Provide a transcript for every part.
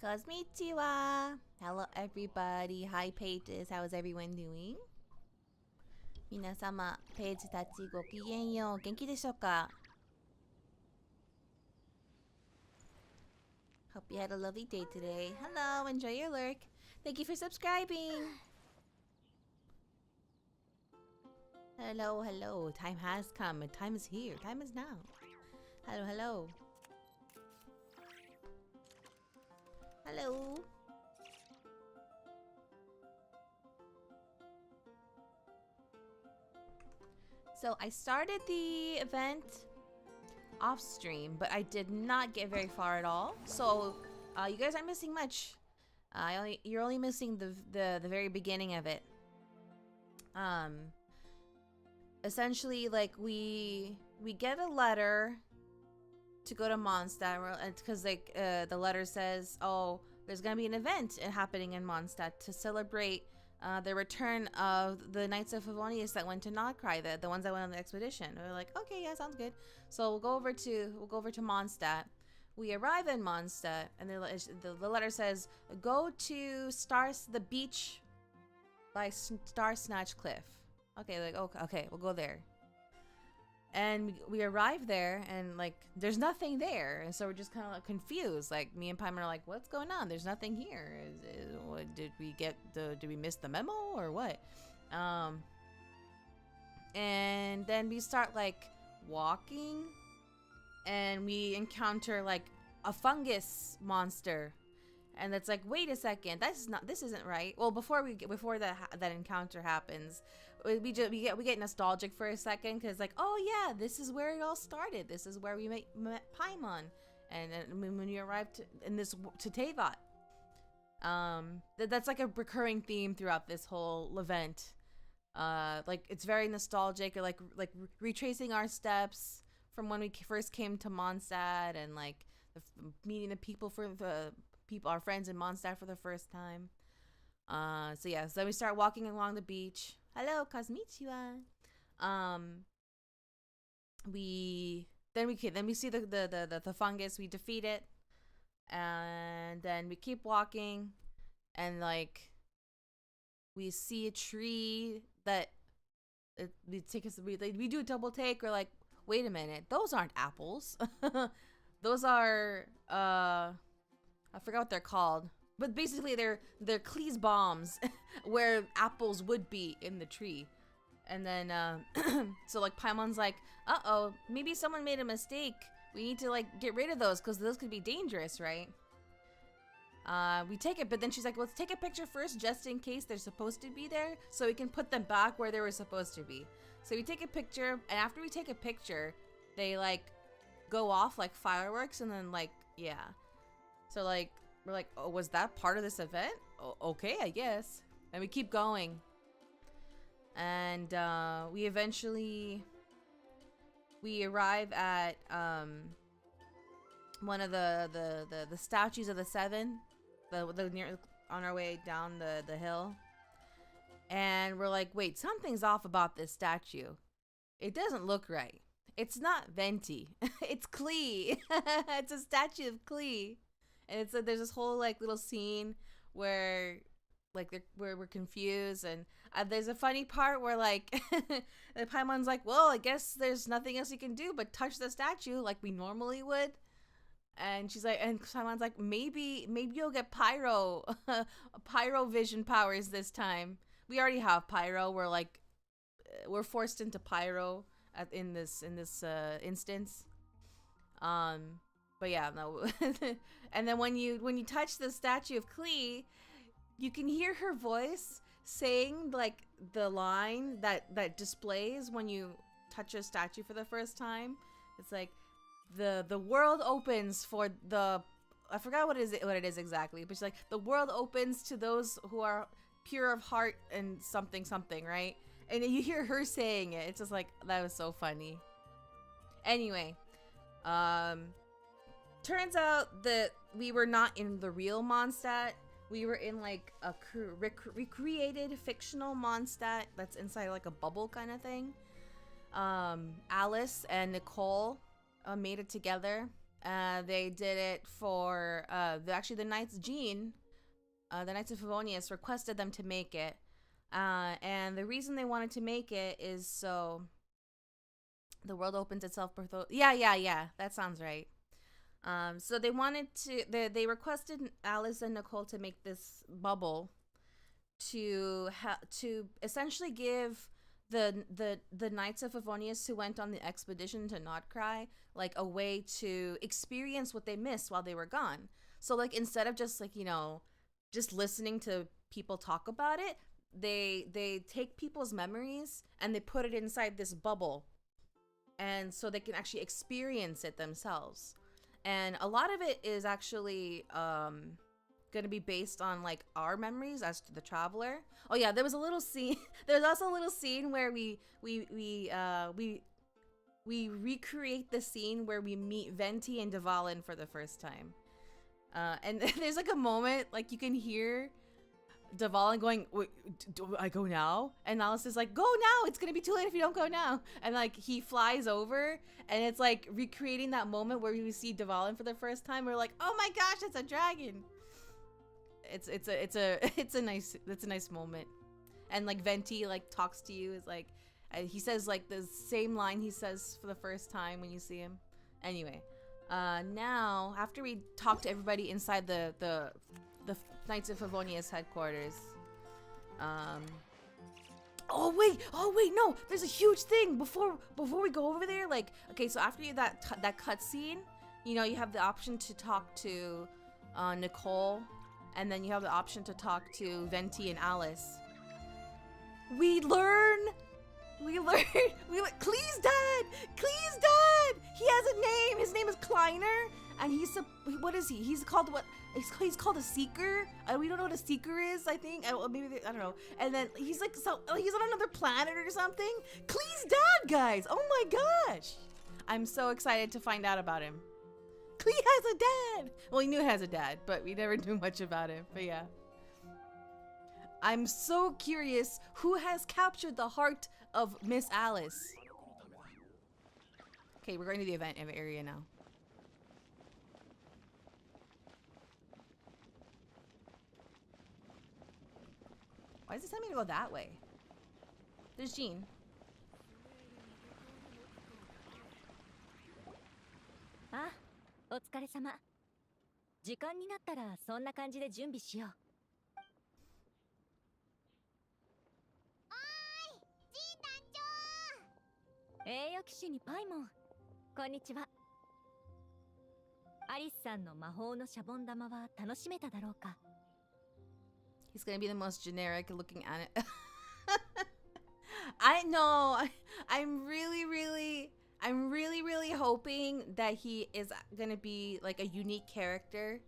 Konnichiwa. Hello everybody. Hi pages. How is everyone doing? 皆様、ページたちごきげんよう。元気でしょうか? Hope you had a lovely day today. Hello, enjoy your lurk. Thank you for subscribing. Hello, hello. Time has come and time is here. Time is now. Hello, hello. Hello. So I started the event off stream, but I did not get very far at all. So you guys aren't missing much. You're only missing the very beginning of it. Essentially, like we get a letter to go to Mondstadt because like the letter says, oh, there's gonna be an event happening in Mondstadt to celebrate the return of the Knights of Favonius that went to Nodcry, the ones that went on the expedition. We're like, okay, yeah, sounds good. So we'll go over to Mondstadt. We arrive in Mondstadt, and the letter says, go to the beach by Star Snatch Cliff. Okay, like okay, we'll go there. And we arrive there, and like there's nothing there, and so we're just kind of like confused. Like me and Paimon are like, "What's going on? There's nothing here. Did we miss the memo or what?" And then we start like walking, and we encounter like a fungus monster, and it's like, wait a second, this isn't right. Well, before that encounter happens, we get nostalgic for a second because like, oh yeah, this is where it all started. This is where we met Paimon, and when we arrived to Teyvat. That's like a recurring theme throughout this whole event. Like it's very nostalgic, or like retracing our steps from when we first came to Mondstadt, and like meeting the people our friends in Mondstadt for the first time. So yeah, so we start walking along the beach. Hello, konnichiwa. We see the fungus. We defeat it, and then we keep walking, and like we see a tree that we do a double take. We're like, wait a minute, those aren't apples. Those are I forgot what they're called. But basically, they're Cleese bombs, where apples would be in the tree. And then, so like Paimon's like, uh-oh, maybe someone made a mistake. We need to like get rid of those because those could be dangerous, right? We take it, but then she's like, let's take a picture first just in case they're supposed to be there so we can put them back where they were supposed to be. So we take a picture, and after we take a picture, they like go off like fireworks, and then like, yeah. So like, we're like, oh, was that part of this event? Okay, I guess. And we keep going. And we arrive at one of the statues of the seven, on our way down the hill. And we're like, wait, something's off about this statue. It doesn't look right. It's not Venti. It's Klee. It's a statue of Klee. And there's this whole like little scene where like where we're confused, and there's a funny part where like Paimon's like, well, I guess there's nothing else you can do but touch the statue like we normally would. And she's like, and Paimon's like, maybe you'll get pyro vision powers this time. We already have pyro. We're forced into pyro in this instance. But yeah, no. And then when you touch the statue of Klee, you can hear her voice saying like the line that displays when you touch a statue for the first time. It's like the world opens for I forgot what it is exactly, but she's like, the world opens to those who are pure of heart and something, right? And you hear her saying it. It's just like, that was so funny. Anyway, turns out that we were not in the real Mondstadt. We were in like a recreated fictional Mondstadt that's inside like a bubble kind of thing. Alice and Nicole made it together, They did it for the Knights Jean, the Knights of Favonius requested them to make it. And the reason they wanted to make it is so the world opens itself. Yeah. That sounds right. So they wanted to. They requested Alice and Nicole to make this bubble to essentially give the Knights of Favonius who went on the expedition to not cry like a way to experience what they missed while they were gone. So like instead of just like just listening to people talk about it, they take people's memories and they put it inside this bubble, and so they can actually experience it themselves. And a lot of it is actually going to be based on like our memories as to the traveler. Oh yeah, there was a little scene. There's also a little scene where we recreate the scene where we meet Venti and Dvalin for the first time. And there's like a moment like you can hear Dvalin going, "Wait, do I go now?" And Alice is like, "Go now. It's gonna be too late if you don't go now." And like he flies over, and it's like recreating that moment where we see Dvalin for the first time. We're like, "Oh my gosh, it's a dragon!" It's a nice moment. And like Venti like talks to you is like he says like the same line he says for the first time when you see him. Anyway, now after we talk to everybody inside the Knights of Favonius headquarters. Oh wait, no, there's a huge thing before we go over there. Like, okay, so after that cutscene, you have the option to talk to Nicole, and then you have the option to talk to Venti and Alice. We learn, Clee's dad! He has a name. His name is Kleiner, and what is he? He's called what? He's called a seeker. We don't know what a seeker is, I think. I don't know. And then he's like, he's on another planet or something. Clee's dad, guys. Oh my gosh. I'm so excited to find out about him. Clee has a dad. Well, he knew he has a dad, but we never knew much about him. But yeah. I'm so curious who has captured the heart of Miss Alice. Okay, we're going to the event area now. Why does it tell me to go that way? There's Jean. Ah, お疲れ様。時間になったらそんな感じで準備しよう。おーい、ジン団長。栄誉騎士にパイモン。こんにちは。アリスさんの魔法のシャボン玉は楽しめただろうか。He's gonna be the most generic looking at it. I know. I'm really hoping that he is gonna be like a unique character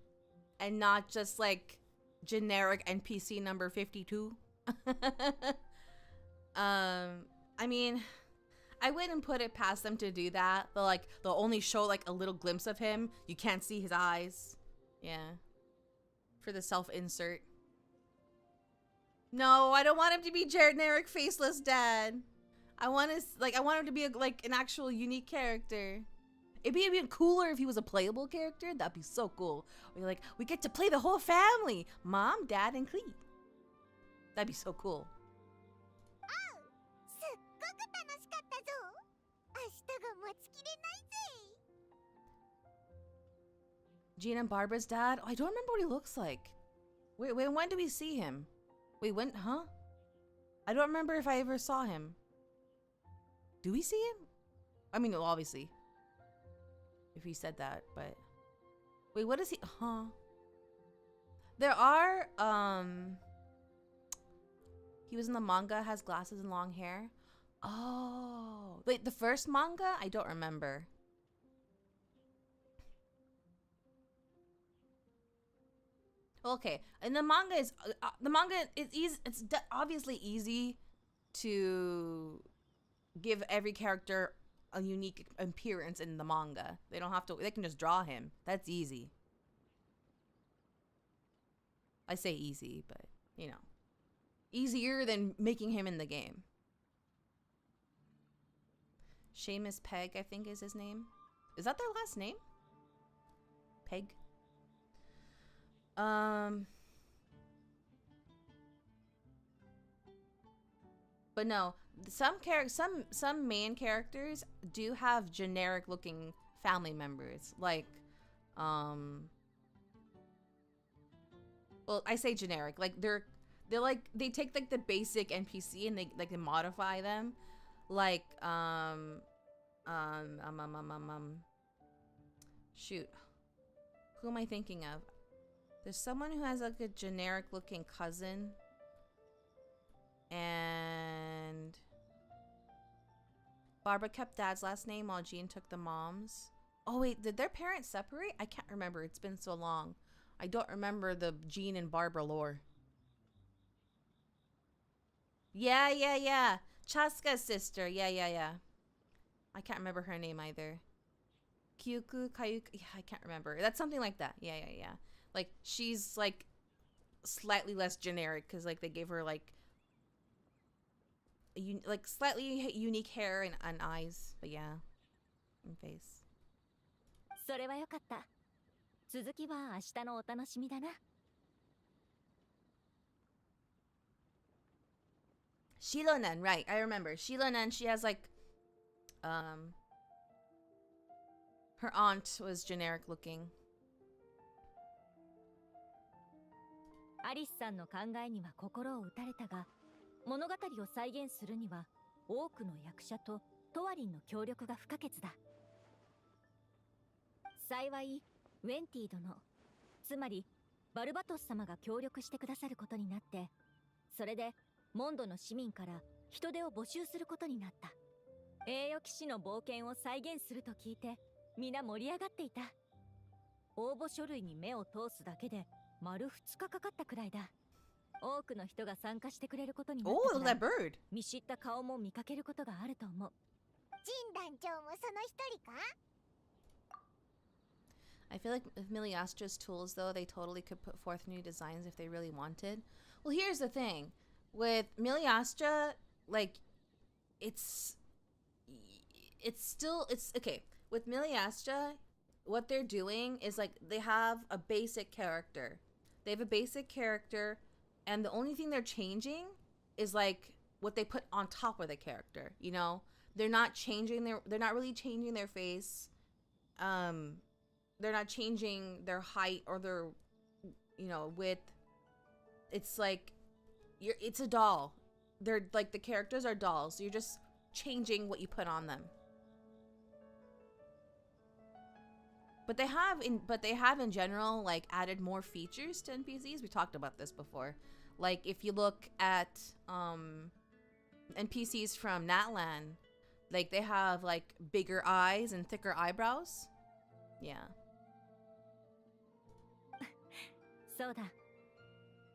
and not just like generic NPC number 52. I mean, I wouldn't put it past them to do that, but like they'll only show like a little glimpse of him. You can't see his eyes. Yeah. For the self-insert. No, I don't want him to be generic faceless dad. I want him to be like an actual unique character. It'd be even cooler if he was a playable character. That'd be so cool. We get to play the whole family. Mom, Dad, and Clee. That'd be so cool. Jean and Barbara's dad? Oh, I don't remember what he looks like. Wait, when do we see him? Wait, when? Huh? I don't remember if I ever saw him. Do we see him? I mean, well, obviously. If he said that, but... Wait, what is he? Huh? There are, He was in the manga, has glasses and long hair. Oh. Wait, the first manga? I don't remember. Okay, and the manga is easy. It's obviously easy to give every character a unique appearance in the manga. They don't have to. They can just draw him. That's easy. I say easy, but easier than making him in the game. Seamus Pegg, I think, is his name. Is that their last name? Peg. But no, some main characters do have generic looking family members. Like, well, I say generic. Like they're like they take like the basic NPC and they modify them. Like shoot. Who am I thinking of? There's someone who has like a generic looking cousin. And Barbara kept dad's last name while Jean took the mom's. Oh wait, did their parents separate? I can't remember. It's been so long. I don't remember the Jean and Barbara lore. Yeah. Chaska's sister. Yeah. I can't remember her name either. Kyuku, Kayuku. Yeah, I can't remember. That's something like that. Yeah. Like she's like slightly less generic because like they gave her like slightly unique hair and eyes, but yeah, and face. それはよかった。続きは明日のお楽しみだな。Shilonen, right? I remember. Shilonen, she has like, her aunt was generic looking. アリスさんの考えには心を打たれたが、物語を再現するには多くの役者とトワリンの協力が不可欠だ。幸い、ウェンティ殿、つまりバルバトス様が協力してくださることになって、それでモンドの市民から人手を募集することになった。栄誉騎士の冒険を再現すると聞いて、皆盛り上がっていた。応募書類に目を通すだけで丸2日かかったくらいだ。多くの人が参加してくれることになったから、見知った顔も見かけることがあると思う。ジン団長もその一人か？ I feel like with Miliastra's tools, though, they totally could put forth new designs if they really wanted. Well, here's the thing. With Miliastra, like, it's okay. With Miliastra, what they're doing is, like, they have a basic character. They have a basic character, and the only thing they're changing is, like, what they put on top of the character, you know? They're not really changing their face. They're not changing their height or their, you know, width. It's like, it's a doll. They're like, the characters are dolls. You're just changing what you put on them. But they have in general, like, added more features to NPCs. We talked about this before. Like, if you look at NPCs from Natlan, like, they have, like, bigger eyes and thicker eyebrows. Yeah. そうだ。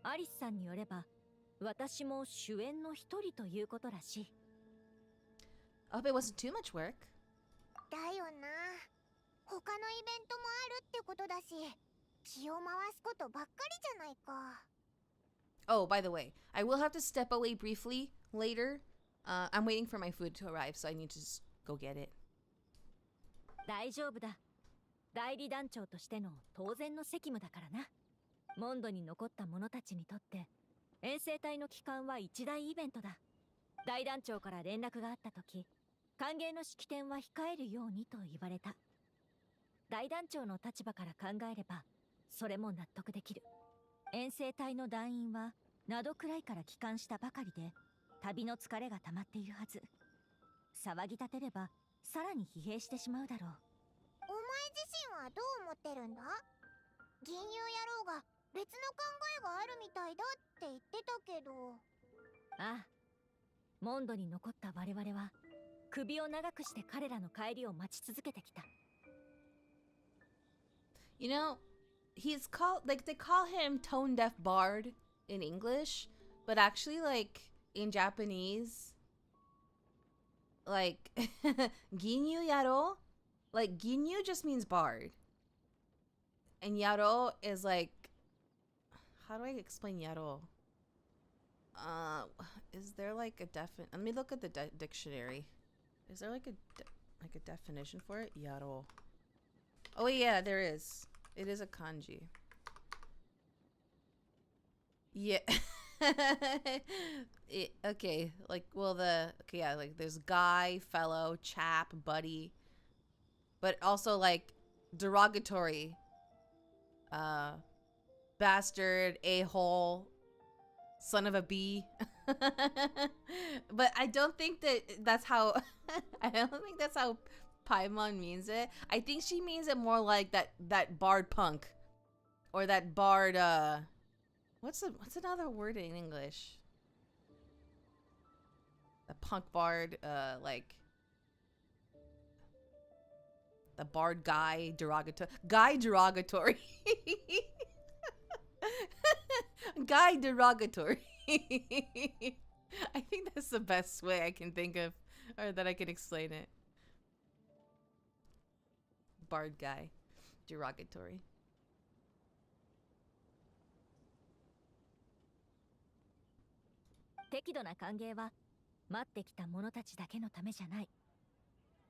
アリスさんによれば、私も主演の一人ということらしい。I hope it wasn't too much work. だよな。他のイベントもあるってことだし、気を回すことばっかりじゃないか。Oh, by the way, I will have to step away briefly later. I'm waiting for my food to arrive, so I need to just go get it. 大丈夫だ。代理団長としての当然の責務だからな。モンドに残った者たちにとって、遠征隊の帰還は一大イベントだ。大団長から連絡があったとき、歓迎の式典は控えるようにと言われた。大団長の立場から考えれば、それも納得できる。遠征隊の団員は、灘くらいから帰還したばかりで、旅の疲れが溜まっているはず。騒ぎ立てれば、さらに疲弊してしまうだろう。お前自身はどう思ってるんだ？銀融野郎が別の考えがあるみたいだって言ってたけど。ああ、モンドに残った我々は、首を長くして彼らの帰りを待ち続けてきた。You know, he's called, like, they call him tone deaf bard in English, but actually, like, in Japanese, like, ginyu yaro, like, ginyu just means bard. And yaro is like, how do I explain yaro? Is there like a let me look at the dictionary. Is there like a definition for it? Yaro. Oh yeah, there is. It is a kanji. Yeah. Okay, like, well, okay, yeah, like, there's guy, fellow, chap, buddy, but also, like, derogatory, bastard, a-hole, son of a bee. But I don't think that's how, I don't think that's how Paimon means it. I think she means it more like that bard punk, or that bard, what's another word in English? The punk bard, like the bard guy derogatory. Guy derogatory. Guy derogatory. I think that's the best way I can think of, or that I can explain it. Bard guy derogatory. 適度な歓迎は待ってきた者たちだけのためじゃない。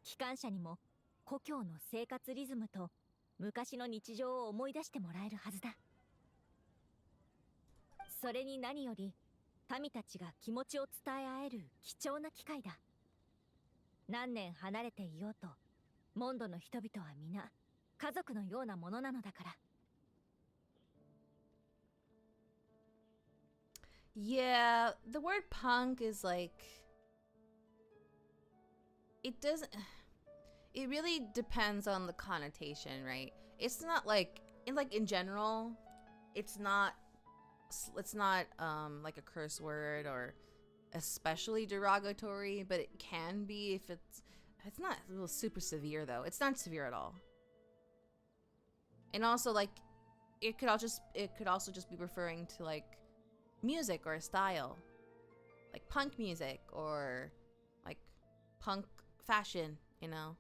機関車にも故郷の生活リズムと昔の日常を思い出してもらえるはずだ。それに何より民たちが気持ちを伝え合える貴重な機会だ。何年離れていようとモンドの人々は皆家族のようなものなのだから。Yeah, the word punk is like, it doesn't, it really depends on the connotation, right? It's not like in general, it's not like a curse word or especially derogatory, but it can be if it's not a little super severe though. It's not severe at all. And also, like, it could also just be referring to like music or a style, like punk music or like punk fashion, you know.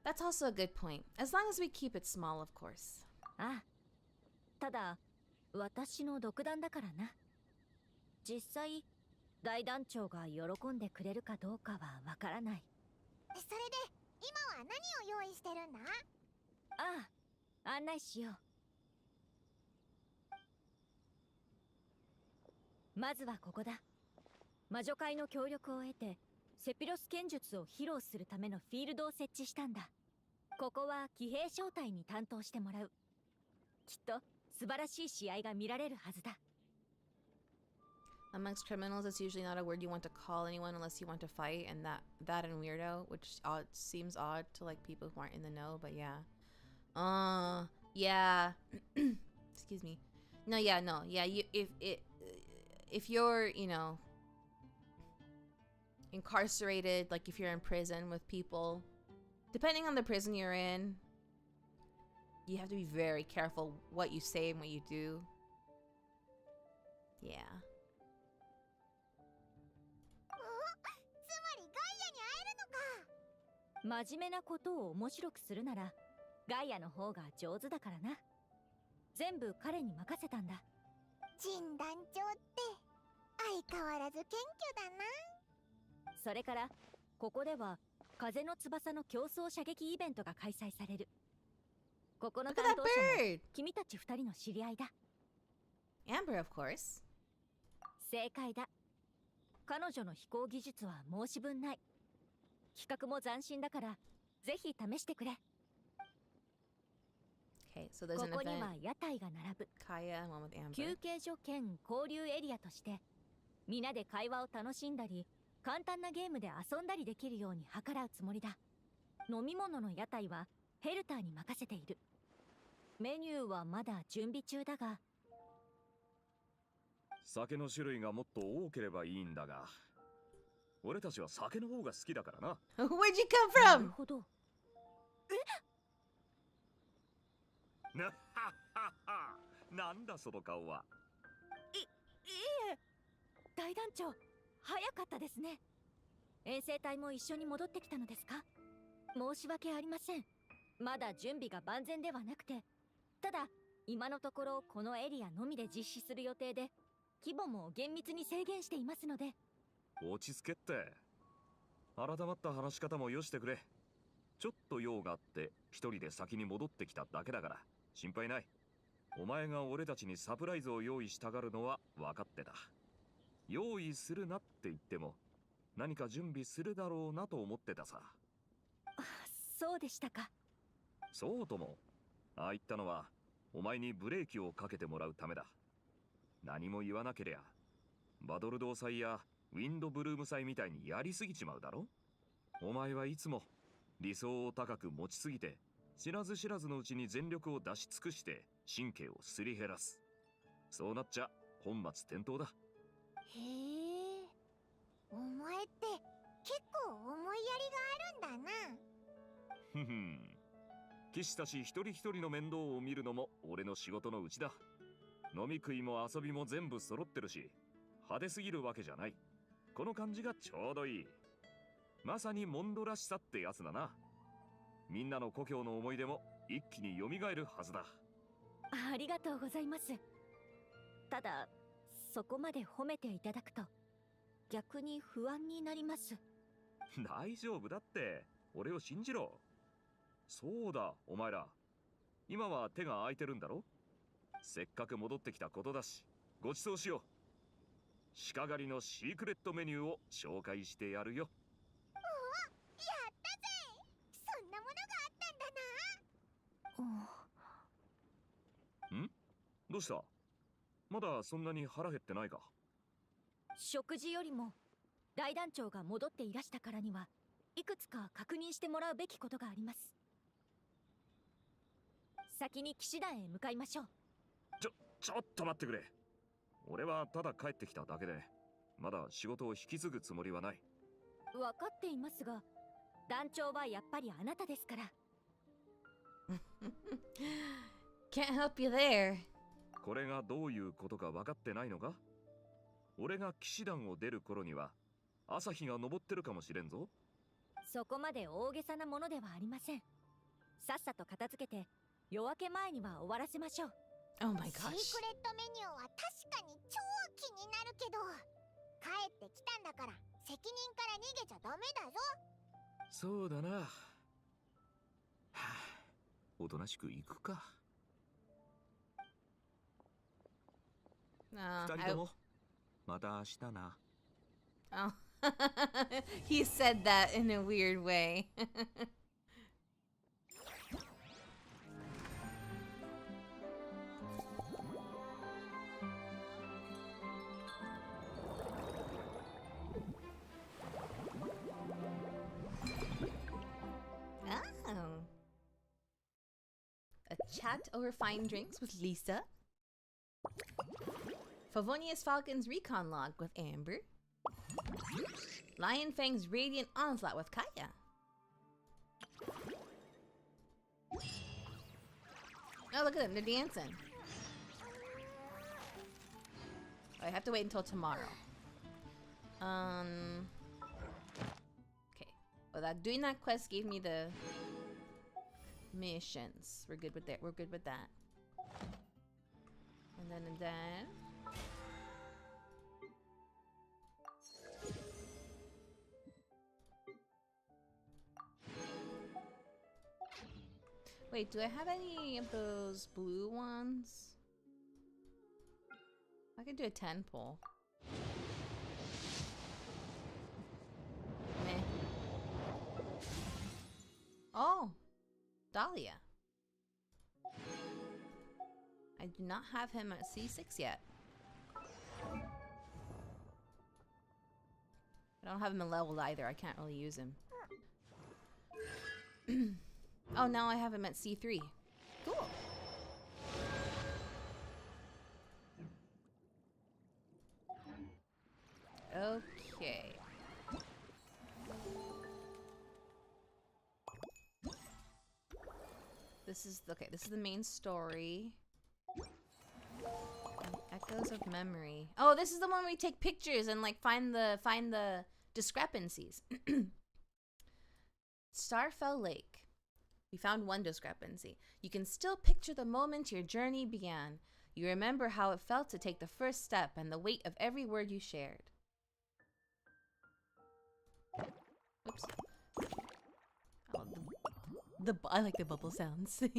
That's also a good point, as long as we keep it small, of course. ああ、ただ私の独断だからな。実際大団長が喜んでくれるかどうかはわからない。それで今は何を用意してるんだ？ああ、案内しよう。まずはここだ。魔女会の協力を得てセピロス剣術を披露するためのフィールドを設置したんだ。ここは騎兵招待に担当してもらう。きっと素晴らしい試合が見られるはずだ。Amongst criminals, it's usually not a word you want to call anyone unless you want to fight, and that and weirdo, which seems odd to like people who aren't in the know, but yeah. Yeah. Excuse me. No, yeah. If you're, you know, incarcerated, like if you're in prison with people, depending on the prison you're in, you have to be very careful what you say and what you do. Yeah. つまりガイアに会えるのか。真面目なことを面白くするならガイアの方が上手だからな。全部彼に任せたんだ。陣団長って相変わらず謙虚だな。それからここでは風の翼の競争射撃イベントが開催される。ここの担当者も君たち二人の知り合いだ。Amber, of course. 正解だ。彼女の飛行技術は申し分ない。企画も斬新だからぜひ試してくれ。Okay, so there's こ an こには event. 屋台が並ぶ。 Kaya and one with Amber. 休憩所兼交流エリアとして皆で会話を楽しんだり簡単なゲームで遊んだりできるように計らうつもりだ。飲み物の屋台はヘルターに任せている。メニューはまだ準備中だが。酒の種類がもっと多ければいいんだが、俺たちは酒の方が好きだからな。Where'd you come なる from? ほど。なんだその顔は。いいえ、大団長早かったですね。遠征隊も一緒に戻ってきたのですか？申し訳ありません。まだ準備が万全ではなくて、ただ今のところこのエリアのみで実施する予定で規模も厳密に制限していますので。落ち着けって。改まった話し方もよしてくれ。ちょっと用があって一人で先に戻ってきただけだから心配ない。お前が俺たちにサプライズを用意したがるのは分かってた。用意するなって言っても何か準備するだろうなと思ってたさ。そうでしたか。そうとも。ああ言ったのはお前にブレーキをかけてもらうためだ。何も言わなけりゃバドルドー祭やウィンドブルーム祭みたいにやりすぎちまうだろ。お前はいつも理想を高く持ちすぎて知らず知らずのうちに全力を出し尽くして神経をすり減らす。そうなっちゃ本末転倒だ。へえ、お前って結構思いやりがあるんだな。ふふん。騎士たち一人一人の面倒を見るのも俺の仕事のうちだ。飲み食いも遊びも全部揃ってるし派手すぎるわけじゃない。この感じがちょうどいい。まさにモンドらしさってやつだな。みんなの故郷の思い出も一気に蘇るはずだ。ありがとうございます。ただそこまで褒めていただくと逆に不安になります。大丈夫だって。俺を信じろ。そうだ、お前ら今は手が空いてるんだろ。せっかく戻ってきたことだしご馳走しよう。鹿狩りのシークレットメニューを紹介してやるよ。おお、やったぜ。そんなものがあったんだな。ん？どうした？まだそんなに腹減ってないか？食事よりも大団長が戻っていらしたからにはいくつか確認してもらうべきことがあります。先に騎士団へ向かいましょう。ちょっと待ってくれ。俺はただ帰ってきただけでまだ仕事を引き継ぐつもりはない。分かっていますが団長はやっぱりあなたですから。Can't help you there. これがどういうことか分かってないのか？俺が騎士団を出る頃には朝日が昇ってるかもしれんぞ。そこまで大げさなものではありません。さっさと片付けて夜明け前には終わらせましょう。Oh my シー gosh. クレットメニューは確かに超気になるけど、帰ってきたんだから責任から逃げちゃダメだぞ。そうだな。はあ、おとなしく行くか。二人ともまた明日な。Oh. He said that in a weird way. Oh. A chat over fine drinks with Lisa. Favonius Falcon's recon log with Amber. Lion Fang's radiant onslaught with Kaya. Oh, look at them, they're dancing. Oh, I have to wait until tomorrow. Okay. Well, doing that quest gave me the missions. We're good with that. We're good with that. And then wait, do I have any of those blue ones? I could do a 10 pull. Meh. Oh, Dahlia. I do not have him at C6 yet. I don't have him in leveled either. I can't really use him. Oh, now I have him at C3. Cool. Okay. This is the main story. Echoes of memory. Oh, this is the one where we take pictures and like find the discrepancies. Starfell Lake. We found one discrepancy. You can still picture the moment your journey began. You remember how it felt to take the first step and the weight of every word you shared. Oops. Oh, I like the bubble sounds. And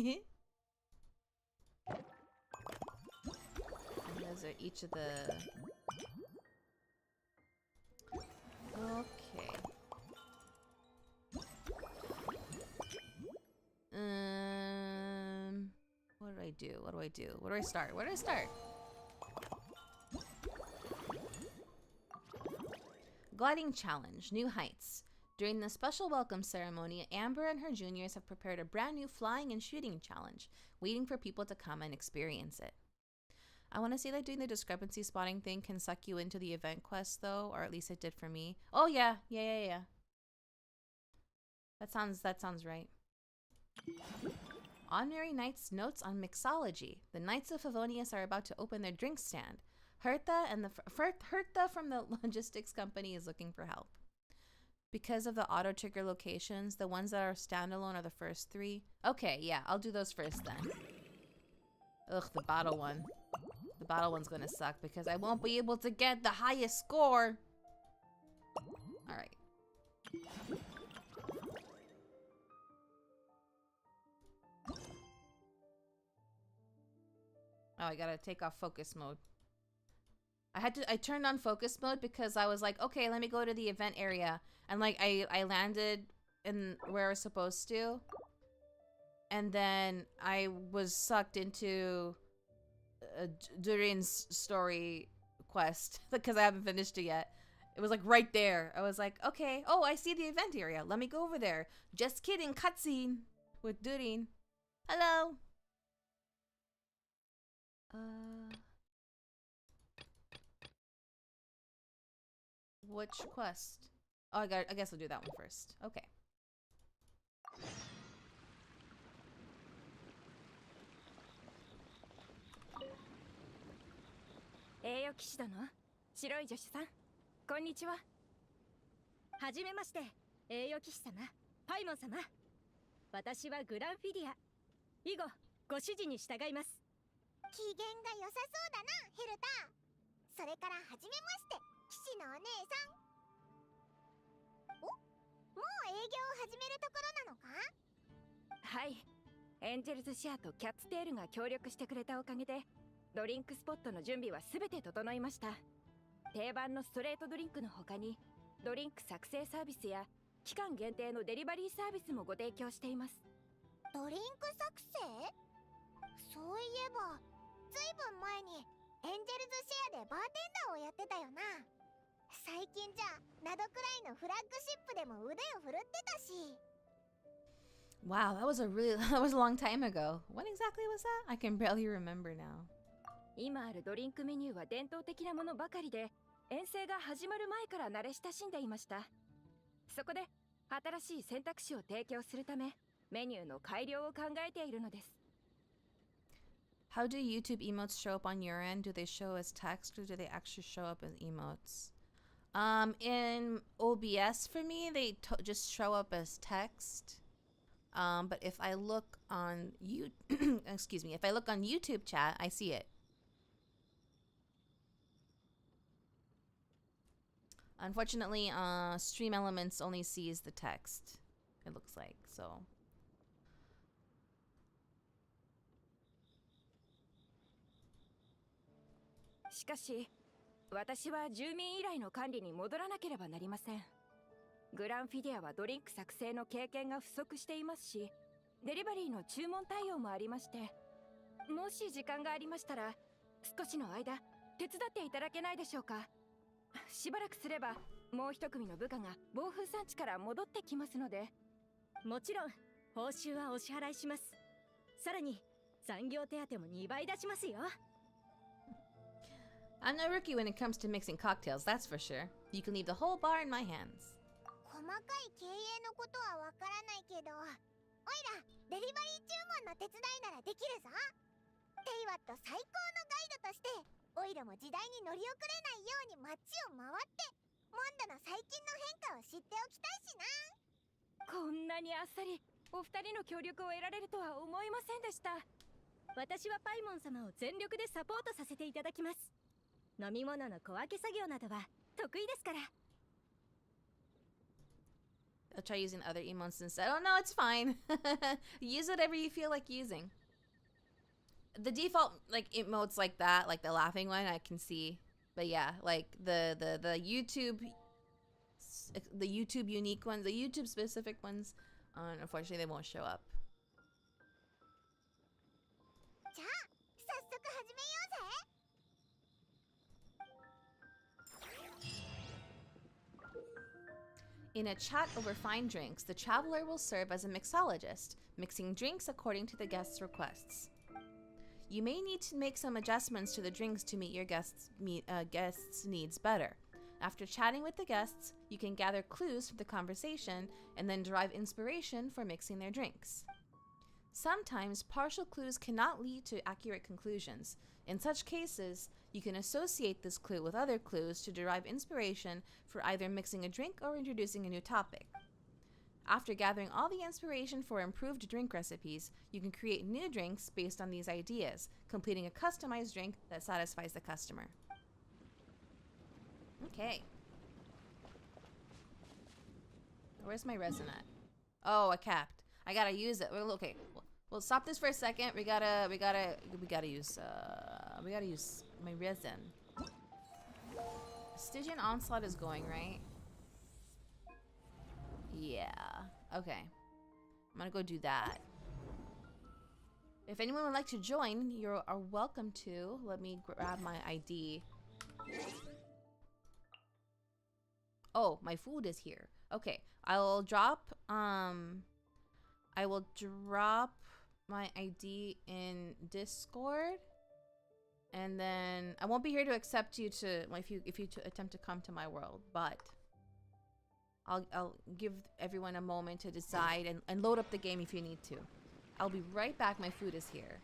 those are each of the. Okay. What do I do? What do I do? Where do I start? Where do I start? Gliding challenge, new heights. During the special welcome ceremony, Amber and her juniors have prepared a brand new flying and shooting challenge, waiting for people to come and experience it. I want to say that doing the discrepancy spotting thing can suck you into the event quest, though, or at least it did for me. Oh yeah. That sounds right. Honorary Knights notes on mixology. The Knights of Favonius are about to open their drink stand. Hertha from the logistics company is looking for help. Because of the auto trigger locations, the ones that are standalone are the first 3. Okay, yeah, I'll do those first then. Ugh, the battle one. The battle one's gonna suck because I won't be able to get the highest score. Alright. Oh, I gotta take off focus mode. I turned on focus mode because I was like, okay, let me go to the event area. And like, I landed in where I was supposed to. And then I was sucked into Durin's story quest because I haven't finished it yet. It was like right there. I was like, okay, oh, I see the event area. Let me go over there. Just kidding, cutscene with Durin. Hello. Which quest? Oh, I guess I'll do that one first. Okay. 栄誉騎士殿、白い女子さん、こんにちは。はじめまして、栄誉騎士様、パイモン様。私はグランフィディア。以後、ご指示に従います。機嫌が良さそうだな、ヘルタ。それからはじめまして、騎士のお姉さん。お、もう営業を始めるところなのか？はい。エンジェルズシェアとキャッツテールが協力してくれたおかげで、ドリンクスポットの準備はすべて整いました。定番のストレートドリンクの他に、ドリンク作成サービスや期間限定のデリバリーサービスもご提供しています。ドリンク作成？そういえば、ずいぶん前にエンジェルズシェアでバーテンダーをやってたよな。最近じゃナドくらいのフラッグシップでも腕を振るってたし。Wow, that was a long time ago. When exactly was that? I can barely remember now. 今あるドリンクメニューは伝統的なものばかりで、遠征が始まる前から慣れ親しんでいました。そこで新しい選択肢を提供するため、メニューの改良を考えているのです。How do YouTube emotes show up on your end? Do they show as text or do they actually show up as emotes? In OBS for me, they just show up as text. But if I look on if I look on YouTube chat, I see it. Unfortunately, Stream Elements only sees the text, it looks like, so. しかし、私は住民依頼の管理に戻らなければなりません。グランフィディアはドリンク作成の経験が不足していますし、デリバリーの注文対応もありまして、もし時間がありましたら、少しの間、手伝っていただけないでしょうか。しばらくすれば、もう一組の部下が暴風山地から戻ってきますので。もちろん、報酬はお支払いします。さらに、残業手当も2倍出しますよ。I'm no rookie when it comes to mixing cocktails, that's for sure. You can leave the whole bar in my hands. 細かい経営のことはわからないけど、おいらデリバリー注文の手伝いならできるぞ。テイワット最高のガイドとして、おいらも時代に乗り遅れないように街を回って、モンドの最近の変化を知っておきたいしな。こんなにあっさりお二人の協力を得られるとは思いませんでした。私はパイモン様を全力でサポートさせていただきます。飲み物の小分け作業などは得意ですから。I'll try using other emotes instead. Oh no, it's fine. Use whatever you feel like using. The default like emotes like that, like the laughing one, I can see. But yeah, like the YouTube unique ones, the YouTube specific ones, unfortunately they won't show up. じゃあ早速始めようぜ。In a chat over fine drinks, the traveler will serve as a mixologist, mixing drinks according to the guest's requests. You may need to make some adjustments to the drinks to meet your guests' needs better. After chatting with the guests, you can gather clues from the conversation and then derive inspiration for mixing their drinks. Sometimes partial clues cannot lead to accurate conclusions. In such cases, you can associate this clue with other clues to derive inspiration for either mixing a drink or introducing a new topic. After gathering all the inspiration for improved drink recipes, you can create new drinks based on these ideas, completing a customized drink that satisfies the customer. Okay. Where's my resin at? Oh, I capped. I gotta use it. Okay. We'll stop this for a second. We gotta use my resin. Stygian Onslaught is going, right? Yeah. Okay. I'm gonna go do that. If anyone would like to join, you are welcome to. Let me grab my ID. Oh, my food is here. Okay. I will drop my ID in Discord, and then I won't be here to accept you to if you attempt to come to my world, but I'll give everyone a moment to decide and load up the game if you need to. I'll be right back. My food is here.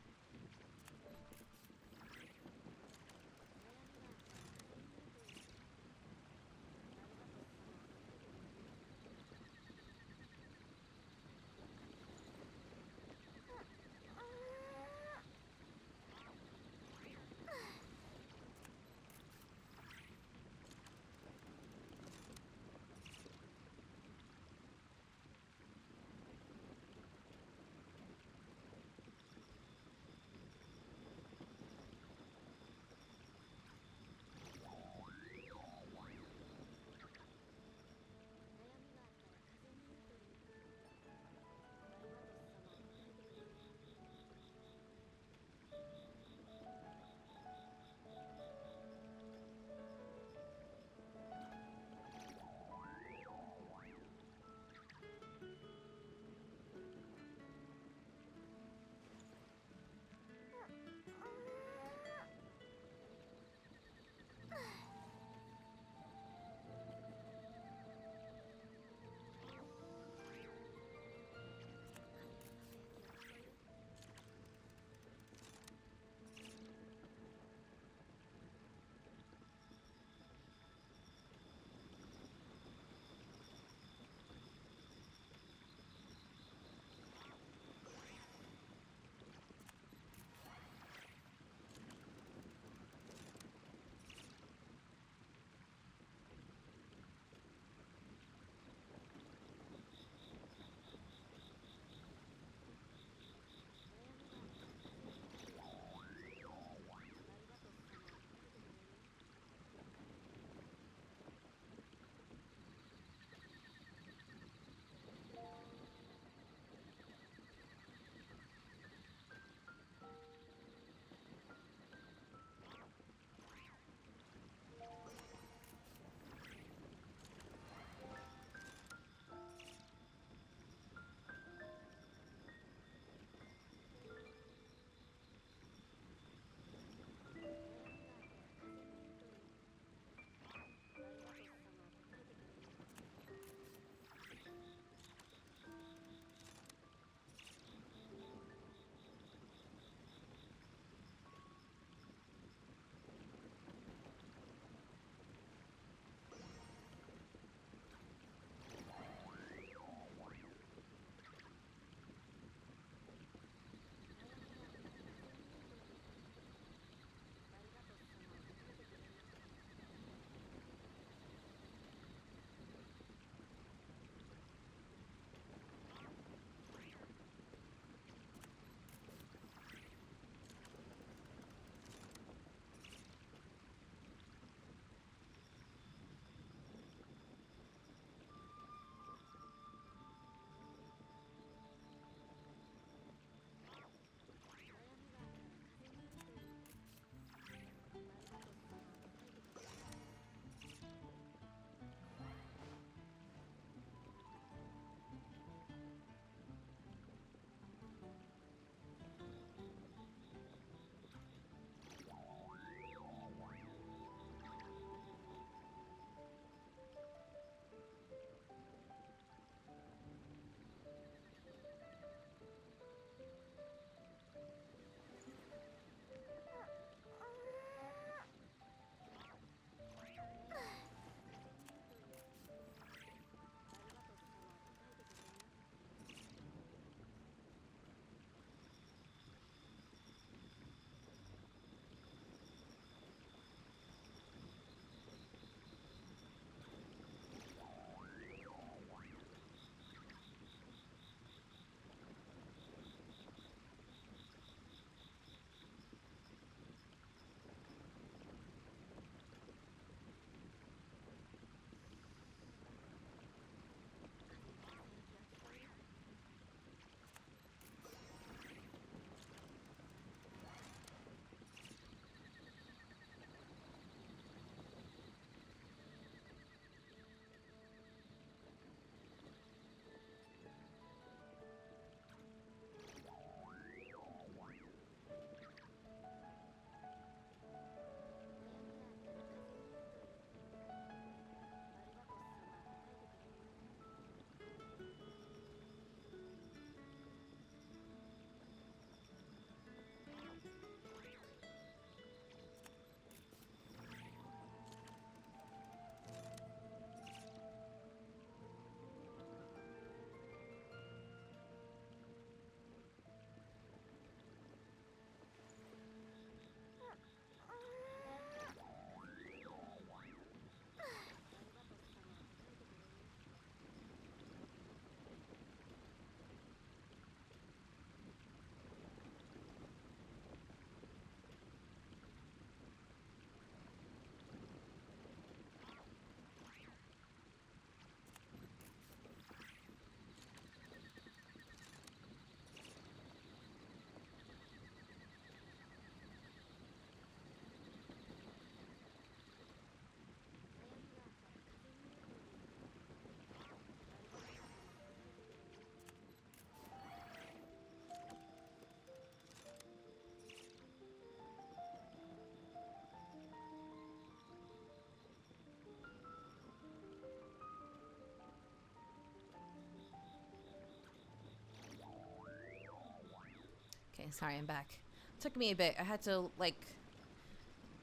sorry, I'm back. Took me a bit. I had to, like,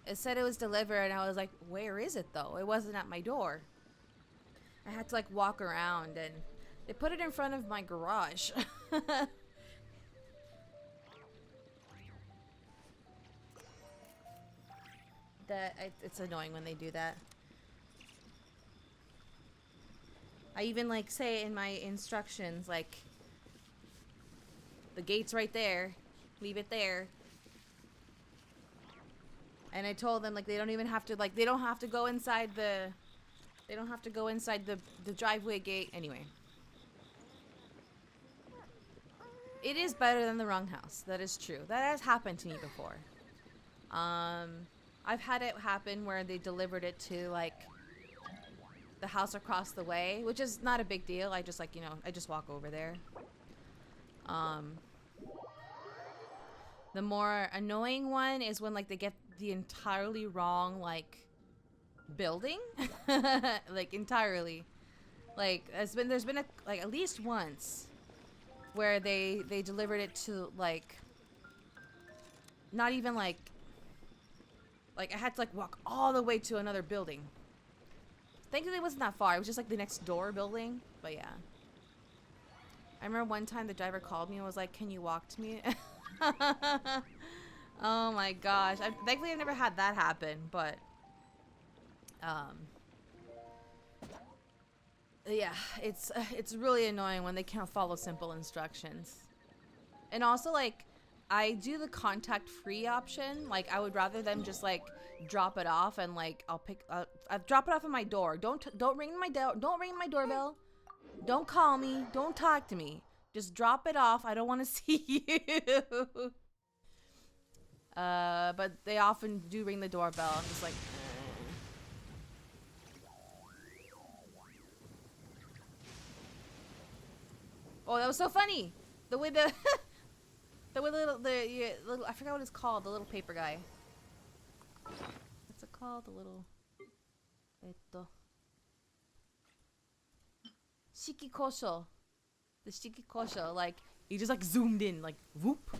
it said it was delivered, and I was like, where is it, though? It wasn't at my door. I had to, like, walk around, and they put it in front of my garage. It's annoying when they do that. I even, like, say in my instructions, like, the gate's right there. Leave it there. And I told them, like, they don't even have to, like, they don't have to go inside the driveway gate. Anyway. It is better than the wrong house. That is true. That has happened to me before. I've had it happen where they delivered it to, like, the house across the way, which is not a big deal. I just, like, you know, I just walk over there. The more annoying one is when, like, they get the entirely wrong, like, building. Like, entirely. Like, there's been like, at least once where they delivered it to, like, not even, like, I had to, like, walk all the way to another building. Thankfully, it wasn't that far. It was just, like, the next door building. But, yeah. I remember one time the driver called me and was like, can you walk to me? Oh, my gosh. Thankfully, I've never had that happen. But, yeah. It's really annoying when they can't follow simple instructions. And also, like, I do the contact-free option. Like, I would rather them just, like, drop it off and, like, I'll drop it off at my door. Don't ring my doorbell. Don't call me. Don't talk to me. Just drop it off. I don't want to see you. But they often do ring the doorbell. I'm just like, Oh, that was so funny. The way the little I forgot what it's called, the little paper guy. What's it called? The little Shiki Kosho. The Shiki Kosho, like, he just, like, zoomed in, like, whoop.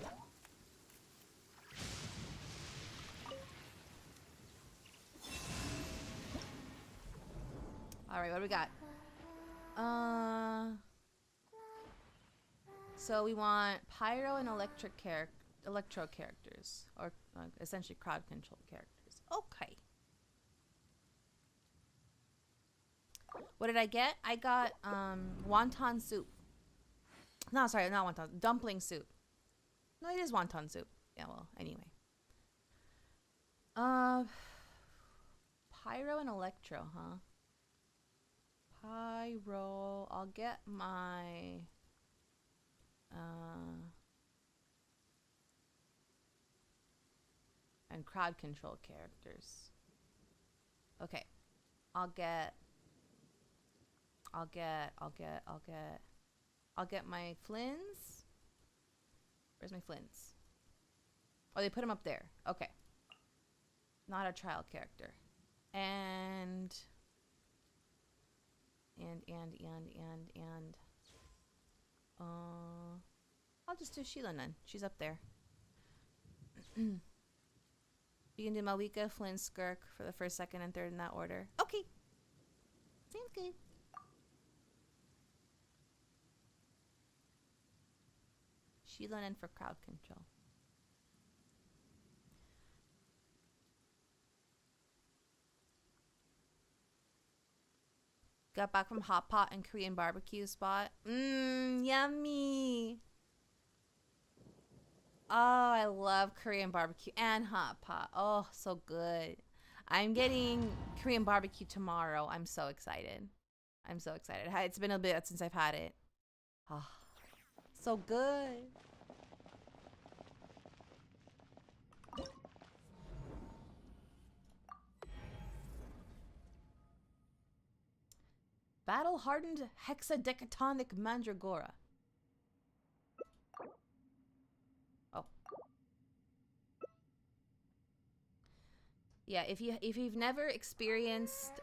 Alright, what do we got? So we want pyro and electro characters, or essentially crowd control characters. Okay. What did I get? I got wonton soup. No, sorry, not wonton. Dumpling soup. No, it is wonton soup. Yeah, well, anyway. Pyro and electro, huh? Pyro. I'll get my and crowd control characters. Okay. I'll get my Flins. Where's my Flins? Oh, they put him up there. Okay. Not a trial character. And I'll just do Sheila then. She's up there. You can do Malika, Flynn, Skirk for the first, second, and third in that order. Okay. Sounds good. Sheila in for crowd control. Got back from Hot Pot and Korean barbecue spot. Yummy. Oh, I love Korean barbecue and Hot Pot. Oh, so good. I'm getting Korean barbecue tomorrow. I'm so excited. I'm so excited. It's been a bit since I've had it. Oh, so good. Battle-hardened hexadecatonic mandragora. Oh. Yeah, if you've never experienced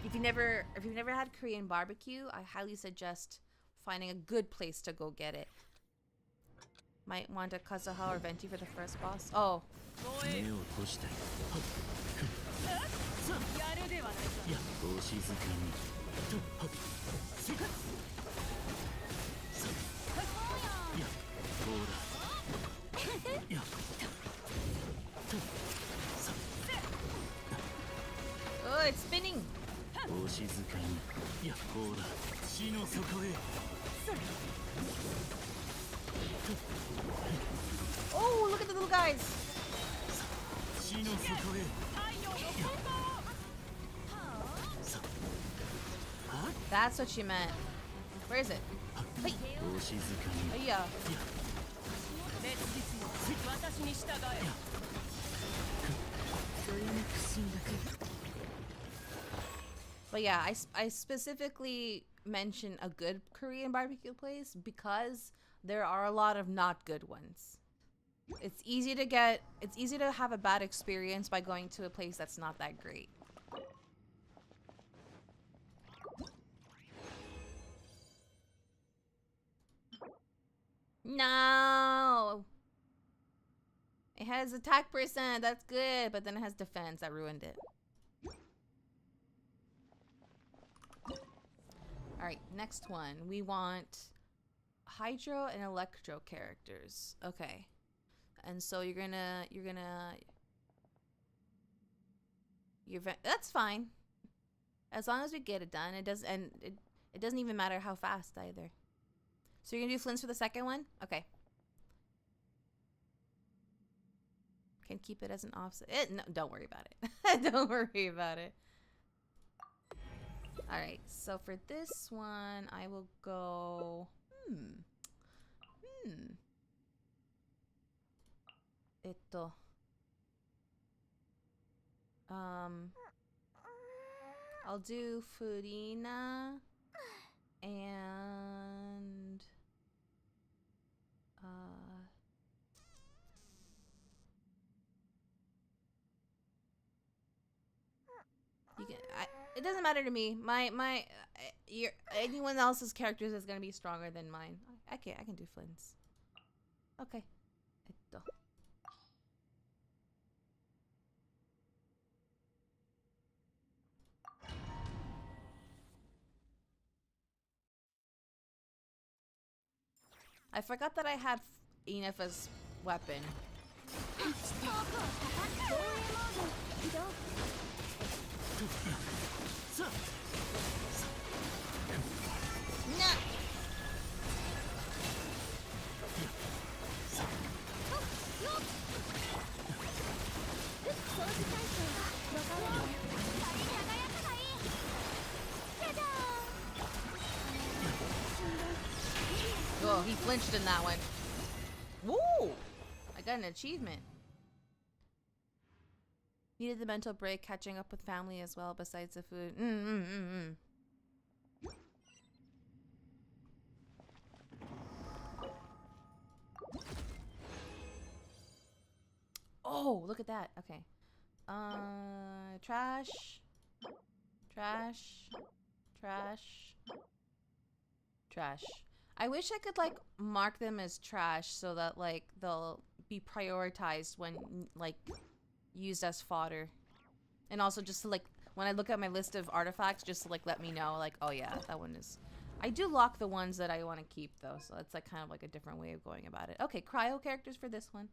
if you've never had Korean barbecue, I highly suggest finding a good place to go get it. Might want a Kazuha or Venti for the first boss. Oh. 目を閉じてやるではないか。いやお静かにいやほらいや Oh, it's spinning. お静かにいやほら死の底へ Oh, look at the little guys. 死の底へ That's what she meant. Where is it? Wait. お静かに Oh, yeah. 私に従え。 But yeah, I specifically mention a good Korean barbecue place because there are a lot of not good ones. It's easy to have a bad experience by going to a place that's not that great. No! It has attack percent, that's good, but then it has defense, that ruined it. Alright, next one. We want Hydro and Electro characters. Okay. And so that's fine. As long as we get it done. It doesn't even matter how fast either. So you're gonna do Flints for the second one? Okay. Can keep it as an offset. No, don't worry about it. Don't worry about it. Alright, so for this one, I will go... I'll do Furina and you can it doesn't matter to me. Anyone else's characters is gonna be stronger than mine. I can do Flynn's. Okay. I forgot that I had Inafa's weapon. No. Oh, he flinched in that one. Woo! I got an achievement. Needed the mental break, catching up with family as well, besides the food. Oh, look at that. Okay. Trash. Trash. Trash. Trash. I wish I could, like, mark them as trash so that, like, they'll be prioritized when, like, used as fodder. And also just to, like, when I look at my list of artifacts, just to, like, let me know, like, oh yeah, that one is... I do lock the ones that I want to keep, though, so that's, like, kind of, like, a different way of going about it. Okay, cryo characters for this one.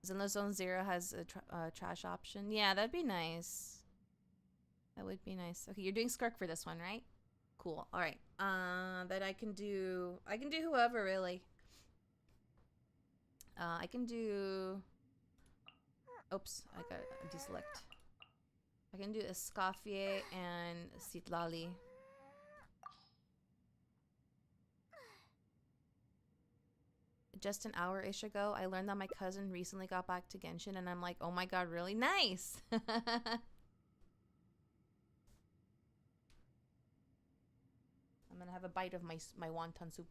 Zenless Zone Zero has a trash option. Yeah, that'd be nice. That would be nice. Okay, you're doing Skirk for this one, right? Cool. All right. Then I can do whoever really. I can do. Oops, I got deselect. I can do Escoffier and Sitlali. Just an hour-ish ago, I learned that my cousin recently got back to Genshin, and I'm like, oh my god, really nice! I'm gonna have a bite of my wonton soup.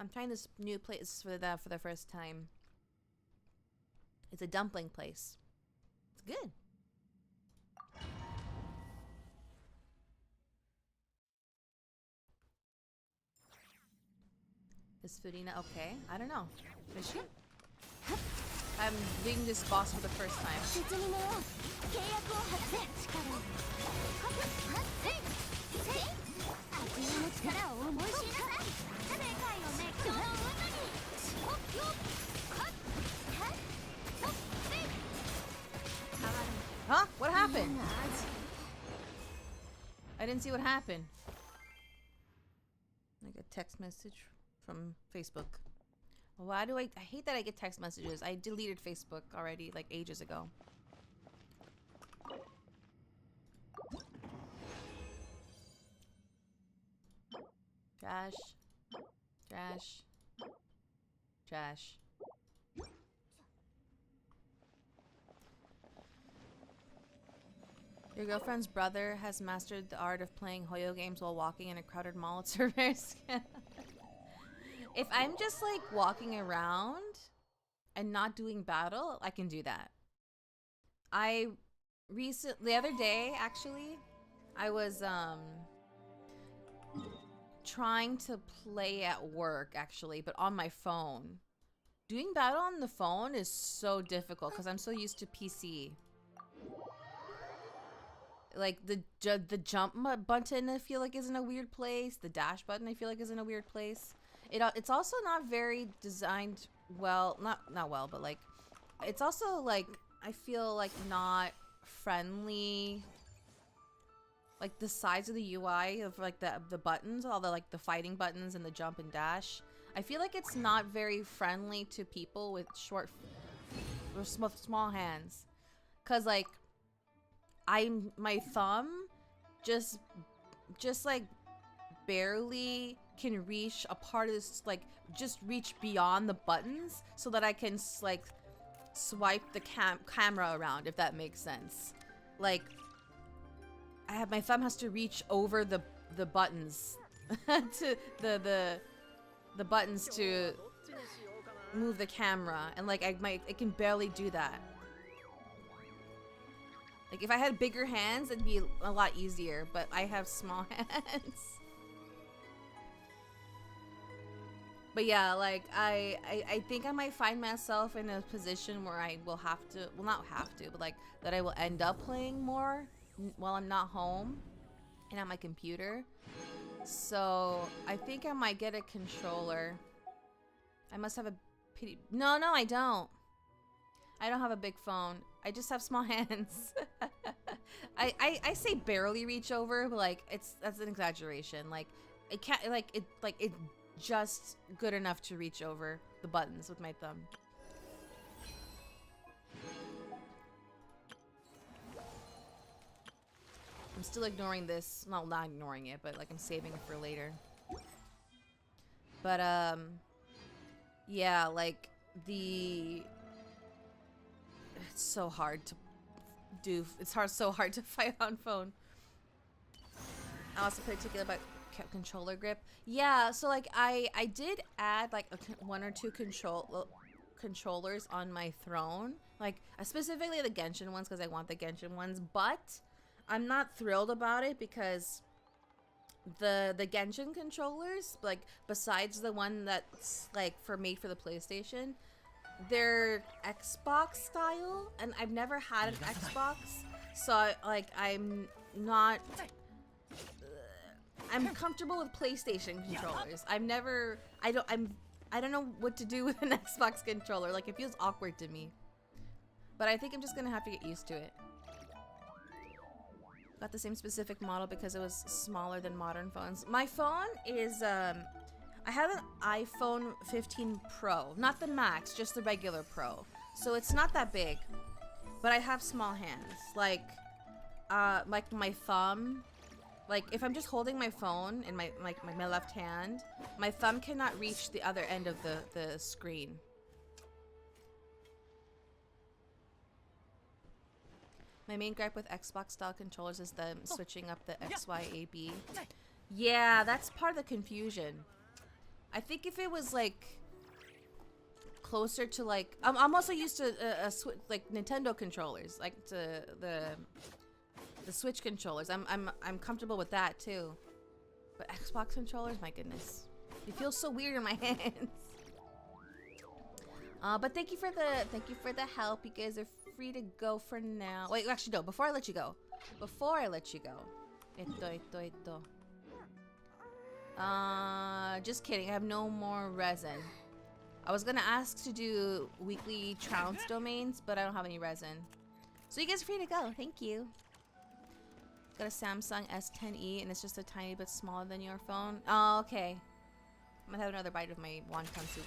I'm trying this new place for the first time. It's a dumpling place. It's good. Is Fudina okay? I don't know. Is she? I'm being this boss for the first time. Huh? What happened? I didn't see what happened. Like a text message from Facebook. Why do I hate that I get text messages. I deleted Facebook already, like ages ago. Trash. Trash. Trash. Your girlfriend's brother has mastered the art of playing Hoyo games while walking in a crowded mall at Cerberus. If I'm just like walking around and not doing battle, I can do that. The other day, actually, I was trying to play at work, actually, but on my phone. Doing battle on the phone is so difficult because I'm so used to PC. Like the jump button, I feel like is in a weird place. The dash button, I feel like is in a weird place. It's also not very designed well, not well, but like it's also like I feel like not friendly. Like the size of the UI of like the buttons, all the like the fighting buttons and the jump and dash. I feel like it's not very friendly to people with short or small hands, cause like my thumb just like barely can reach a part of this, like just reach beyond the buttons so that I can like swipe the camera around, if that makes sense. Like my thumb has to reach over the buttons to the buttons to move the camera, and like I can barely do that. Like if I had bigger hands, it'd be a lot easier, but I have small hands. But yeah, like I think I might find myself in a position where I will have to, well not have to, but like that I will end up playing more while I'm not home and on my computer. So I think I might get a controller. I must have a pity. No, I don't. I don't have a big phone. I just have small hands. I say barely reach over, but like that's an exaggeration. Like it can't it just good enough to reach over the buttons with my thumb. I'm still ignoring this. Well, not ignoring it, but like I'm saving it for later. But yeah, like it's so hard to do. So hard to fight on phone. I also particular about controller grip. Yeah, so like I did add like one or two controllers on my throne, like specifically the Genshin ones because I want the Genshin ones, but I'm not thrilled about it because the Genshin controllers, like besides the one that's like made for the PlayStation, they're Xbox style, and I've never had an Xbox, so I'm comfortable with PlayStation controllers. I don't know what to do with an Xbox controller. Like it feels awkward to me. But I think I'm just gonna have to get used to it. Got the same specific model because it was smaller than modern phones. My phone is I have an iPhone 15 Pro, not the Max, just the regular Pro. So it's not that big, but I have small hands. Like my thumb, like if I'm just holding my phone in my left hand, my thumb cannot reach the other end of the screen. My main gripe with Xbox style controllers is them switching up the X, Y, A, B. Yeah, that's part of the confusion. I think if it was like closer to like I'm also used to like Nintendo controllers, like to the Switch controllers. I'm comfortable with that too. But Xbox controllers, my goodness, they feel so weird in my hands. But thank you for the help. You guys are free to go for now. Wait, actually no. Before I let you go. Just kidding. I have no more resin. I was gonna ask to do weekly trounce domains, but I don't have any resin. So you guys are free to go. Thank you. Got a Samsung S10e, and it's just a tiny bit smaller than your phone. Oh, okay. I'm gonna have another bite of my wonton soup.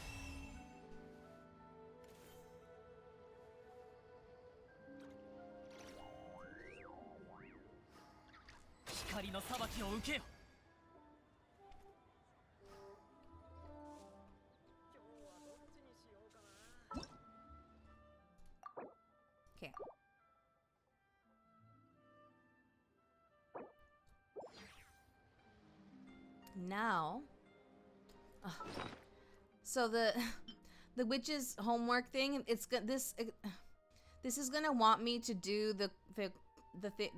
Okay. Now, so the witch's homework thing. This is gonna want me to do the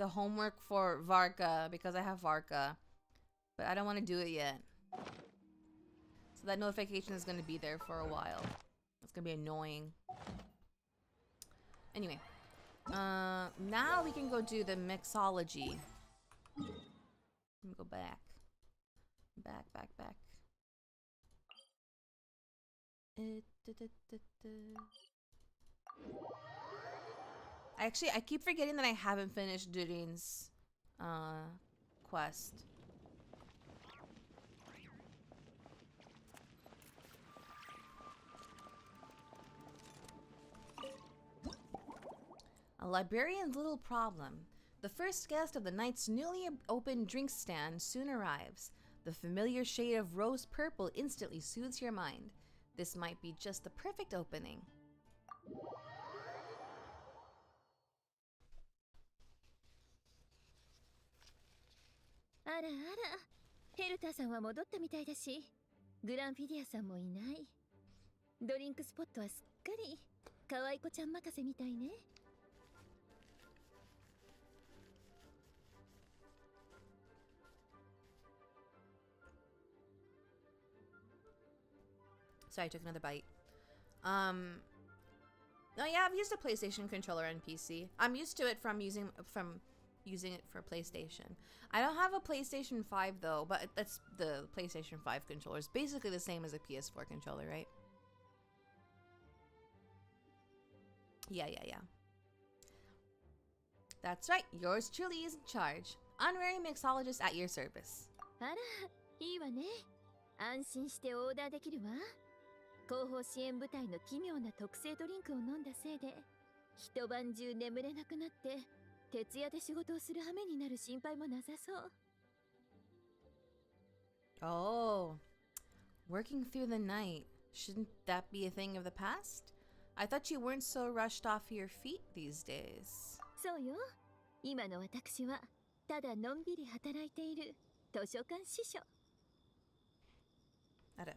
homework for Varka because I have Varka, but I don't want to do it yet. So that notification is gonna be there for a while. It's gonna be annoying. Anyway, now we can go do the mixology. Let me go back. Back. Actually, I keep forgetting that I haven't finished Durin's quest. A librarian's little problem. The first guest of the night's newly opened drink stand soon arrives. The familiar shade of rose purple instantly soothes your mind. This might be just the perfect opening. あらあら、ヘルターさんは戻ったみたいだし、グランフィディアさんもいない。ドリンクスポットはすっかり可愛い子ちゃん任せみたいね。Sorry, I took another bite. Oh yeah, I've used a PlayStation controller on PC. I'm used to it from using it for PlayStation. I don't have a PlayStation 5 though, but that's the PlayStation 5 controller. It's basically the same as a PS4 controller, right? Yeah. That's right. Yours truly is in charge. Honorary mixologist at your service. あら、いいわね。安心してオーダーできるわ。後方支援部隊の奇妙な特製ドリンクを飲んだせいで、一晩中眠れなくなって、徹夜で仕事をする羽目になる心配もなさそう。Oh, working through the night. Shouldn't that be a thing of the past? I thought you weren't so rushed off your feet these days. そうよ。今の私はただのんびり働いている図書館司書。あら。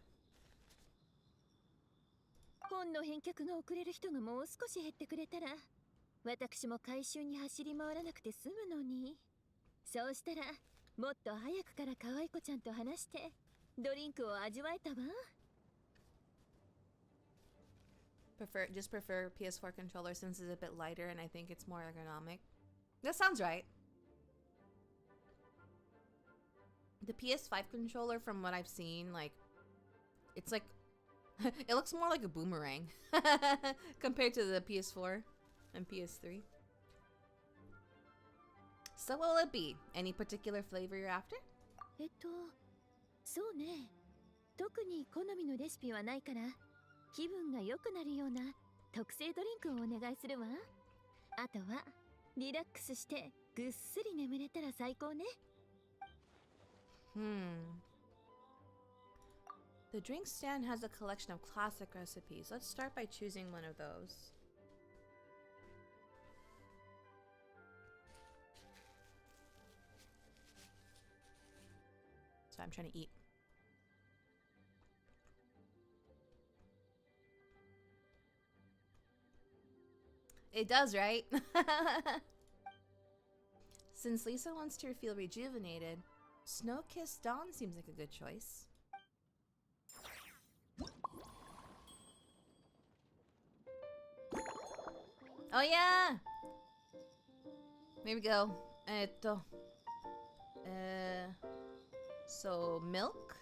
本の返却が遅れる人がもう少し減ってくれたら、私も回収に走り回らなくて済むのに。そうしたら、もっと早くから可愛い子ちゃんと話して、ドリンクを味わえたわ。Just prefer PS4 controller since it's a bit lighter and I think it's more ergonomic. That sounds right. The PS5 controller, from what I've seen, like, it's like, it looks more like a boomerang compared to the PS4 and PS3. So what will it be? Any particular flavor you're after? そうね。特に好みのレシピはないから、気分が良くなるような特製ドリンクをお願いするわ。あとはリラックスしてぐっすり眠れたら最高ね。The drink stand has a collection of classic recipes. Let's start by choosing one of those. So I'm trying to eat. It does, right? Since Lisa wants to feel rejuvenated, Snow-Kissed Dawn seems like a good choice. Oh yeah! There we go. So milk.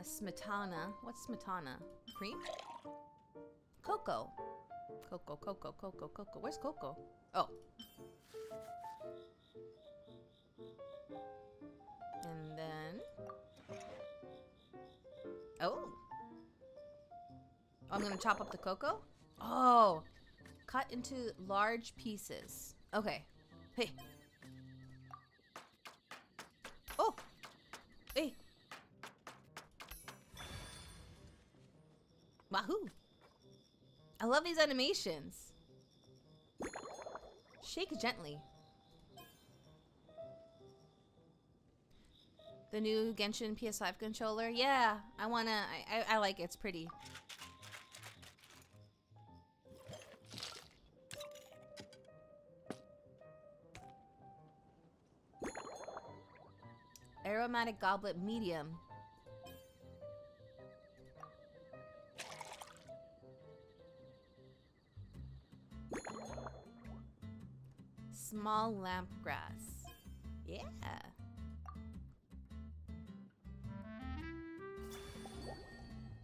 Smetana. What's smetana? Cream? Cocoa. Cocoa. Where's cocoa? Oh. And then... Oh. I'm gonna chop up the cocoa? Oh. Cut into large pieces. Okay. Hey. Oh. Hey. Wahoo. I love these animations. Shake gently. The new Genshin PS5 controller. Yeah, I like it. It's pretty. Aromatic goblet medium. Small lamp grass. Yeah.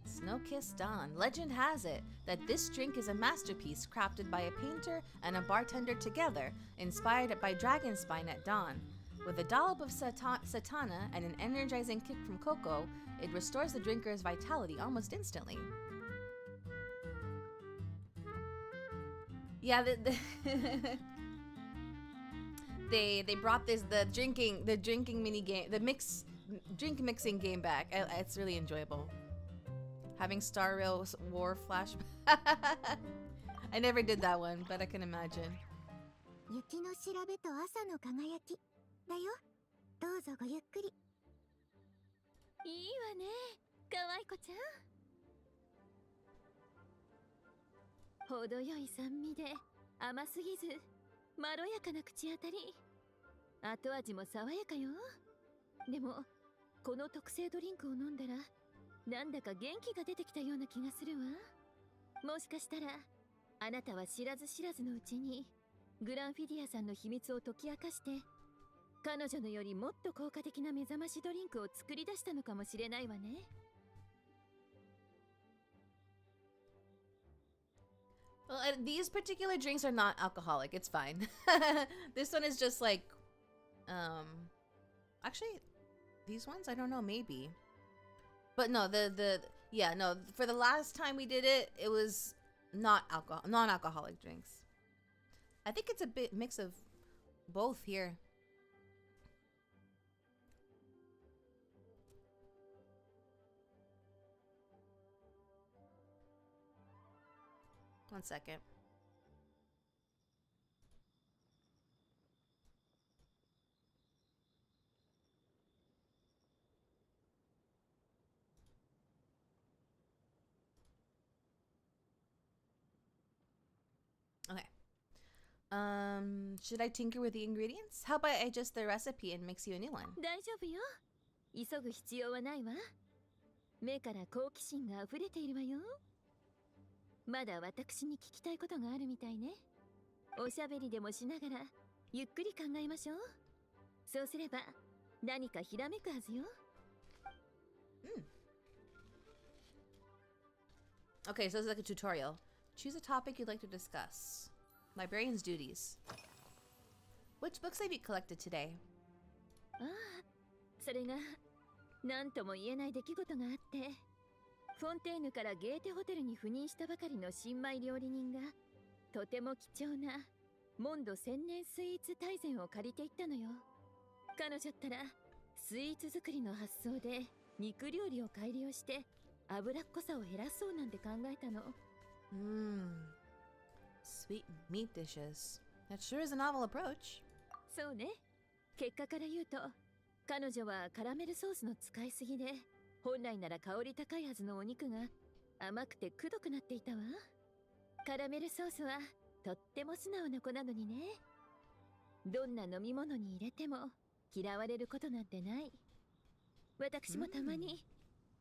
Snow-Kissed Dawn. Legend has it that this drink is a masterpiece crafted by a painter and a bartender together, inspired by dragon spine at dawn. With a dollop of satana and an energizing kick from cocoa, it restores the drinker's vitality almost instantly. Yeah, they brought the drinking mini game, drink mixing game back. It's really enjoyable. Having Star Rail War flash. I never did that one, but I can imagine. 雪の調べと朝の輝きだよ。どうぞごゆっくり。いいわね、可愛い子ちゃん。程よい酸味で甘すぎずまろやかな口当たり。後味も爽やかよ。でもこの特製ドリンクを飲んだらなんだか元気が出てきたような気がするわ。もしかしたらあなたは知らず知らずのうちにグランフィディアさんの秘密を解き明かして彼女のよりもっと効果的な目覚ましドリンクを作り出したのかもしれないわね。Well, these particular drinks are not alcoholic. It's fine. This one is just like, actually, these ones I don't know, maybe. But no, no. For the last time we did it, it was non-alcoholic drinks. I think it's a bit mix of both here. One second. Okay. Should I tinker with the ingredients? How about I adjust the recipe and mix you a new one? 大丈夫よ。急ぐ必要はないわ。目から好奇心が溢れているわよ。まだ私に聞きたいことがあるみたいね。おしゃべりでもしながらゆっくり考えましょう。そうすれば何かひらめくはずよ。Okay, so this is like a tutorial. Choose a topic you'd like to discuss. Librarian's duties. Which books have you collected today? ああ、それが何とも言えない出来事があって。フォンテーヌからゲーテホテルに赴任したばかりの新米料理人がとても貴重なモンド千年スイーツ大全を借りていったのよ。彼女ったらスイーツ作りの発想で肉料理を改良して脂っこさを減らそうなんて考えたの。Sweet meat dishes. That sure is a novel approach. そうね。結果から言うと彼女はカラメルソースの使いすぎで本来なら香り高いはずのお肉が甘くてくどくなっていたわ。カラメルソースはとっても素直な子なのにね。どんな飲み物に入れても嫌われることなんてない。私もたまに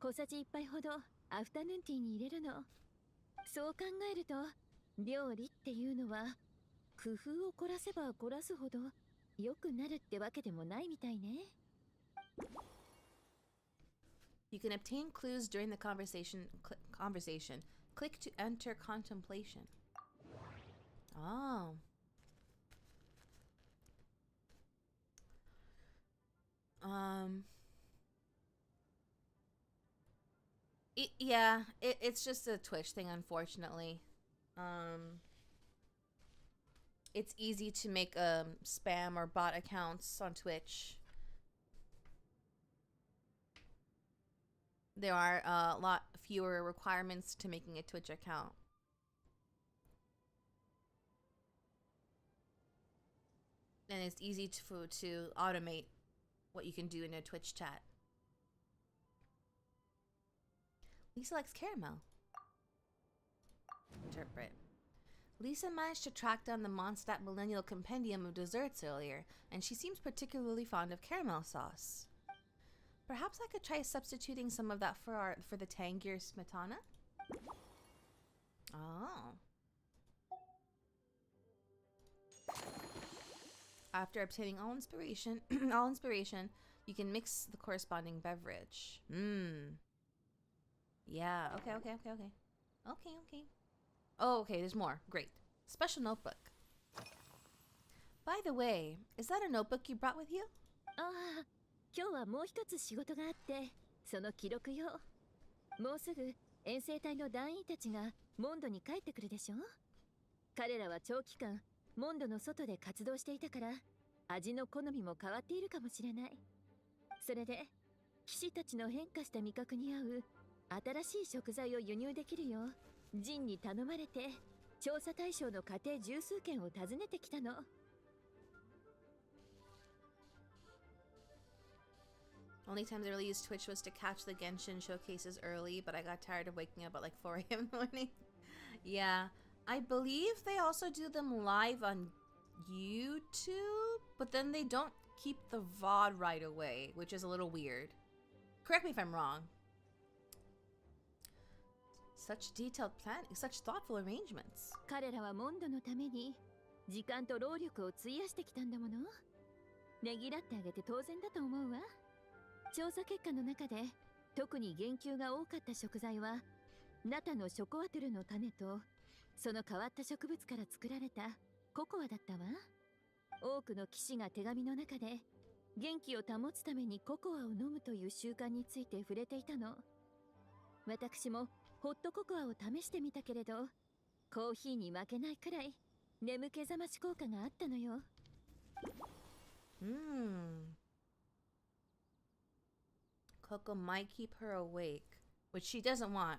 小さじ1杯ほどアフタヌーンティーに入れるの。そう考えると料理っていうのは工夫を凝らせば凝らすほど良くなるってわけでもないみたいね。You can obtain clues during the conversation. Click to enter contemplation. Oh. It's just a Twitch thing, unfortunately. It's easy to make spam or bot accounts on Twitch. There are a lot fewer requirements to making a Twitch account. And it's easy to automate what you can do in a Twitch chat. Lisa likes caramel. Interpret. Lisa managed to track down the Mondstadt Millennial Compendium of desserts earlier, and she seems particularly fond of caramel sauce. Perhaps I could try substituting some of that for the tangier smetana? Oh. After obtaining all inspiration, you can mix the corresponding beverage. Yeah, okay. Oh, okay, there's more. Great. Special notebook. By the way, is that a notebook you brought with you? ああ、今日はもう一つ仕事があって、その記録よ。もうすぐ遠征隊の団員たちがモンドに帰ってくるでしょ。彼らは長期間モンドの外で活動していたから、味の好みも変わっているかもしれない。それで騎士たちの変化した味覚に合う新しい食材を輸入できるようジンに頼まれて調査対象の家庭十数軒を訪ねてきたの。Only times I really used Twitch was to catch the Genshin showcases early, but I got tired of waking up at like 4 a.m. in the morning. Yeah, I believe they also do them live on YouTube, but then they don't keep the VOD right away, which is a little weird. Correct me if I'm wrong. Such detailed planning, such thoughtful arrangements. 彼らはモンドのために時間と労力を費やしてきたんだもの。ねぎらってあげて当然だと思うわ。調査結果の中で特に言及が多かった食材はナタのショコアトゥルの種とその変わった植物から作られたココアだったわ。多くの騎士が手紙の中で元気を保つためにココアを飲むという習慣について触れていたの。私もホットココアを試してみたけれど、コーヒーに負けないくらい眠気覚まし効果があったのよ。Coco might keep her awake, which she doesn't want.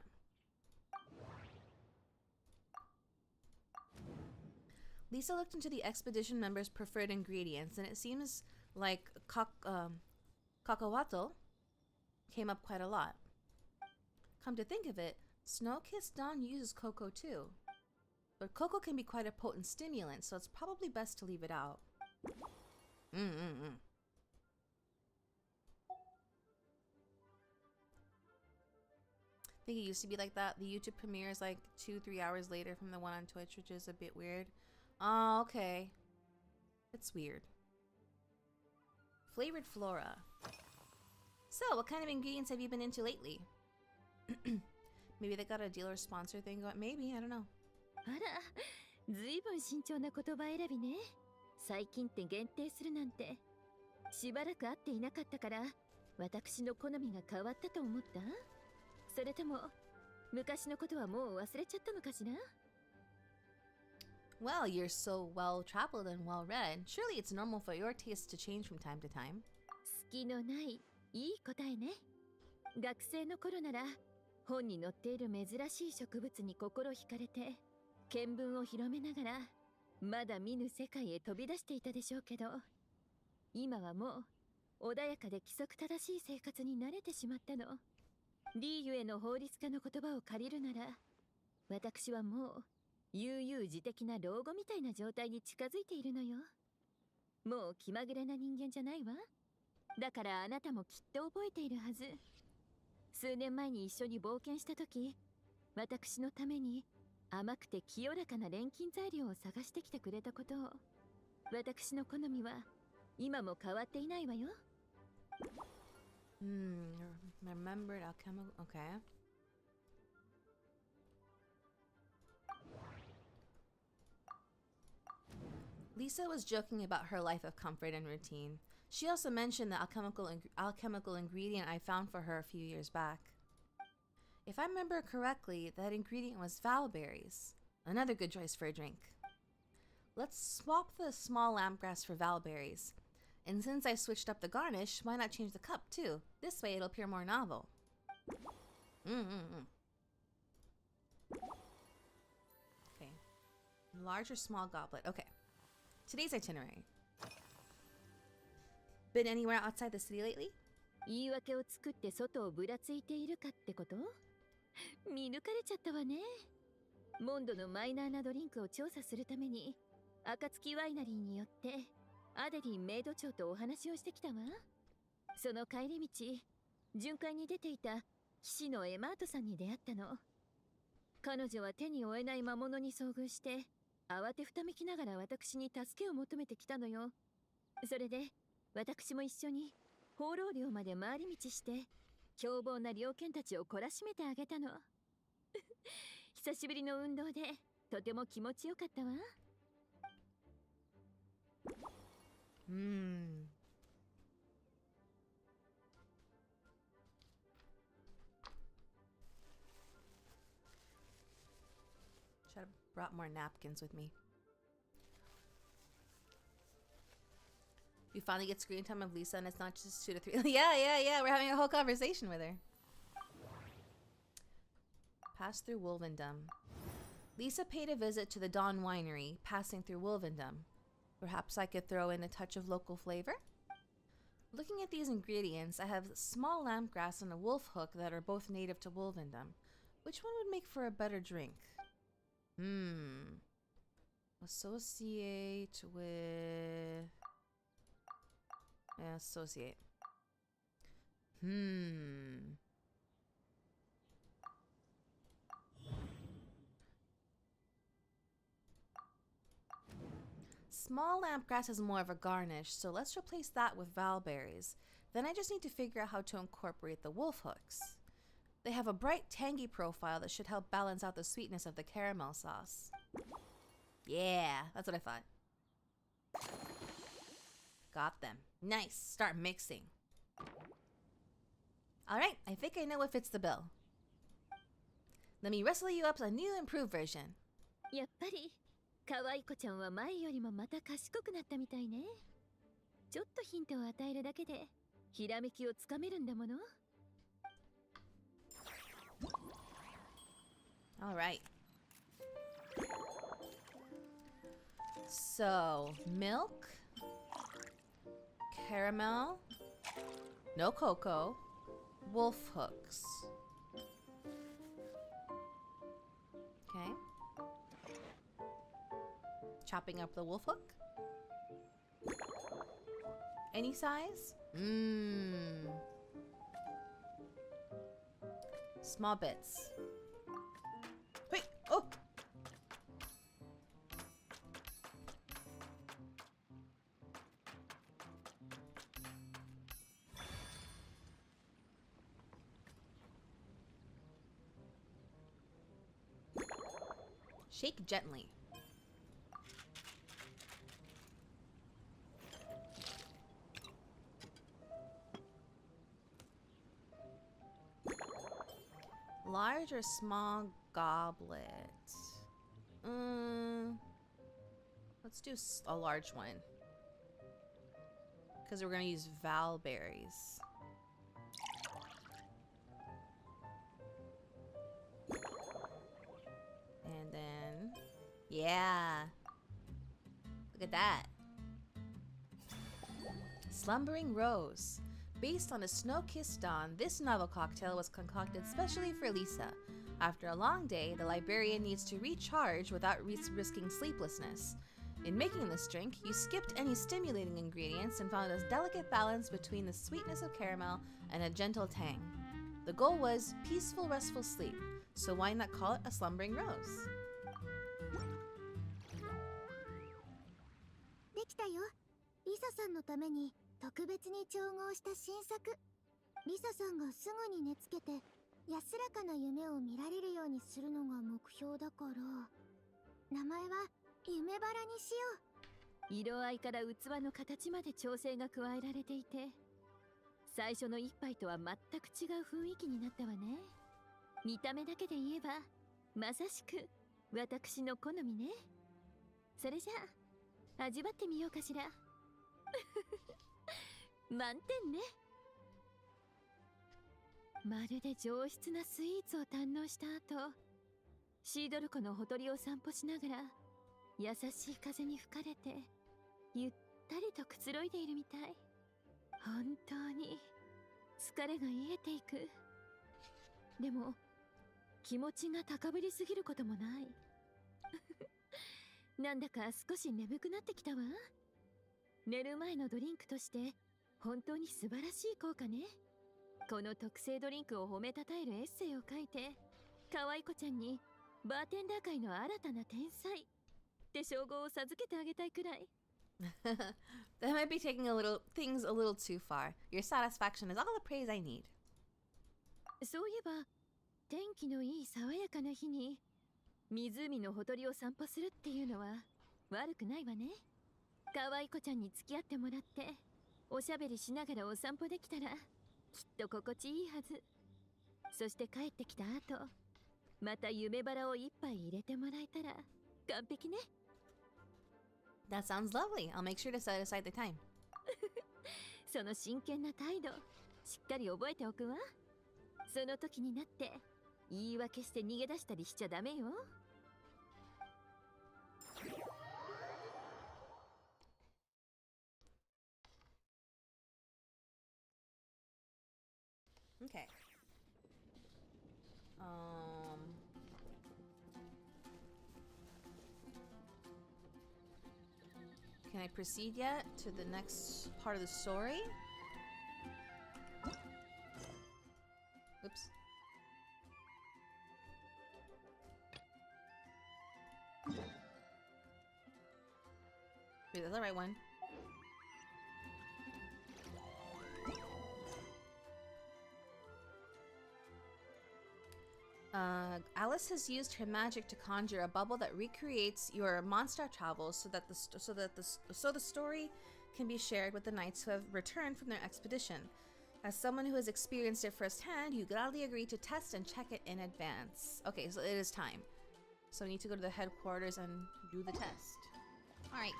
Lisa looked into the expedition members' preferred ingredients, and it seems like cacahuatl came up quite a lot. Come to think of it, Snow-Kissed Dawn uses cocoa too. But cocoa can be quite a potent stimulant, so it's probably best to leave it out. I think it used to be like that. The YouTube premiere is like 2-3 hours later from the one on Twitch, which is a bit weird. Oh, okay. It's weird. Flavored flora. So, what kind of ingredients have you been into lately? Maybe they got a deal or sponsor thing going. Maybe, I don't know. あら、ずいぶん慎重な言葉選びね。最近って限定するなんて。しばらく会っていなかったから、私の好みが変わったと思った？それとも、昔のことはもう忘れちゃったのかしら？ Well, you're so well-traveled and well-read. Surely it's normal for your tastes to change from time to time. 隙のない、いい答えね。学生の頃なら、本に載っている珍しい植物に心惹かれて、見聞を広めながら、まだ見ぬ世界へ飛び出していたでしょうけど、今はもう、穏やかで規則正しい生活に慣れてしまったの。リーユへの法律家の言葉を借りるなら、私はもう、悠々自適な老後みたいな状態に近づいているのよ。もう気まぐれな人間じゃないわ。だからあなたもきっと覚えているはず。数年前に一緒に冒険した時、私のために甘くて清らかな錬金材料を探してきてくれたことを。私の好みは今も変わっていないわよ。Remembered alchemical. Okay. Lisa was joking about her life of comfort and routine. She also mentioned the alchemical ingredient I found for her a few years back. If I remember correctly, that ingredient was valberries. Another good choice for a drink. Let's swap the small lampgrass for valberries. And since I switched up the garnish, why not change the cup too? This way it'll appear more novel. Okay. Large or small goblet. Okay. Today's itinerary. Been anywhere outside the city lately? 言い訳を作って外をぶらついているかってこと？見抜かれちゃったわね。モンドのマイナーなドリンクを調査するために暁ワイナリーによってアデリンメイド長とお話をしてきたわ。その帰り道、巡回に出ていた騎士のエマートさんに出会ったの。彼女は手に負えない魔物に遭遇して慌てふためきながら私に助けを求めてきたのよ。それで私も一緒に放浪寮まで回り道して凶暴な猟犬たちを懲らしめてあげたの。久しぶりの運動でとても気持ちよかったわ。Should have brought more napkins with me. You finally get screen time of Lisa and it's not just 2 to 3. Yeah. We're having a whole conversation with her. Pass through Wolvendom. Lisa paid a visit to the Dawn Winery, passing through Wolvendom. Perhaps I could throw in a touch of local flavor? Looking at these ingredients, I have small lampgrass and a wolf hook that are both native to Wolvendom. Which one would make for a better drink? Associate with... Yeah, associate. Small lampgrass is more of a garnish, so let's replace that with valberries. Then I just need to figure out how to incorporate the wolf hooks. They have a bright, tangy profile that should help balance out the sweetness of the caramel sauce. Yeah, that's what I thought. Got them. Nice. Start mixing. Alright, I think I know what fits the bill. Let me wrestle you up a new improved version. やっぱり可愛い子ちゃんは前よりもまた賢くなったみたいね。ちょっとヒントを与えるだけでひらめきをつかめるんだもの。Alright. So, milk, caramel, no cocoa, wolf hooks. Okay. Chopping up the wolf hook. Any size? Small bits. Wait, oh! Shake gently. Large or small goblet? Let's do a large one. Because we're going to use valberries. And then... Yeah! Look at that! Slumbering Rose. Based on a snow-kissed dawn, this novel cocktail was concocted specially for Lisa. After a long day, the librarian needs to recharge without risking sleeplessness. In making this drink, you skipped any stimulating ingredients and found a delicate balance between the sweetness of caramel and a gentle tang. The goal was peaceful, restful sleep, so why not call it a slumbering rose? できたよ。リサさんのために特別に調合した新作。リサさんがすぐに寝つけて安らかな夢を見られるようにするのが目標だから、名前は夢バラにしよう。色合いから器の形まで調整が加えられていて、最初の一杯とは全く違う雰囲気になったわね。見た目だけで言えばまさしく私の好みね。それじゃあ味わってみようかしら。満点ね。まるで上質なスイーツを堪能した後、シードル湖のほとりを散歩しながら優しい風に吹かれてゆったりとくつろいでいるみたい。本当に疲れが癒えていく。でも気持ちが高ぶりすぎることもない。なんだか少し眠くなってきたわ。寝る前のドリンクとして本当に素晴らしい効果ね。この特製ドリンクを褒めたたえるエッセイを書いて、可愛い子ちゃんにバーテンダー界の新たな天才って称号を授けてあげたいくらい。That might be taking things a little too far. Your satisfaction is all the praise I need. そういえば、天気のいい爽やかな日に湖のほとりを散歩するっていうのは悪くないわね。可愛い子ちゃんに付き合ってもらっておしゃべりしながらお散歩できたらきっと心地いいはず。そして帰ってきた後、また夢バラを一杯入れてもらえたら完璧ね。That sounds lovely. I'll make sure to set aside the time. その真剣な態度、しっかり覚えておくわ。その時になって言い訳して逃げ出したりしちゃダメよ。Okay. Can I proceed yet to the next part of the story? Oops. Wait, that's the right one. Alice has used her magic to conjure a bubble that recreates your Mondstadt travels so the story can be shared with the knights who have returned from their expedition. As someone who has experienced it firsthand, you gladly agree to test and check it in advance. Okay, so it is time. So we need to go to the headquarters and do the test. Alright.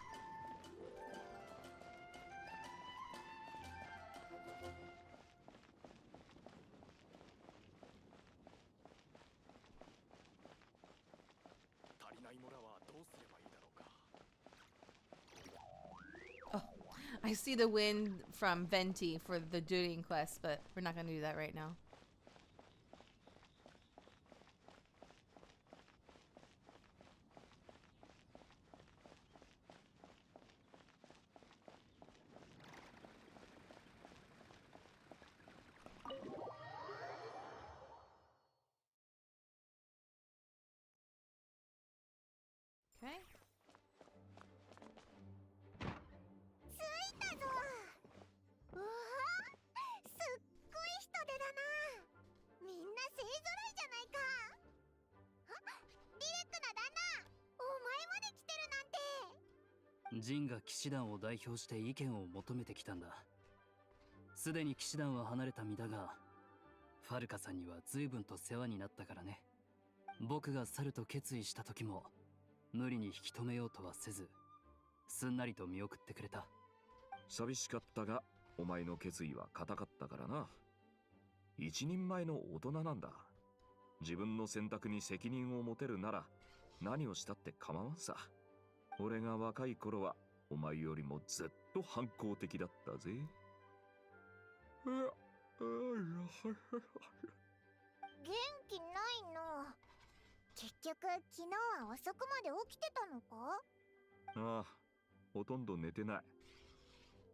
Oh, I see the win from Venti for the dueling quest, but we're not going to do that right now. Okay. 着いたぞ。うわー、すっごい人出だな。みんな勢ぞろいじゃないか。あ、リレックな旦那、お前まで来てるなんて。ジンが騎士団を代表して意見を求めてきたんだ。すでに騎士団は離れた身だが、ファルカさんには随分と世話になったからね。僕が去ると決意した時も無理に引き止めようとはせず、すんなりと見送ってくれた。寂しかったが、お前の決意は固かったからな。一人前の大人なんだ。自分の選択に責任を持てるなら何をしたって構わんさ。俺が若い頃はお前よりもずっと反抗的だったぜ。元気ないの。結局昨日は遅くまで起きてたのか？ああ、ほとんど寝てない。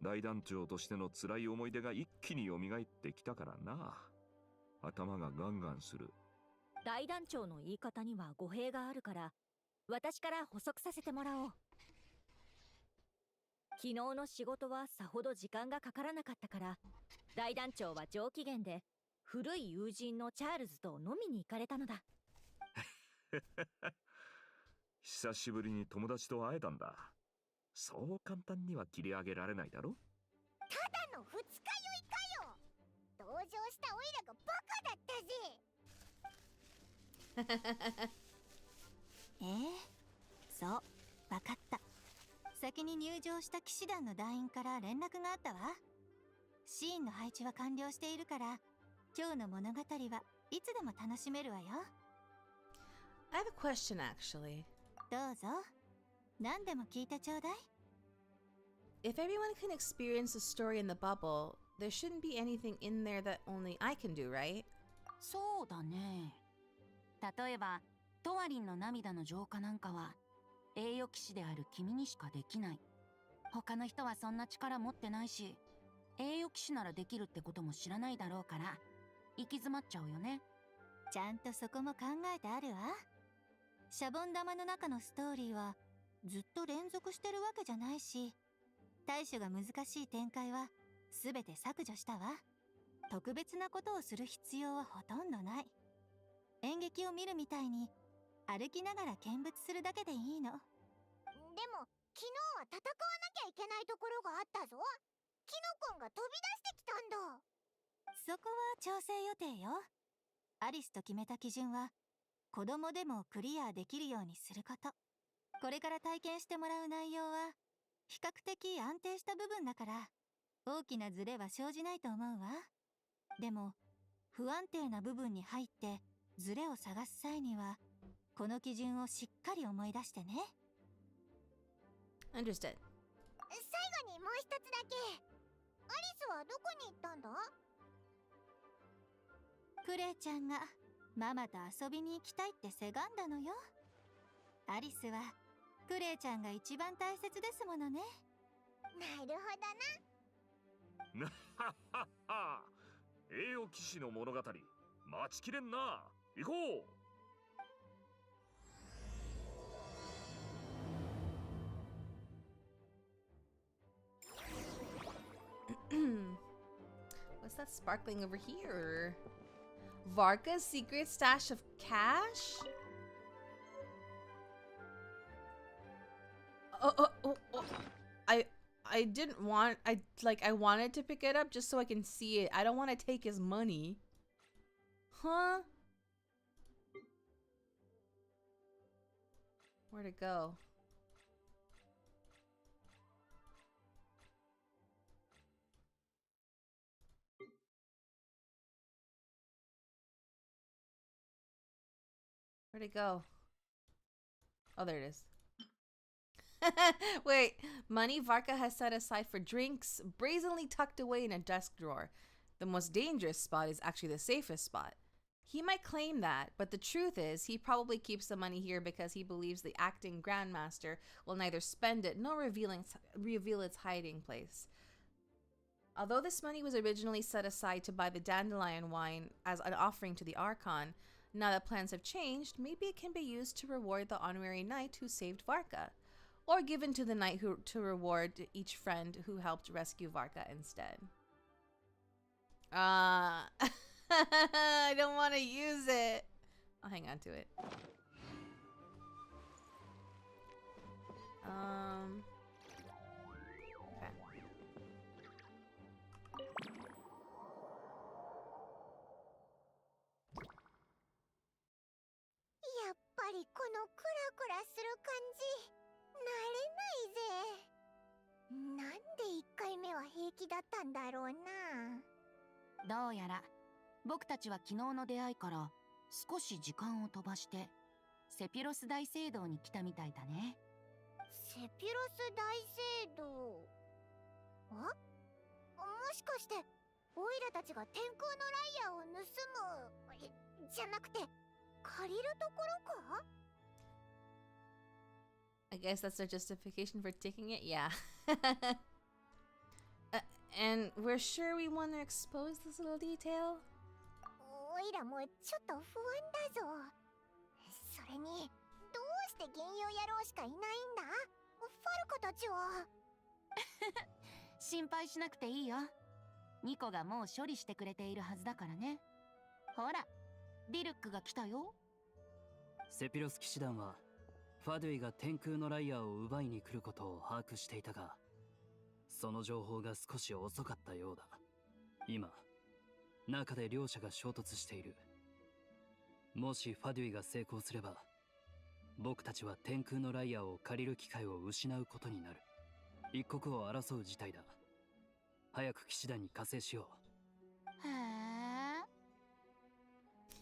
大団長としての辛い思い出が一気に蘇ってきたからな。頭がガンガンする。大団長の言い方には語弊があるから、私から補足させてもらおう。昨日の仕事はさほど時間がかからなかったから、大団長は上機嫌で古い友人のチャールズと飲みに行かれたのだ。久しぶりに友達と会えたんだ。そう簡単には切り上げられないだろ。ただの二日酔いかよ。同情したオイラがバカだったぜ。そう、わかった。先に入場した騎士団の団員から連絡があったわ。シーンの配置は完了しているから、今日の物語はいつでも楽しめるわよ。I have a question actually. どうぞ。何でも聞いてちょうだい。If everyone can experience the story in the bubble, there shouldn't be anything in there that only I can do, right? そうだね。例えばトワリンの涙の浄化なんかは栄誉騎士である君にしかできない。他の人はそんな力持ってないし、栄誉騎士ならできるってことも知らないだろうから行き詰まっちゃうよね。ちゃんとそこも考えてあるわ。シャボン玉の中のストーリーはずっと連続してるわけじゃないし、対処が難しい展開はすべて削除したわ。特別なことをする必要はほとんどない。演劇を見るみたいに歩きながら見物するだけでいいの。でも昨日は戦わなきゃいけないところがあったぞ。キノコンが飛び出してきたんだ。そこは調整予定よ。アリスと決めた基準は子供でもクリアできるようにすること。これから体験してもらう内容は比較的安定した部分だから大きなズレは生じないと思うわ。でも不安定な部分に入ってズレを探す際にはこの基準をしっかり思い出してね。 Understood. 最後にもう一つだけ。アリスはどこに行ったんだ？クレイちゃんがママと遊びに行きたいってせがんだのよ。アリスはクレイちゃんが一番大切ですものね。なるほどな。なははは。栄誉騎士の物語、待ちきれんな。行こう。What's that sparkling over here? Varka's secret stash of cash? Oh. I didn't want, I wanted to pick it up just so I can see it. I don't want to take his money. Huh? Where'd it go? Where'd it go? Oh, there it is. Wait, money Varka has set aside for drinks, brazenly tucked away in a desk drawer. The most dangerous spot is actually the safest spot. He might claim that, but the truth is he probably keeps the money here because he believes the acting grandmaster will neither spend it nor reveal its hiding place. Although this money was originally set aside to buy the dandelion wine as an offering to the Archon, now that plans have changed, maybe it can be used to reward the honorary knight who saved Varka, or given to the knight to reward each friend who helped rescue Varka instead. I don't want to use it. I'll hang on to it. Okay. やっぱりこのクラクラする感じ慣れないぜ。なんで1回目は平気だったんだろうな。どうやら僕たちは昨日の出会いから少し時間を飛ばしてセピロス大聖堂に来たみたいだね。セピロス大聖堂。もしかしてオイラたちが天空のライヤーを盗むじゃなくて借りるところか？ I guess that's their justification for taking it? Yeah. And we're sure we want to expose this little detail? オイラもちょっと不安だぞ。それにどうして幻遊野郎しかいないんだ？ファルカたちは。心配しなくていいよ。ニコがもう処理してくれているはずだからね。ほら、ディルックが来たよ。セピロス騎士団はファドゥイが天空のライヤーを奪いに来ることを把握していたが、その情報が少し遅かったようだ。今中で両者が衝突している。もしファドゥイが成功すれば、僕たちは天空のライヤーを借りる機会を失うことになる。一刻を争う事態だ。早く騎士団に加勢しよ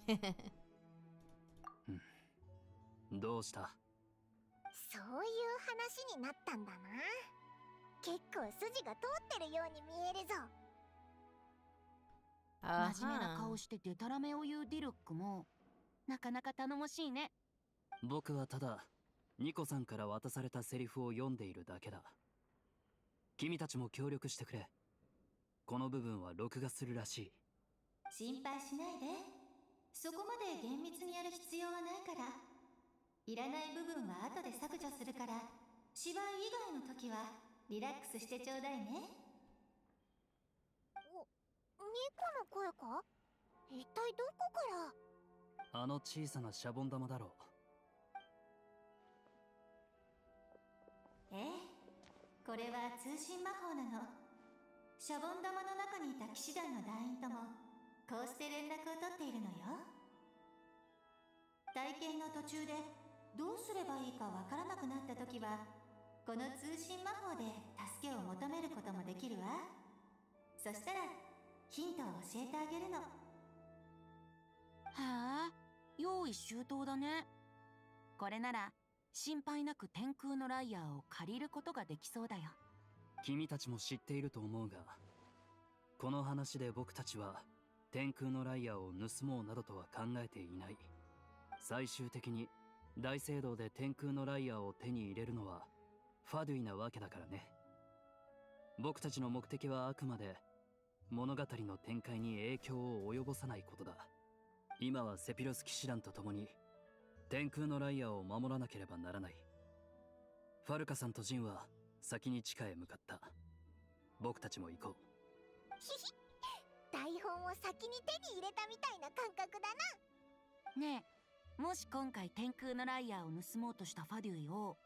へえ。どうした？そういう話になったんだな。結構筋が通ってるように見えるぞ。真面目な顔してデタラメを言うディルックもなかなか頼もしいね。僕はただニコさんから渡されたセリフを読んでいるだけだ。君たちも協力してくれ。この部分は録画するらしい。心配しないで。そこまで厳密にやる必要はないから。いらない部分は後で削除するから、芝居以外の時はリラックスしてちょうだいね。ニコの声か？一体どこから？あの小さなシャボン玉だろう。ええ、これは通信魔法なの。シャボン玉の中にいた騎士団の団員ともこうして連絡を取っているのよ。体験の途中でどうすればいいかわからなくなった時は、この通信魔法で助けを求めることもできるわ。そしたらヒントを教えてあげるの。へえ、用意周到だね。これなら心配なく天空のライヤーを借りることができそうだよ。君たちも知っていると思うが、この話で僕たちは天空のライヤーを盗もうなどとは考えていない。最終的に大聖堂で天空のライヤーを手に入れるのはファドゥイなわけだからね。僕たちの目的はあくまで物語の展開に影響を及ぼさないことだ。今はセピロス騎士団と共に天空のライヤーを守らなければならない。ファルカさんとジンは先に地下へ向かった。僕たちも行こう。ひひ、台本を先に手に入れたみたいな感覚だな。ねえ、もし今回天空のライヤーを盗もうとしたファデュイを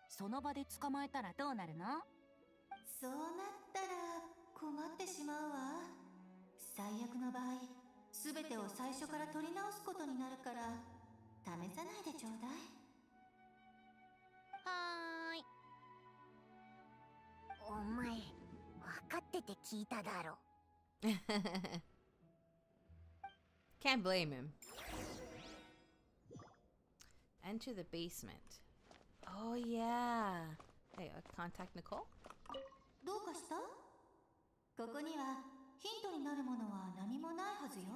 その場で捕まえたらどうなるの？そうなったら困ってしまうわ。最悪の場合、全てを最初から取り直すことになるから、試さないでちょうだい。はーい。お前、分かってて聞いただろ。Can't blame him. Enter the basement. Oh yeah. Hey, contact Nicole? どうかした？ここにはヒントになるものは何もないはずよ。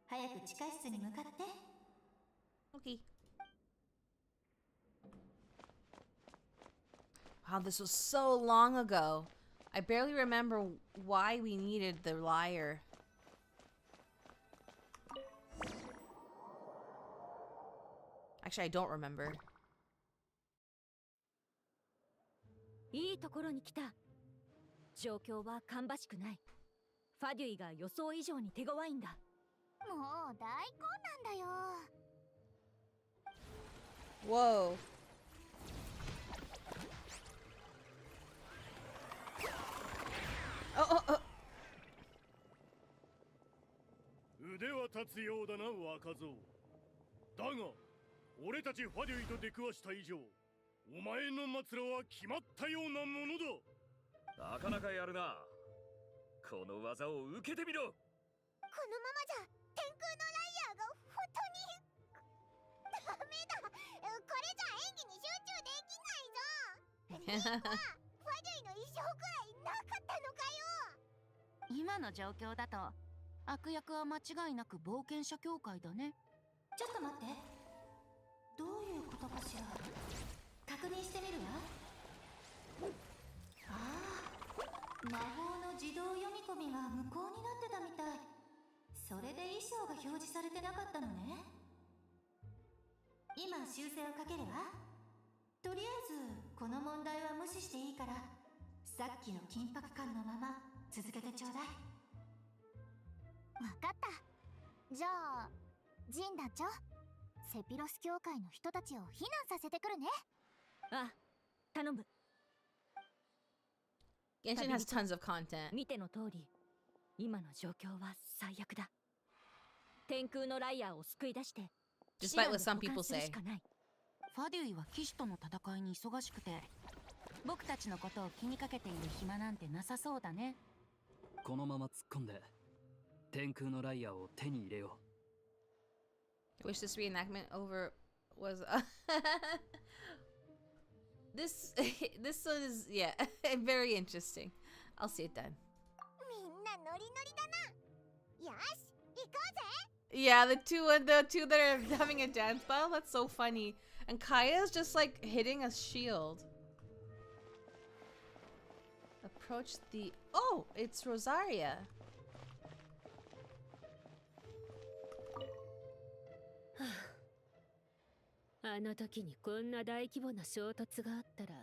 早く地下室に向かって。Okay. Wow, this was so long ago. I barely remember why we needed the lyre. Actually, I don't remember. いいところに来た。状況は芳しくない。ファデュイが予想以上に手強いんだ。もう大混乱だよ。Whoa. Oh. 腕は立つようだな、若造。だが、俺たちファデュイと出くわした以上、お前の末路は決まったようなものだ。なかなかやるな。この技を受けてみろ。このままじゃ天空のライヤーが本当にダメだ。これじゃ演技に集中できないぞ。ニコはファデュイの衣装くらいなかったのかよ。今の状況だと悪役は間違いなく冒険者協会だね。ちょっと待って、どういうことかしら。確認してみるわ。ああ、魔法の自動読み込みが無効になってたみたい。それで衣装が表示されてなかったのね。今修正をかけるわ。とりあえずこの問題は無視していいから、さっきの緊迫感のまま続けてちょうだい。わかった。じゃあジン団長、セピロス教会の人たちを避難させてくるね。あ、頼む。 Genshin has tons of content. 見ての通り、今の状況は最悪だ。天空のライアーを救い出して、 Despite what some people する say. しかない。ファデュイは騎士との戦いに忙しくて、僕たちのことを気にかけている暇なんてなさそうだね。このまま突っ込んで天空のライアーを手に入れよう。 I wish this reenactment over was this one is very interesting. I'll see it done. みんなノリノリだな。よし、行こうぜ。Yeah, the two that are having a dance battle, that's so funny. And Kaya's just like hitting a shield. Approach the oh, it's Rosaria. あの時にこんな大規模な衝突があったら、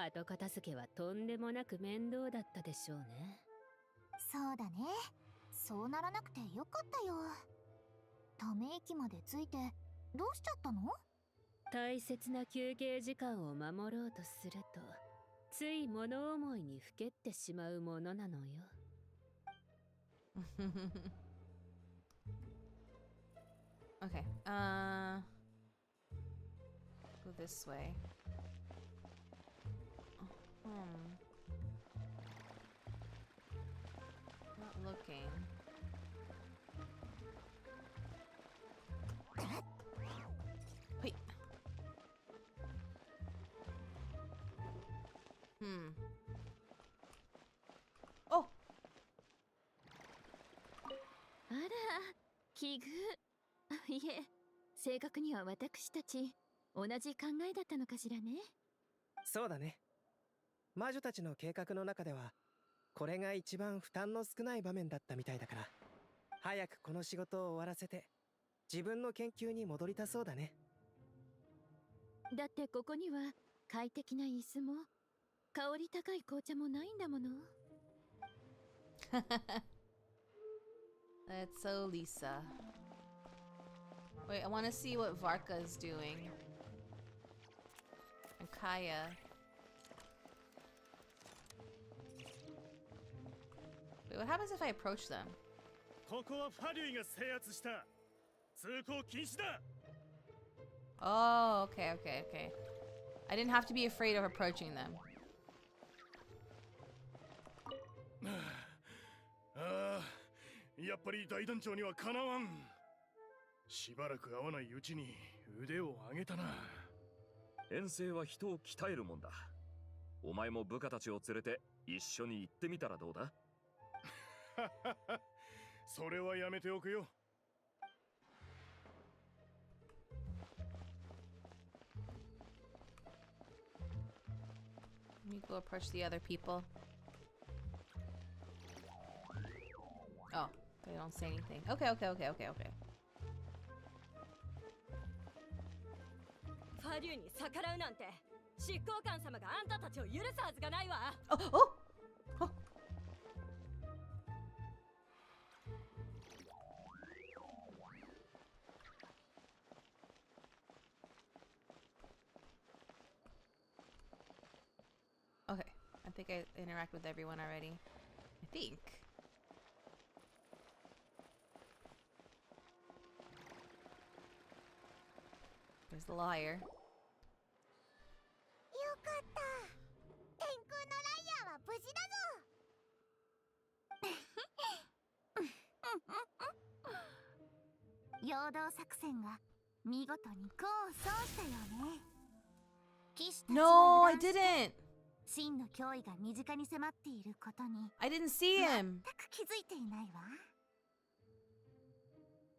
後片付けはとんでもなく面倒だったでしょうね。そうだね。そうならなくてよかったよ。ため息までついてどうしちゃったの？大切な休憩時間を守ろうとすると、つい物思いにふけってしまうものなのよ。Okay. Go this way. Not looking. Wait. Oh. あら、奇遇。いえ、正確には私たち同じ考えだったのかしらね。そうだね。魔女たちの計画の中ではこれが一番負担の少ない場面だったみたいだから、早くこの仕事を終わらせて自分の研究に戻りたそうだね。だってここには快適な椅子も香り高い紅茶もないんだもの。That's so Lisa. Wait, I want to see what Varka is doing. And Kaya. Wait, what happens if I approach them? ここはファデュイが制圧した。通行禁止だ。Oh, okay, okay, okay. I didn't have to be afraid of approaching them. ああ、やっぱり大団長にはかなわん。しばらく会わないうちに腕を上げたな。遠征は人を鍛えるもんだ。お前も部下たちを連れて一緒に行ってみたらどうだ？それはやめておくよ。Let me go approach the other people. Oh, they don't say anything. Okay, okay, okay, okay, okay. ファデュイに逆らうなんて、執行官様があんたたちを許すはずがないわ。Oh, oh! Oh! Okay, I think I interact with everyone already. I think. There's the liar. よかった。天空のライアーは無事だぞ。陽動作戦が見事に功を奏したよね。騎士たち No, は I 油断して didn't. 真の脅威が身近に迫っていることに I didn't see 全 him. く気づいていないわ。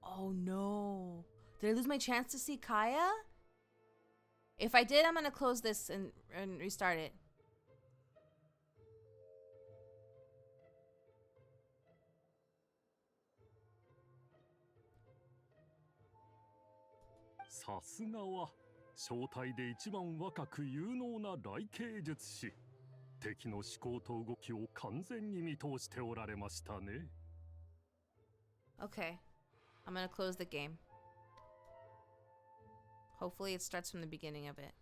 Oh no. Did I lose my chance to see Kaya? If I did, I'm gonna close this and restart it. さすがは正体で一番若く有能な雷系術師。敵の思考と動きを完全に見通しておられましたね。 Okay. I'm gonna close the game. Hopefully it starts from the beginning of it.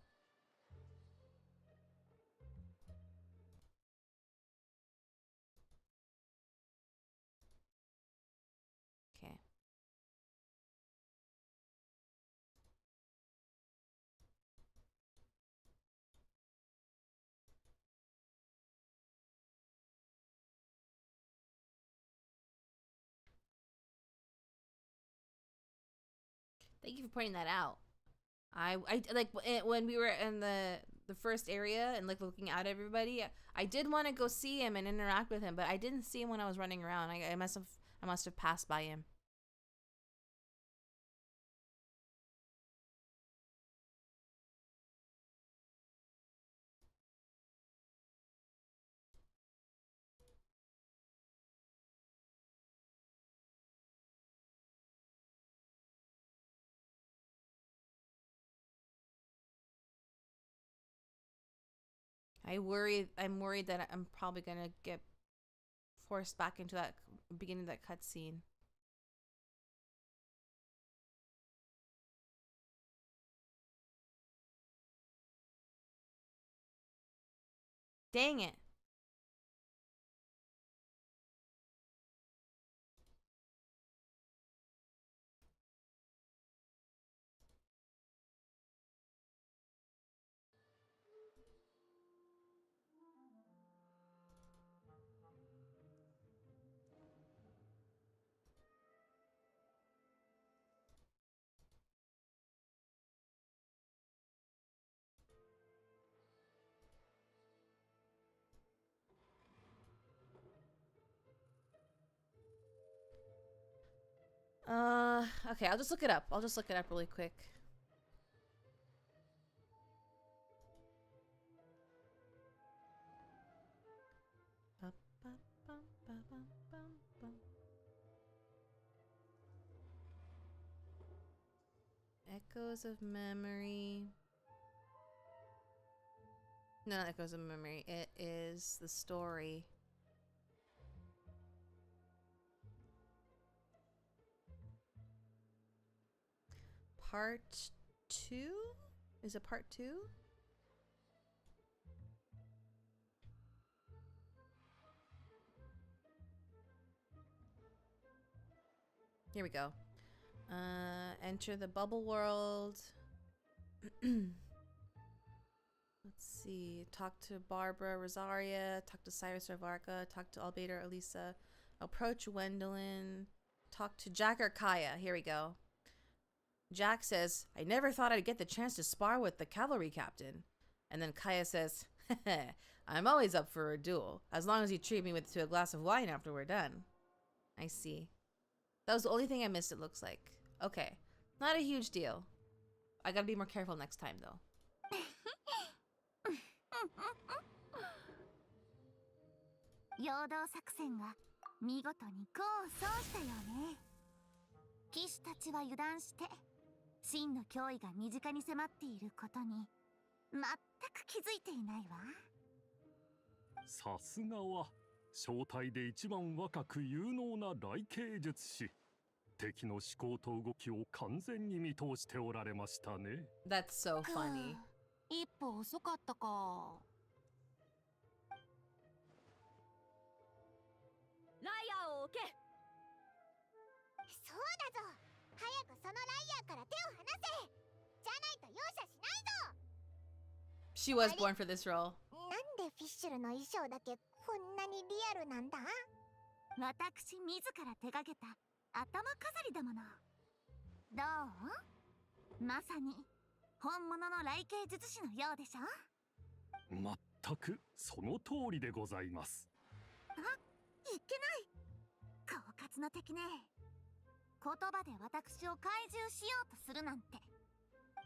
Okay. Thank you for pointing that out. I like when we were in the first area and like looking at everybody. I did want to go see him and interact with him, but I didn't see him when I was running around. I must have passed by him. I'm worried that I'm probably gonna get forced back into that beginning of that cutscene. Dang it. Okay, I'll just look it up. I'll just look it up really quick. Echoes of Memory. No, not Echoes of Memory. It is the story. Part 2? Is it part 2? Here we go. Enter the bubble world. Let's see. Talk to Barbara Rosaria. Talk to Cyrus Ravarka. Talk to Albader Elisa. Approach Wendolyn. Talk to Jack or Kaya. Here we go. Jack says, I never thought I'd get the chance to spar with the cavalry captain. And then Kaya says, I'm always up for a duel, as long as you treat me to a glass of wine after we're done. I see. That was the only thing I missed, it looks like. Okay. Not a huge deal. I gotta be more careful next time, though. 陽動作戦が見事に功を奏したよね。騎士たちは油断して真の脅威が身近に迫っていることに全く気づいていないわ。さすがは正体で一番若く有能な雷系術師。敵の思考と動きを完全に見通しておられましたね。That's so funny. 一歩遅かったか。ライアーを置け。そうだぞ。早くそのライアーから手を離せ。じゃないと容赦しないぞ。 She was born for this role. なんでフィッシュルの衣装だけこんなにリアルなんだ？私自ら手がけた頭飾りだもの。どう？まさに本物の雷系術師のようでしょ？まっ全くその通りでございます。いけない。狡猾な敵ね。言葉で私を怪獣しようとするなんて。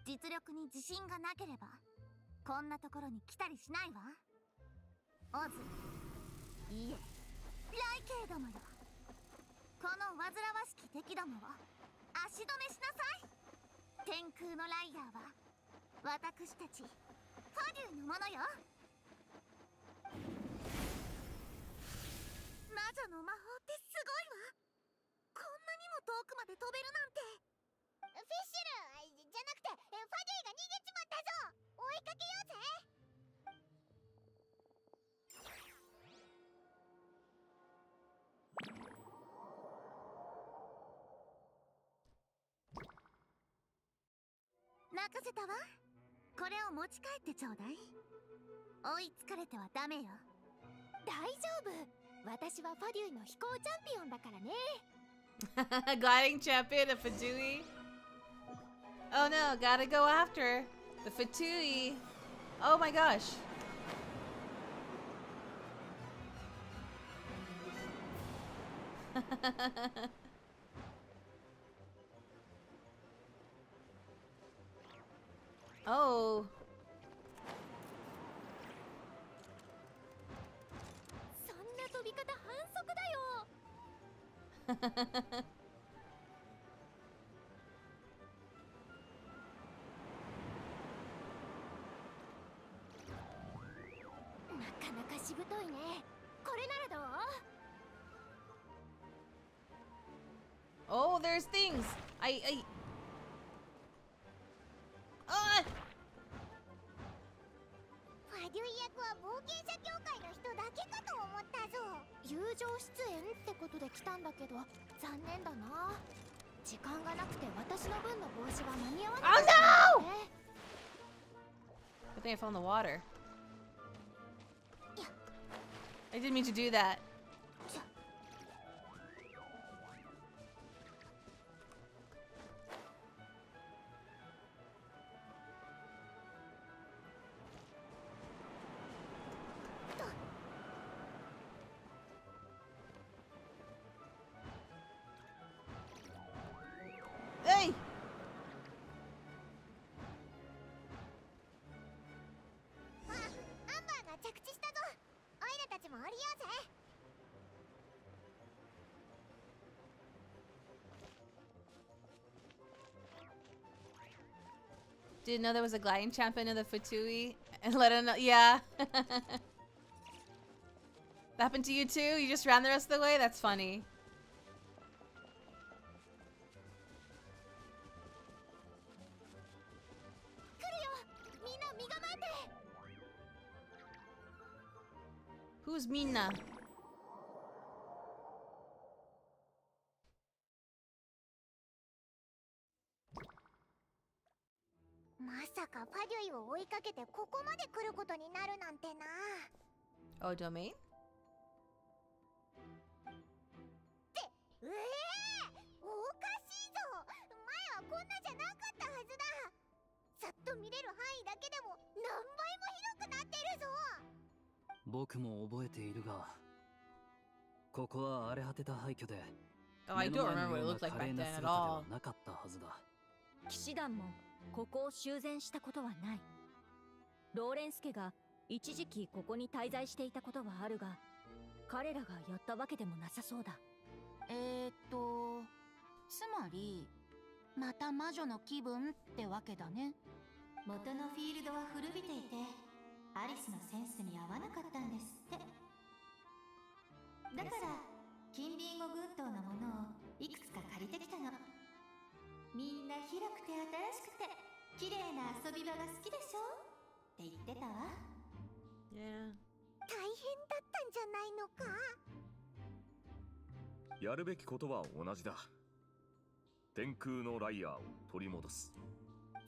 実力に自信がなければこんなところに来たりしないわ。オズ、いいえ、ライケイどもよ。この煩わしき敵どもを足止めしなさい。天空のライアーは私たちファデュイのものよ。魔女の魔法ってすごいわ。こんなにも遠くまで飛べるなんて。フィッシュルじゃなくてファデュイが逃げちまったぞ。追いかけようぜ。任せたわ。これを持ち帰ってちょうだい。追いつかれてはダメよ。大丈夫。私はファデュイの飛行チャンピオンだからね。Gliding champion of Fatui. Oh no, gotta go after the Fatui. Oh my gosh. Oh. そんな飛び方反則だよ。なかなかしぶといね。これならどう？ Oh, there's things.ファデュイ役は冒険者協会の人だけかと思ったぞ。友情出演ってことで来たんだけど残念だな。時間がなくて私の分の帽子は間に合わなかったんだよね。I think I fell in the water. I didn't mean to do that. Hey! あ、アンバーが着地したぞ。オイラたちも降りようぜ。Didn't know there was a gliding champion in the Fatui. And let it know. Yeah. That happened to you too? You just ran the rest of the way? That's funny. Who's Mina? まさかファデュイを追いかけてここまで来ることになるなんてな。 Oh, domain? おかしいぞ。前はこんなじゃなかったはずだ。さっと見れる範囲だけでも何倍もひどくなってるぞ。僕も覚えているが、ここは荒れ果てた廃墟で、 Oh, I don't remember what it looked like back then at all. なかったはずだ。騎士団もここを修繕したことはない。ローレンス家が一時期ここに滞在していたことはあるが、彼らがやったわけでもなさそうだ。つまりまた魔女の気分ってわけだね。元のフィールドは古びていてアリスのセンスに合わなかったんですって。だから近隣語群島のものをいくつか借りてきたの。みんな広くて新しくて綺麗な遊び場が好きでしょって言ってたわ。 Yeah. 大変だったんじゃないのか。やるべきことは同じだ。天空のライアーを取り戻す。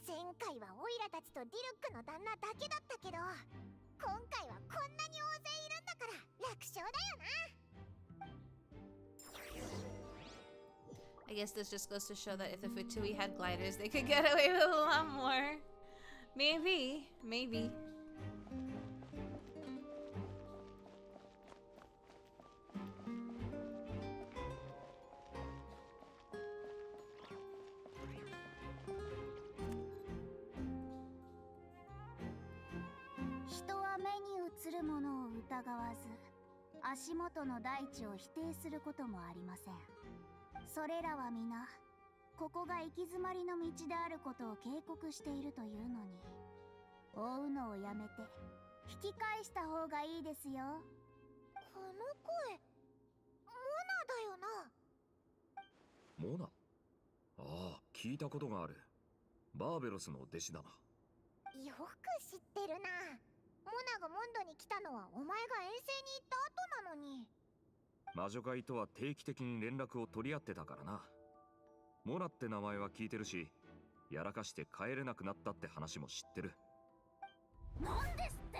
前回はオイラたちとディルックの旦那だけだったけど、今回はこんなに大勢いるんだから楽勝だよな。 I guess this just goes to show that if the Futui had gliders, they could get away with a lot more. Maybe. する者を疑わず、足元の大地を否定することもありません。それらは皆、ここが行き詰まりの道であることを警告しているというのに、追うのをやめて引き返した方がいいですよ。この声、モナだよな。モナ？ああ、聞いたことがある。バーベロスの弟子だな。よく知ってるな。モナがモンドに来たのはお前が遠征に行った後なのに。魔女会とは定期的に連絡を取り合ってたからな。モナって名前は聞いてるし、やらかして帰れなくなったって話も知ってる。なんですって？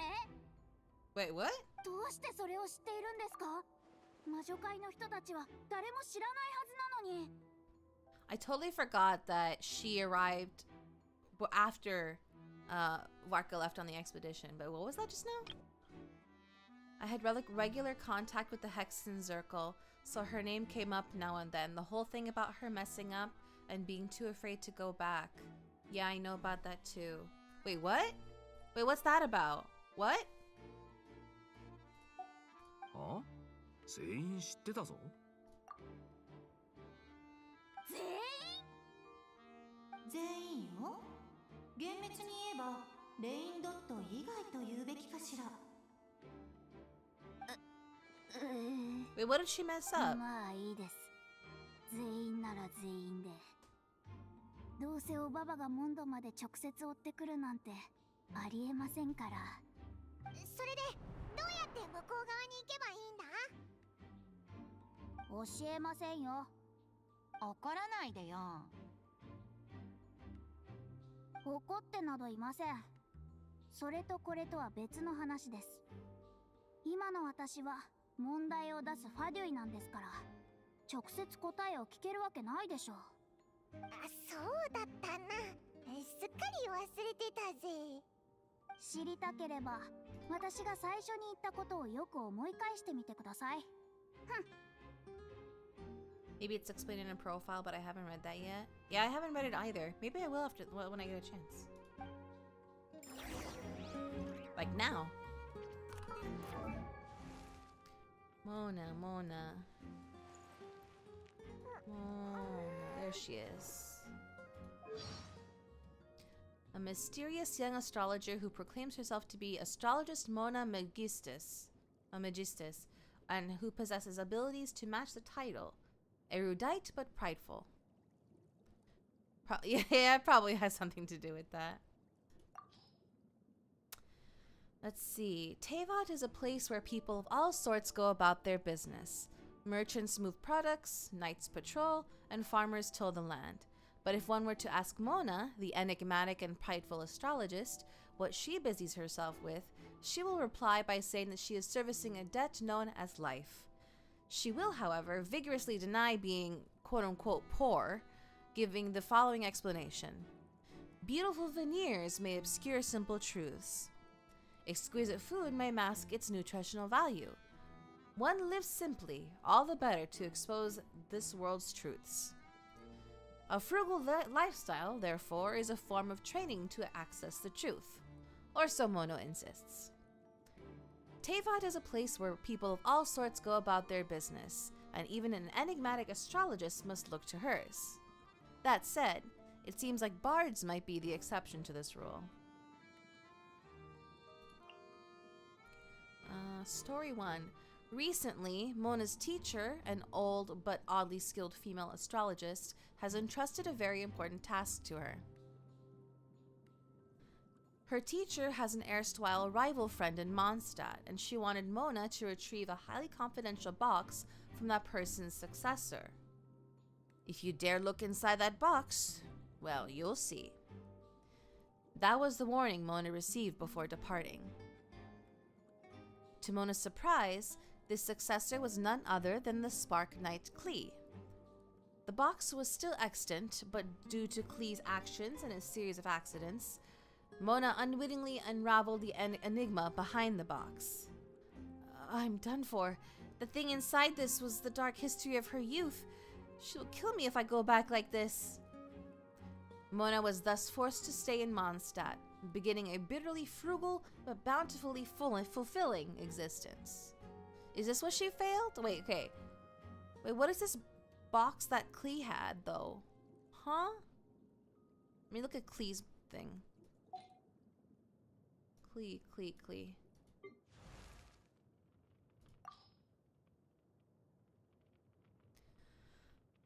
Wait, what? どうしてそれを知っているんですか？魔女会の人たちは誰も知らないはずなのに。I totally forgot that she arrived after Warka left on the expedition. But what was that just now? I had regular contact with the Hexen Circle, so her name came up now and then. The whole thing about her messing up and being too afraid to go back. Yeah, I know about that too. Wait, what? Wait, what's that about? What? あ？全員知ってたぞ。全員よ。厳密に言えばレインドット以外と言うべきかしら。Wait, what did she mess up? まあいいです。全員なら全員で。どうせおばばがモンドまで直接追ってくるなんてありえませんから。それでどうやって向こう側に行けばいいんだ？教えませんよ。怒らないでよ。怒ってなどいません。それとこれとは別の話です。今の私は問題を出すファデュイなんですから、直接答えを聞けるわけないでしょう。あ、そうだったな。すっかり忘れてたぜ。知りたければ私が最初に言ったことをよく思い返してみてください。Maybe it's explained in a profile, but I haven't read that yet. Yeah, I haven't read it either. Maybe I will after when I get a chance. Like now. Mona. There she is. A mysterious young astrologer who proclaims herself to be astrologist Mona Magistus, and who possesses abilities to match the title. Erudite but prideful. Yeah, it probably has something to do with that. Let's see. Tevat is a place where people of all sorts go about their business. Merchants move products, knights patrol, and farmers till the land. But if one were to ask Mona, the enigmatic and prideful astrologist, what she busies herself with, she will reply by saying that she is servicing a debt known as life. She will, however, vigorously deny being quote-unquote poor, giving the following explanation. Beautiful veneers may obscure simple truths. Exquisite food may mask its nutritional value. One lives simply, all the better to expose this world's truths. A frugal lifestyle, therefore, is a form of training to access the truth, or so Mono insists. Tevat is a place where people of all sorts go about their business, and even an enigmatic astrologist must look to hers. That said, it seems like bards might be the exception to this rule. Story 1. Recently, Mona's teacher, an old but oddly skilled female astrologist, has entrusted a very important task to her. Her teacher has an erstwhile rival friend in Mondstadt, and she wanted Mona to retrieve a highly confidential box from that person's successor. If you dare look inside that box, well, you'll see. That was the warning Mona received before departing. To Mona's surprise, this successor was none other than the Spark Knight Klee. The box was still extant, but due to Klee's actions and a series of accidents, Mona unwittingly unraveled the enigma behind the box. I'm done for. The thing inside this was the dark history of her youth. She'll kill me if I go back like this. Mona was thus forced to stay in Mondstadt, beginning a bitterly frugal but bountifully fulfilling existence. Is this what she failed? Wait, okay. Wait, what is this box that Klee had, though? Huh? Let me look at Klee's thing. Klee.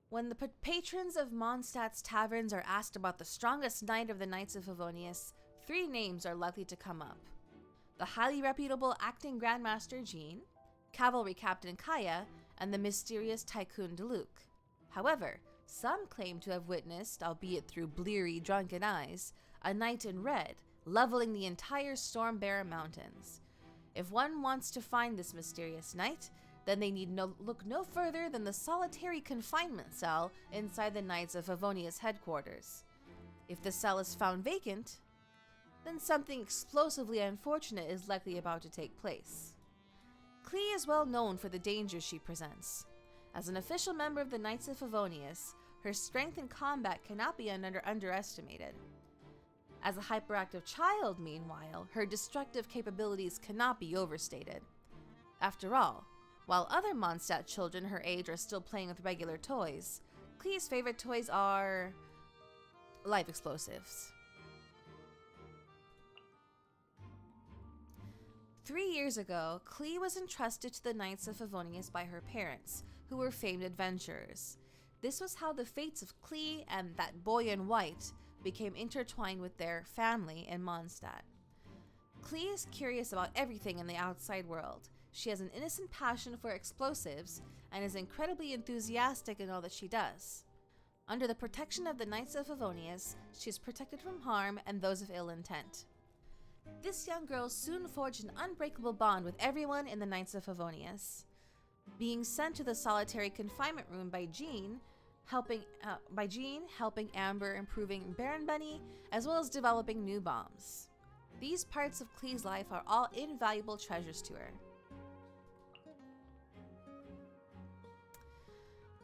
When the patrons of Mondstadt's taverns are asked about the strongest knight of the Knights of Favonius, 3 names are likely to come up. The highly reputable acting Grandmaster Jean, Cavalry Captain Kaya, and the mysterious Tycoon Diluc. However, some claim to have witnessed, albeit through bleary, drunken eyes, a knight in red, leveling the entire Stormbearer Mountains. If one wants to find this mysterious knight, then they need look no further than the solitary confinement cell inside the Knights of Favonius headquarters. If the cell is found vacant, then something explosively unfortunate is likely about to take place. Klee is well known for the dangers she presents. As an official member of the Knights of Favonius, her strength in combat cannot be underestimated. As a hyperactive child, meanwhile, her destructive capabilities cannot be overstated. After all, while other Mondstadt children her age are still playing with regular toys, Klee's favorite toys are live explosives. 3 years ago, Klee was entrusted to the Knights of Favonius by her parents, who were famed adventurers. This was how the fates of Klee and that boy in white became intertwined with their family in Mondstadt. Klee is curious about everything in the outside world. She has an innocent passion for explosives and is incredibly enthusiastic in all that she does. Under the protection of the Knights of Favonius, she is protected from harm and those of ill intent. This young girl soon forged an unbreakable bond with everyone in the Knights of Favonius. Being sent to the solitary confinement room by Jean, helping Amber improving Baron Bunny, as well as developing new bombs. These parts of Klee's life are all invaluable treasures to her.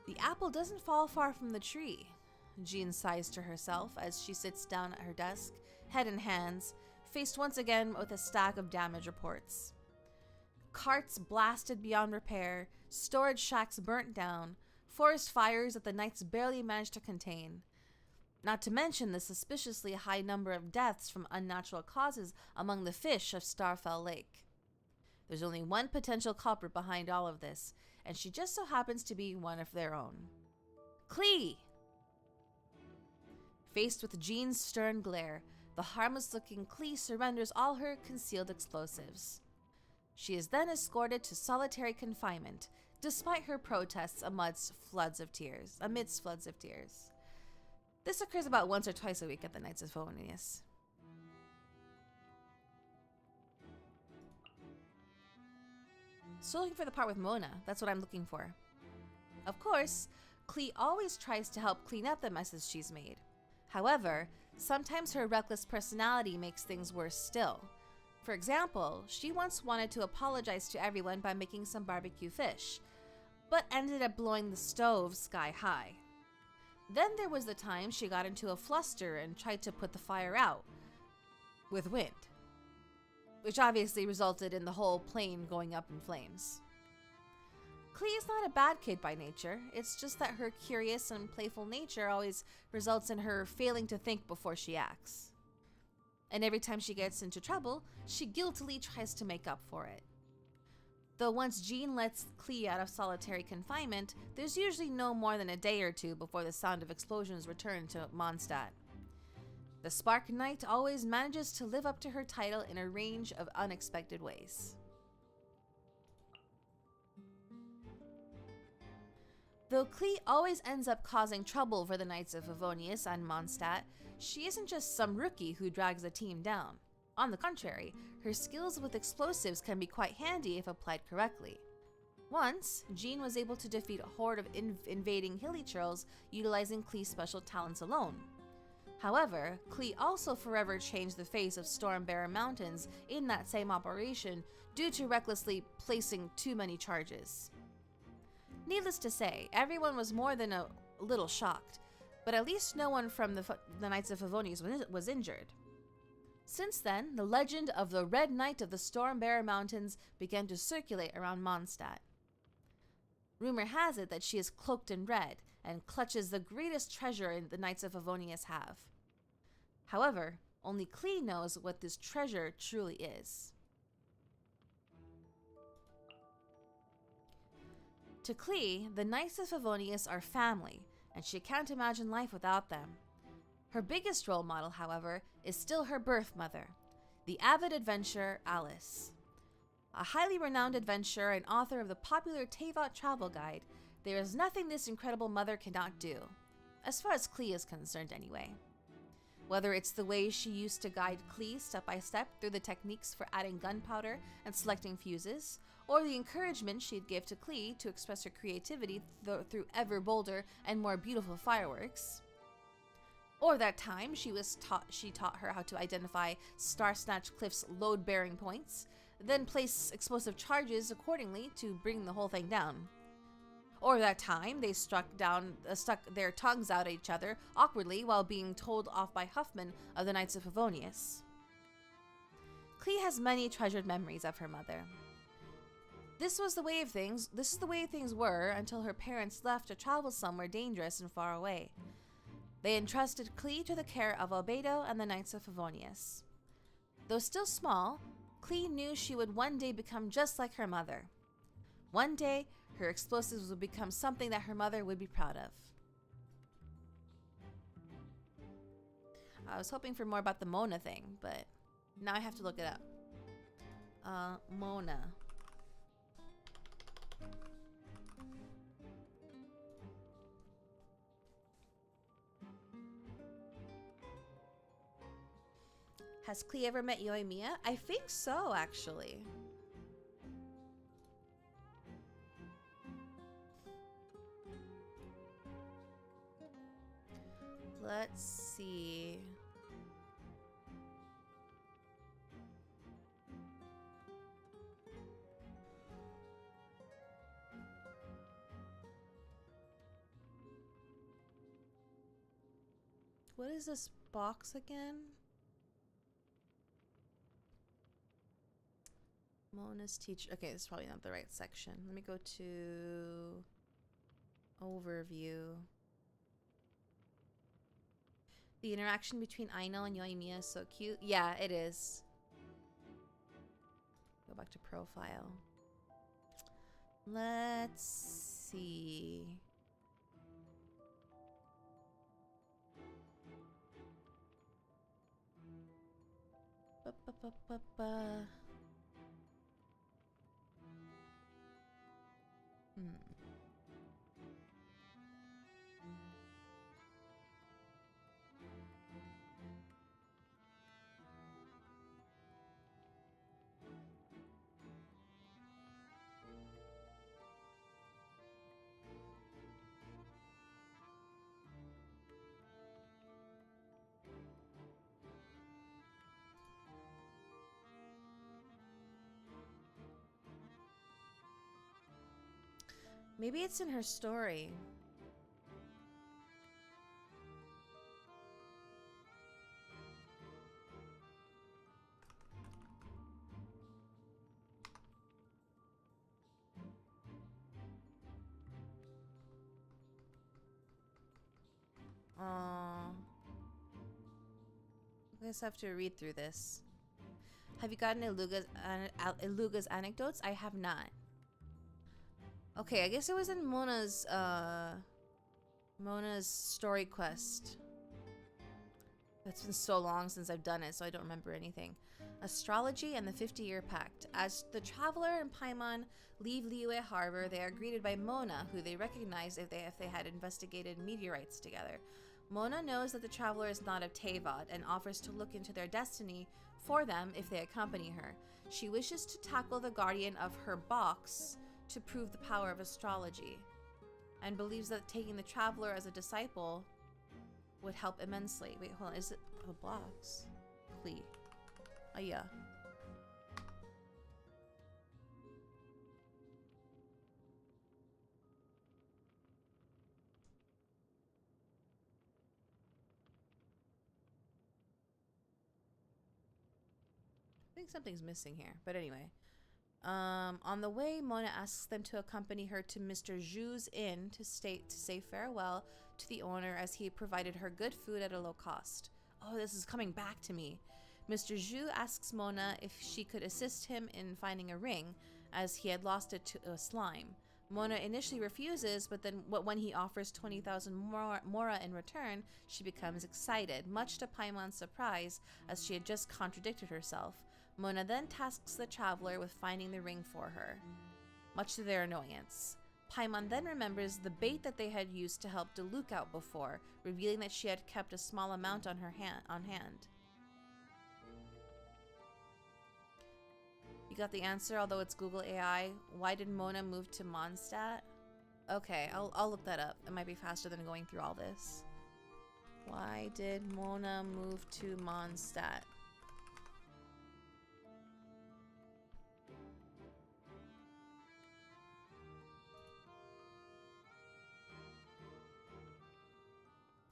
The apple doesn't fall far from the tree, Jean sighs to herself as she sits down at her desk, head in hands, faced once again with a stack of damage reports. Carts blasted beyond repair, storage shacks burnt down, forest fires that the Knights barely managed to contain. Not to mention the suspiciously high number of deaths from unnatural causes among the fish of Starfell Lake. There's only one potential culprit behind all of this, and she just so happens to be one of their own. Klee! Faced with Jean's stern glare, the harmless-looking Klee surrenders all her concealed explosives. She is then escorted to solitary confinement, despite her protests amidst floods of tears. This occurs about once or twice a week at the Knights of Favonius. Still looking for the part with Mona. That's what I'm looking for. Of course, Klee always tries to help clean up the messes she's made. However, sometimes her reckless personality makes things worse still. For example, she once wanted to apologize to everyone by making some barbecue fish, but ended up blowing the stove sky high. Then there was the time she got into a fluster and tried to put the fire out with wind, which obviously resulted in the whole plane going up in flames. Klee is not a bad kid by nature, it's just that her curious and playful nature always results in her failing to think before she acts. And every time she gets into trouble, she guiltily tries to make up for it. Though once Jean lets Klee out of solitary confinement, there's usually no more than a day or two before the sound of explosions return to Mondstadt. The Spark Knight always manages to live up to her title in a range of unexpected ways. Though Klee always ends up causing trouble for the Knights of Favonius and Mondstadt, she isn't just some rookie who drags a team down. On the contrary, her skills with explosives can be quite handy if applied correctly. Once, Jean was able to defeat a horde of invading hilly churls utilizing Klee's special talents alone. However, Klee also forever changed the face of Stormbearer Mountains in that same operation due to recklessly placing too many charges. Needless to say, everyone was more than a little shocked, but at least no one from the Knights of Favonius was injured. Since then, the legend of the Red Knight of the Stormbearer Mountains began to circulate around Mondstadt. Rumor has it that she is cloaked in red and clutches the greatest treasure the Knights of Favonius have. However, only Klee knows what this treasure truly is. To Klee, the Knights of Favonius are family, and she can't imagine life without them. Her biggest role model, however, is still her birth mother, the avid adventurer Alice. A highly renowned adventurer and author of the popular Teyvat travel guide, there is nothing this incredible mother cannot do, as far as Klee is concerned anyway. Whether it's the way she used to guide Klee step by step through the techniques for adding gunpowder and selecting fuses, or the encouragement she'd give to Klee to express her creativity through ever bolder and more beautiful fireworks. Or that time she taught her how to identify Star Snatch Cliff's load-bearing points, then place explosive charges accordingly to bring the whole thing down. Or that time they stuck their tongues out at each other awkwardly while being told off by Huffman of the Knights of Favonius. Klee has many treasured memories of her mother. This is the way things were until her parents left to travel somewhere dangerous and far away. They entrusted Klee to the care of Albedo and the Knights of Favonius. Though still small, Klee knew she would one day become just like her mother. One day, her explosives would become something that her mother would be proud of. I was hoping for more about the Mona thing, but now I have to look it up. Mona. Has Klee ever met Yoimiya? I think so, actually. Let's see. What is this box again? Mona's teacher. Okay, this is probably not the right section. Let me go to overview. The interaction between Aino and Yoimiya is so cute. Yeah, it is. Go back to profile. Let's see. Ba-ba-ba-ba-ba. Maybe it's in her story. I guess I have to read through this. Have you gotten Iluga's anecdotes? I have not. Okay, I guess it was in Mona's story quest. It's been so long since I've done it, so I don't remember anything. Astrology and the 50-Year Pact. As the Traveler and Paimon leave Liyue Harbor, they are greeted by Mona, who they recognize if they had investigated meteorites together. Mona knows that the Traveler is not of Teyvat and offers to look into their destiny for them if they accompany her. She wishes to tackle the guardian of her box to prove the power of astrology, and believes that taking the Traveler as a disciple would help immensely. Wait, hold on, is it a box? Klee. Oh yeah. think something's missing here. But anyway. On the way, Mona asks them to accompany her to Mr. Zhu's inn to say farewell to the owner as he provided her good food at a low cost. Oh, this is coming back to me. Mr. Zhu asks Mona if she could assist him in finding a ring, as he had lost it to a slime. Mona initially refuses, but then when he offers 20,000 mora in return, she becomes excited, much to Paimon's surprise, as she had just contradicted herself. Mona then tasks the traveler with finding the ring for her, much to their annoyance. Paimon then remembers the bait that they had used to help Diluc out before, revealing that she had kept a small amount on hand. You got the answer, although it's Google AI. Why did Mona move to Mondstadt? Okay, I'll look that up. It might be faster than going through all this. Why did Mona move to Mondstadt?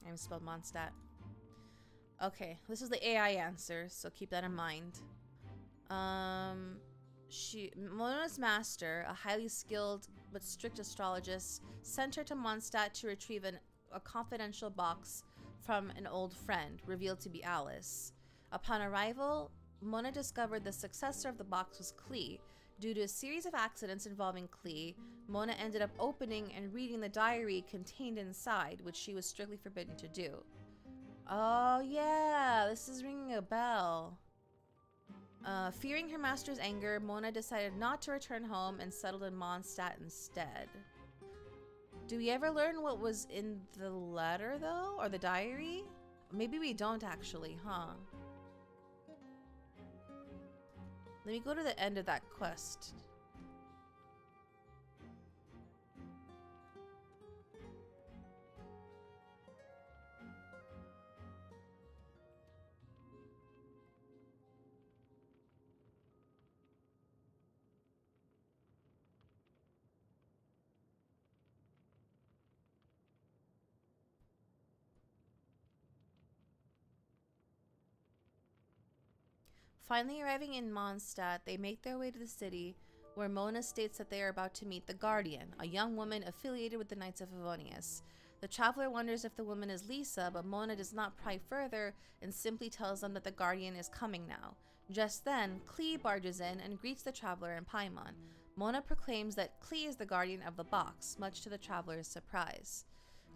I spelled Mondstadt. Okay, this is the AI answer, so keep that in mind. Mona's master, a highly skilled but strict astrologist, sent her to Mondstadt to retrieve a confidential box from an old friend, revealed to be Alice. Upon arrival, Mona discovered the successor of the box was Klee. Due to a series of accidents involving Klee, Mona ended up opening and reading the diary contained inside, which she was strictly forbidden to do. Oh yeah, this is ringing a bell. Fearing her master's anger, Mona decided not to return home and settled in Mondstadt instead. Do we ever learn what was in the letter, though? Or the diary? Maybe we don't actually, huh? Let me go to the end of that quest. Finally arriving in Mondstadt, they make their way to the city, where Mona states that they are about to meet the Guardian, a young woman affiliated with the Knights of Favonius. The traveler wonders if the woman is Lisa, but Mona does not pry further and simply tells them that the Guardian is coming now. Just then, Klee barges in and greets the traveler and Paimon. Mona proclaims that Klee is the Guardian of the box, much to the traveler's surprise.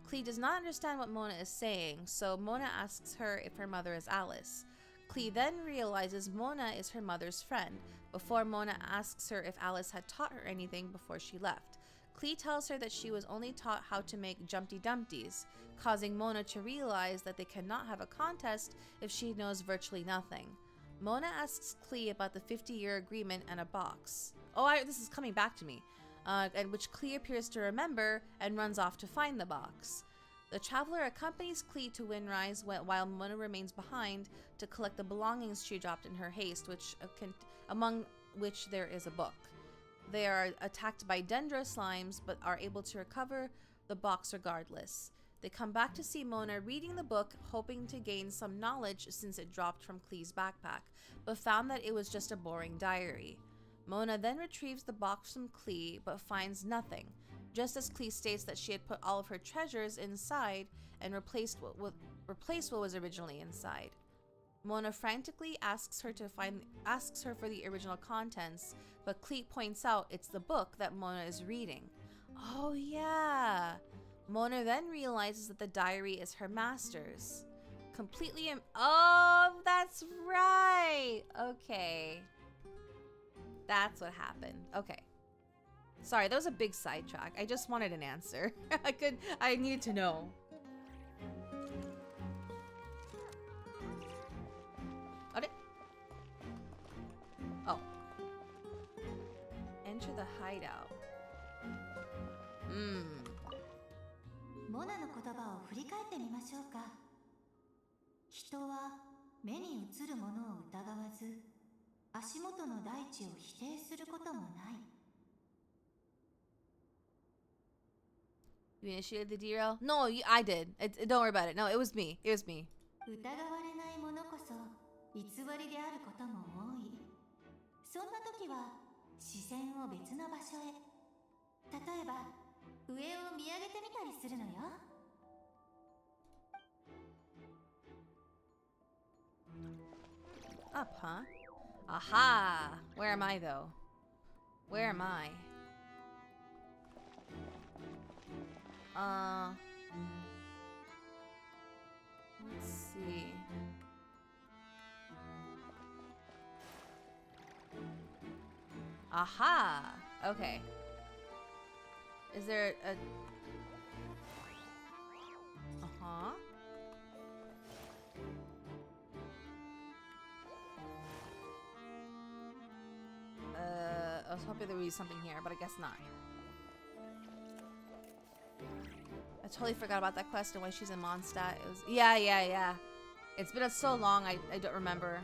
Klee does not understand what Mona is saying, so Mona asks her if her mother is Alice. Klee then realizes Mona is her mother's friend, before Mona asks her if Alice had taught her anything before she left. Klee tells her that she was only taught how to make Jumpty Dumpties, causing Mona to realize that they cannot have a contest if she knows virtually nothing. Mona asks Klee about the 50-year agreement and a box. This is coming back to me. And which Klee appears to remember and runs off to find the box. The traveler accompanies Klee to Windrise while Mona remains behind to collect the belongings she dropped in her haste, among which there is a book. They are attacked by dendro slimes, but are able to recover the box regardless. They come back to see Mona reading the book, hoping to gain some knowledge since it dropped from Klee's backpack, but found that it was just a boring diary. Mona then retrieves the box from Klee, but finds nothing, just as Klee states that she had put all of her treasures inside and replaced what was originally inside. Mona frantically asks her for the original contents, but Klee points out it's the book that Mona is reading. Oh yeah! Mona then realizes that the diary is her master's. Oh, that's right! Okay. That's what happened. Okay. Sorry, that was a big sidetrack. I just wanted an answer. I needed to know. Oh. Enter the hideout. モナの言葉を振り返ってみましょうか。人は目に映るものを疑わず、足元の大地を否定することもない。You initiated the derail? No, I did. Don't worry about it. No, it was me. It was me. 疑われないものこそ偽りであることも多い。そんな時は視線を別の場所へ。例えば上を見上げてみたりするのよ。Up, huh? Aha! Where am I, though? Where am I? Let's see. Aha! Okay. Is there a... Uh-huh. I was hoping there would be something here, but I guess not. I totally forgot about that quest and why she's in Mondstadt. It was... Yeah. It's been so long, I don't remember.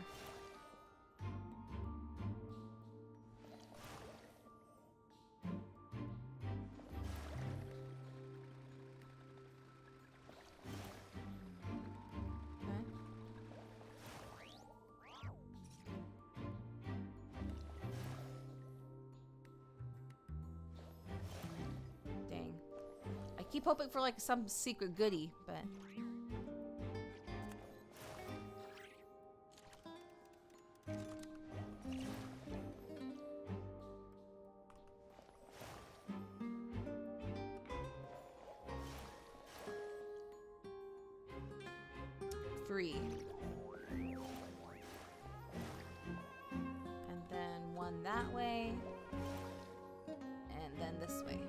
Keep hoping for like some secret goodie, but three. And then one that way. And then this way.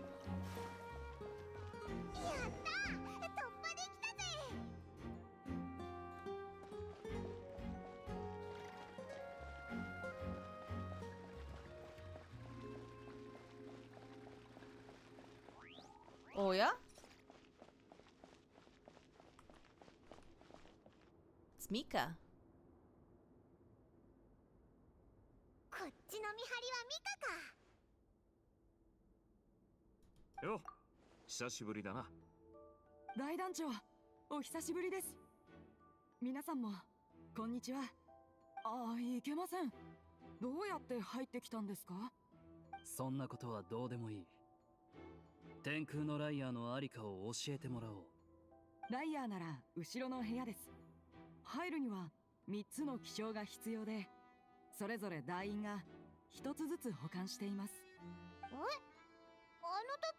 Oh yeah? It's Mika. こっちの見張りはミカか。よ、久しぶりだな。大団長、お久しぶりです。皆さんもこんにちは。いけません。どうやって入ってきたんですか？そんなことはどうでもいい。天空のライアーのありかを教えてもらおう。ライアーなら後ろの部屋です。入るには3つの記章が必要で、それぞれ団員が1つずつ保管しています。あの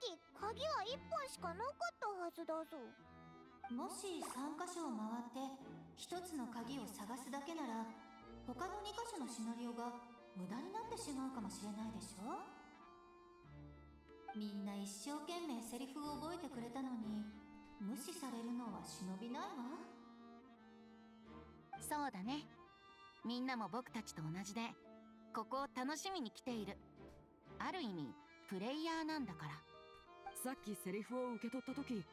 時鍵は1本しかなかったはずだぞ。もし3箇所を回って1つの鍵を探すだけなら、他の2箇所のシナリオが無駄になってしまうかもしれないでしょ。みんな一生懸命セリフを覚えてくれたのに、無視されるのは忍びないわ。そうだね。みんなも僕たちと同じでここを楽しみに来ている。ある意味プレイヤーなんだから。さっきセリフを受け取った時、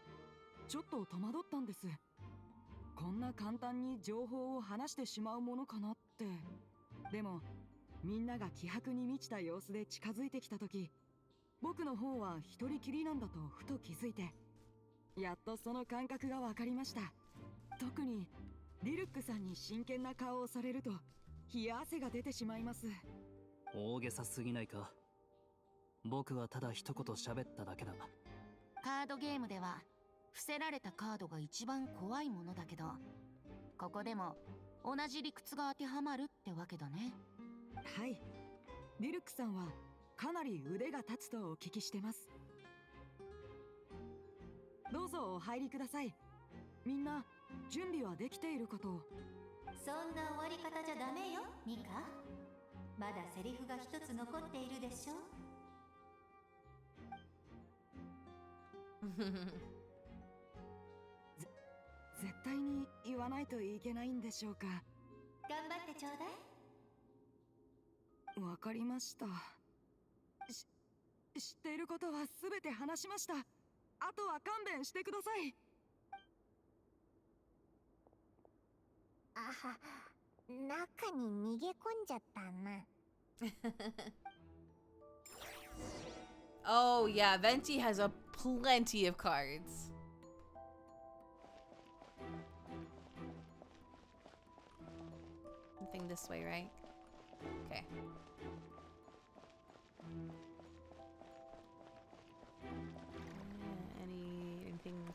ちょっと戸惑ったんです。こんな簡単に情報を話してしまうものかなって。でもみんなが気迫に満ちた様子で近づいてきた時、僕の方は一人きりなんだとふと気づいて、やっとその感覚が分かりました。特にリルックさんに真剣な顔をされると冷や汗が出てしまいます。大げさすぎないか。僕はただ一言喋っただけだ。カードゲームでは伏せられたカードが一番怖いものだけど、ここでも同じ理屈が当てはまるってわけだね。はい、リルックさんはかなり腕が立つとお聞きしてます。どうぞお入りください。みんな準備はできているかと。そんな終わり方じゃダメよ、ミカ。まだセリフが一つ残っているでしょ。絶対に言わないといけないんでしょうか。頑張ってちょうだい。わかりました。知っていることは全て話しました。あとは勘弁してください。中に逃げ込んじゃったな。Oh yeah, Venti has a plenty of cards. Nothing this way, right? Okay.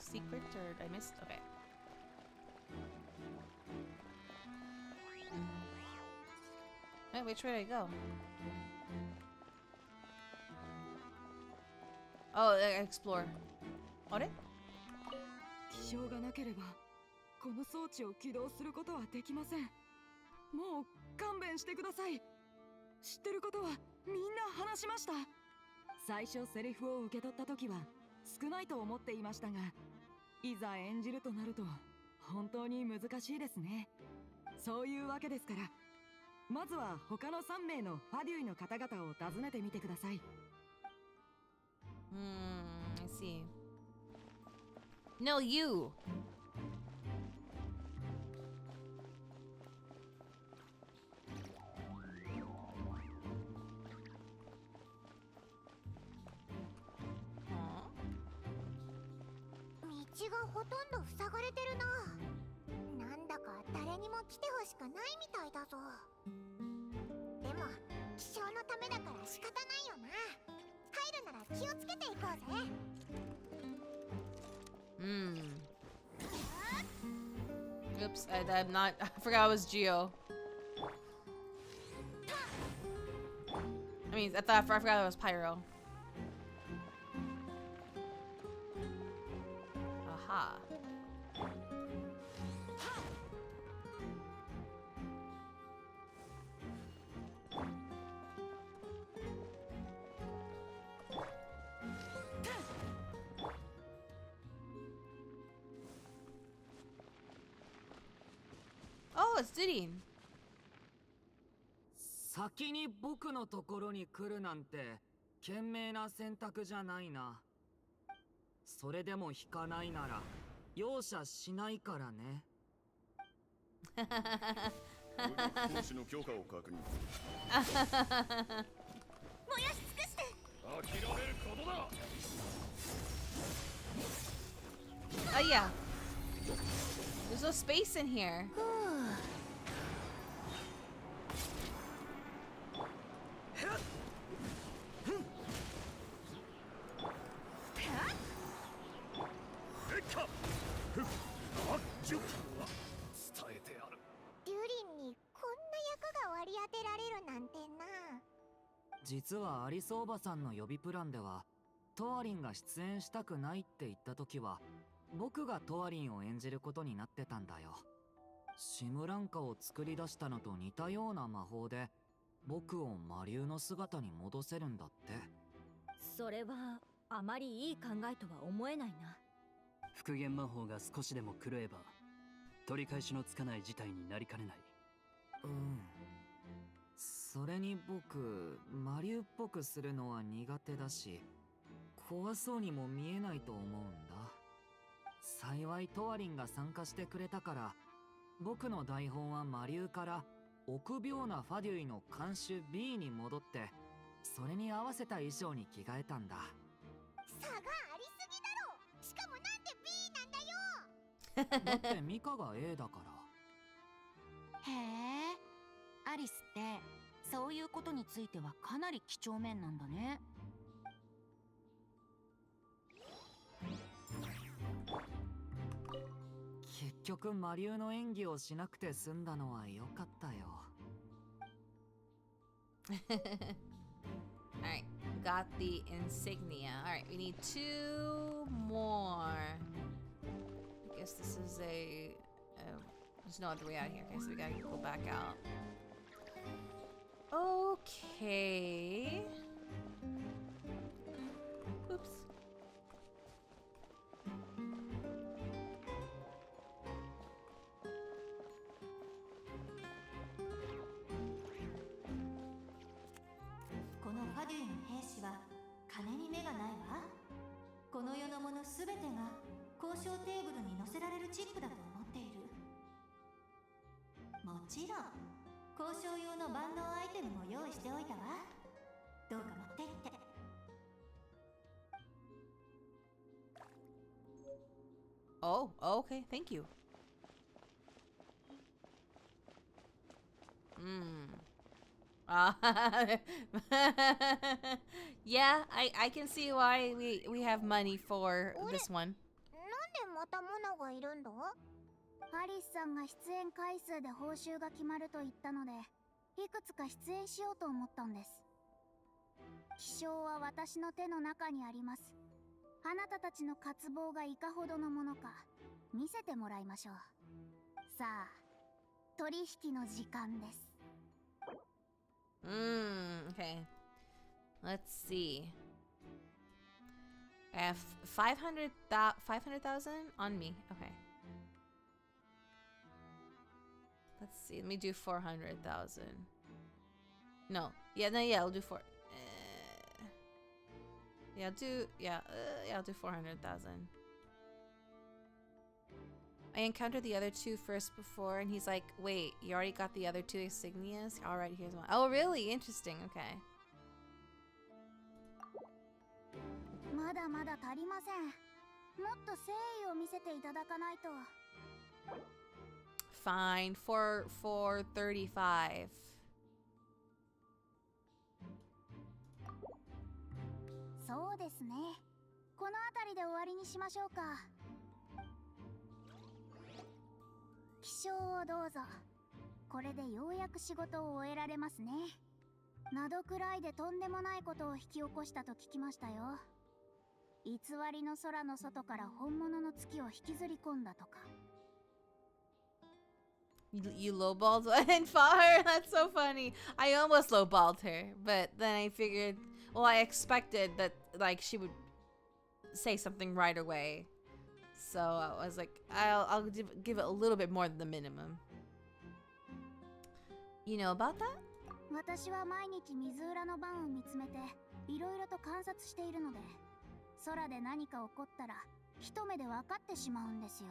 secret or I missed? Okay. Wait, which way did I go? Oh, explore. あれ？気象がなければこの装置を起動することはできません。もう勘弁してください。知ってることはみんな話しました。最初セリフを受け取った時は少ないと思っていましたが、いざ演じるとなると本当に難しいですね。そういうわけですから、まずは他の3名のファデュイの方々を訪ねてみてください。I see. No, you. Huh? 道がほとんど塞がれてるな。なんだか誰にも来てほしくないみたいだぞ。でも気象のためだから仕方ないよな。入るなら気をつけていこうぜ。Oops, I'm not. I forgot it was Geo. I mean, I forgot it was Pyro. Aha. Oh, it's Diddy. 先に僕のところに来るなんて賢明な選択じゃないな。それでも引かないなら容赦しないからね。講師の許可を確認。燃やし尽くして。諦めることだ。Oh yeah. There's no space in here. Durian にこんな役が割り当てられるなんてな。実はアリスおばさんの予備プランでは、トワリンが出演したくないって言った時は僕がトワリンを演じることになってたんだよ。シムランカを作り出したのと似たような魔法で僕を魔竜の姿に戻せるんだって。それはあまりいい考えとは思えないな。復元魔法が少しでも狂えば取り返しのつかない事態になりかねない。それに僕魔竜っぽくするのは苦手だし、怖そうにも見えないと思うんだ。幸いトワリンが参加してくれたから、僕の台本は魔竜から臆病なファデュイの看守 B に戻って、それに合わせた衣装に着替えたんだ。差がありすぎだろ。しかもなんで B なんだよ。だってミカが A だから。へえ、アリスってそういうことについてはかなり几帳面なんだね。結局魔竜の演技をしなくて済んだのは良かったよ。Alright, got the insignia. Alright, we need 2 more. I guess this is a... there's no other way out here. Okay, so we gotta go back out. Okay. Oops.この世のものすべてが交渉テーブルに載せられるチップだと思っている。もちろん交渉用の万能アイテムも用意しておいたわ。どうか持って行って。Oh, okay, thank you. Yeah, I can see why we have money for this one. なんまたモナがいるんだ？アリスさんが出演回数で報酬が決まると言ったので、いくつか出演しようと思ったんです。気象は私の手の中にあります。あなたたちの渇望がいかほどのものか見せてもらいましょう。さあ、取引の時間です。Okay. Let's see. I have 500,000 on me. Okay. Let's see. Let me do 400,000. No. Yeah, I'll do I'll do 400,000. I encountered the other two first before, and he's like, wait, you already got the other two insignias? Alright, here's one. Oh, really? Interesting. Okay. まだまだ足りません。もっと誠意を見せていただかないと。Fine. 435. そうですね。この辺りで終わりにしましょうか。気象をどうぞ。これでようやく仕事を終えられますね。などくらいでとんでもないことを引き起こしたと聞きましたよ。偽りの空の外から本物の月を引きずり込んだとか。You lowballed and fought her? That's so funny. I almost lowballed her, but then I figured, well, I expected that like she would say something right away. So I was like, I'll give it a little bit more than the minimum. You know about that? 私は毎日水裏の番を見つめていろいろと観察しているので、空で何か起こったら一目で分かってしまうんですよ。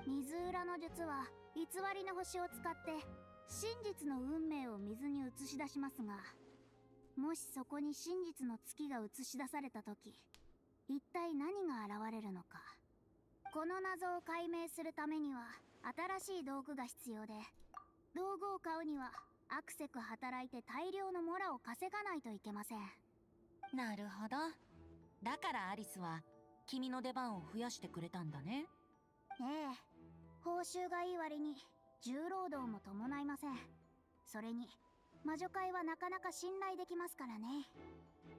水裏の術は偽りの星を使って真実の運命を水に映し出しますが、もしそこに真実の月が映し出された時、一体何が現れるのか。この謎を解明するためには新しい道具が必要で、道具を買うにはアクセク働いて大量のモラを稼がないといけません。なるほど。だからアリスは君の出番を増やしてくれたんだね。ええ、報酬がいい割に重労働も伴いません。それに魔女界はなかなか信頼できますからね。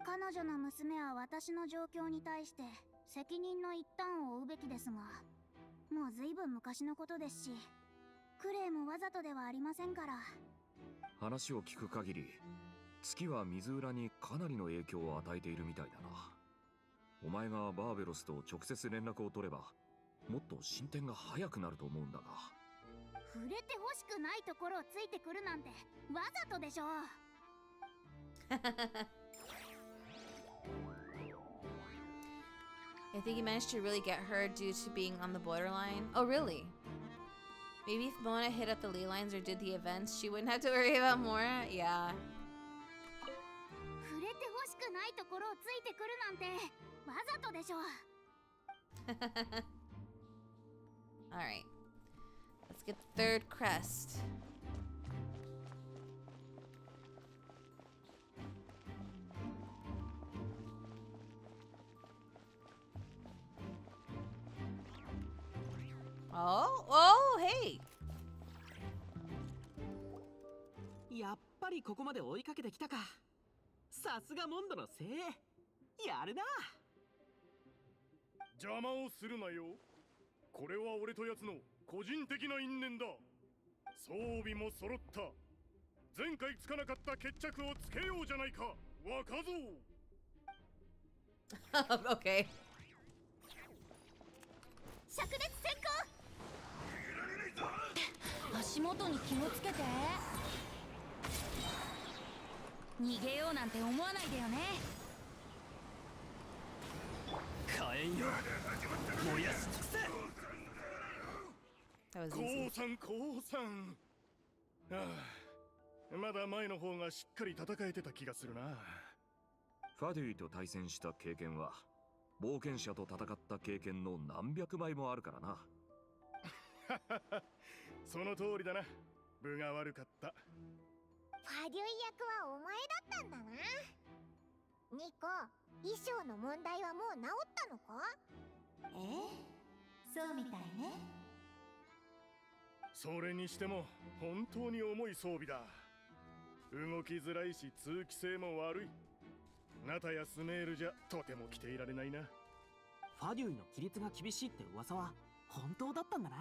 彼女の娘は私の状況に対して責任の一端を負うべきですが、もう随分昔のことですし、クレイもわざとではありませんから。話を聞く限り、月は水裏にかなりの影響を与えているみたいだな。お前がバーベロスと直接連絡を取れば、もっと進展が早くなると思うんだが。触れてほしくないところをついてくるなんてわざとでしょ。I think you managed to really get her due to being on the borderline. Oh, really? Maybe if Mona hit up the ley lines or did the events, she wouldn't have to worry about Mora? Yeah. 触れてほしくないところをついてくるなんてわざとでしょ。Alright. Let's get the third crest. Oh, hey! やっぱりここまで追いかけてきたか。さすがモンドの精鋭。やるな。邪魔をするなよ。これは俺と奴の個人的な因縁だ。装備も揃った。前回つかなかった決着をつけようじゃないか、若造。Okay. 灼熱先行。足元に気をつけて。逃げようなんて思わないでよね。火炎よ、燃やし尽くせ。降参降参。ああ、まだ前の方がしっかり戦えてた気がするな。ファデュイと対戦した経験は冒険者と戦った経験の何百倍もあるからな。その通りだな。分が悪かった。ファデュイ役はお前だったんだな。ニコ、衣装の問題はもう治ったのか？そうみたいね。それにしても本当に重い装備だ。動きづらいし通気性も悪い。ナタやスメールじゃとても着ていられないな。ファデュイの規律が厳しいって噂は本当だったんだな。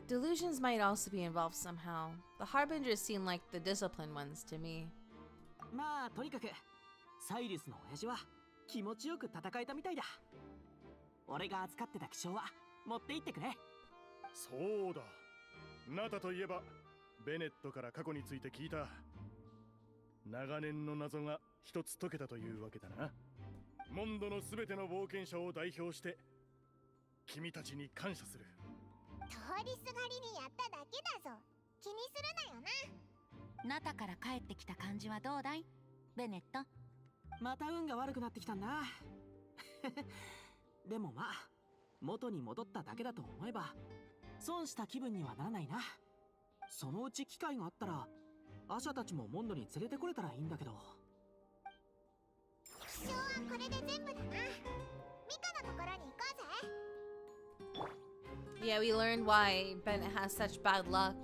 Delusions might also be involved somehow. The Harbingers seem like the disciplined ones to me. まあとにかくサイリスの親父は気持ちよく戦えたみたいだ。俺が預かってた気象は持って行ってくれ。そうだ。ナタといえばベネットから過去について聞いた。長年の謎が一つ解けたというわけだな。モンドのすべての冒険者を代表して君たちに感謝する。通りすがりにやっただけだぞ。気にするなよな。ナタから帰ってきた感じはどうだいベネット。また運が悪くなってきたんだ。でもまあ元に戻っただけだと思えば損した気分にはならないな。そのうち機会があったらアシャたちもモンドに連れてこれたらいいんだけど。気象はこれで全部だな。ミカのところに行こうぜ。Yeah, we learned why Bennett has such bad luck.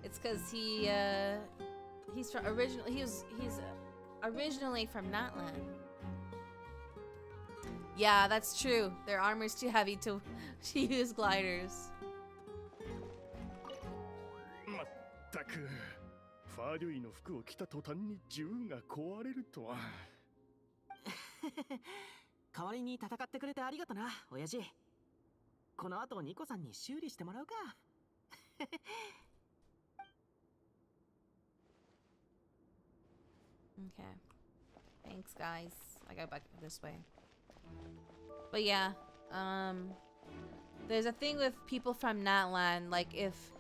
It's because he's from he's originally from Natland. Yeah, that's true. Their armor's too heavy to use gliders. まったくファーデュイの服を着た途端に銃が壊れるとは。代わりに戦ってくれてありがとな親父。この後ニコさんに修理してもらうか。Okay. Thanks, guys. I got back this way. But yeah, there's a thing with people from Natland. Like, it's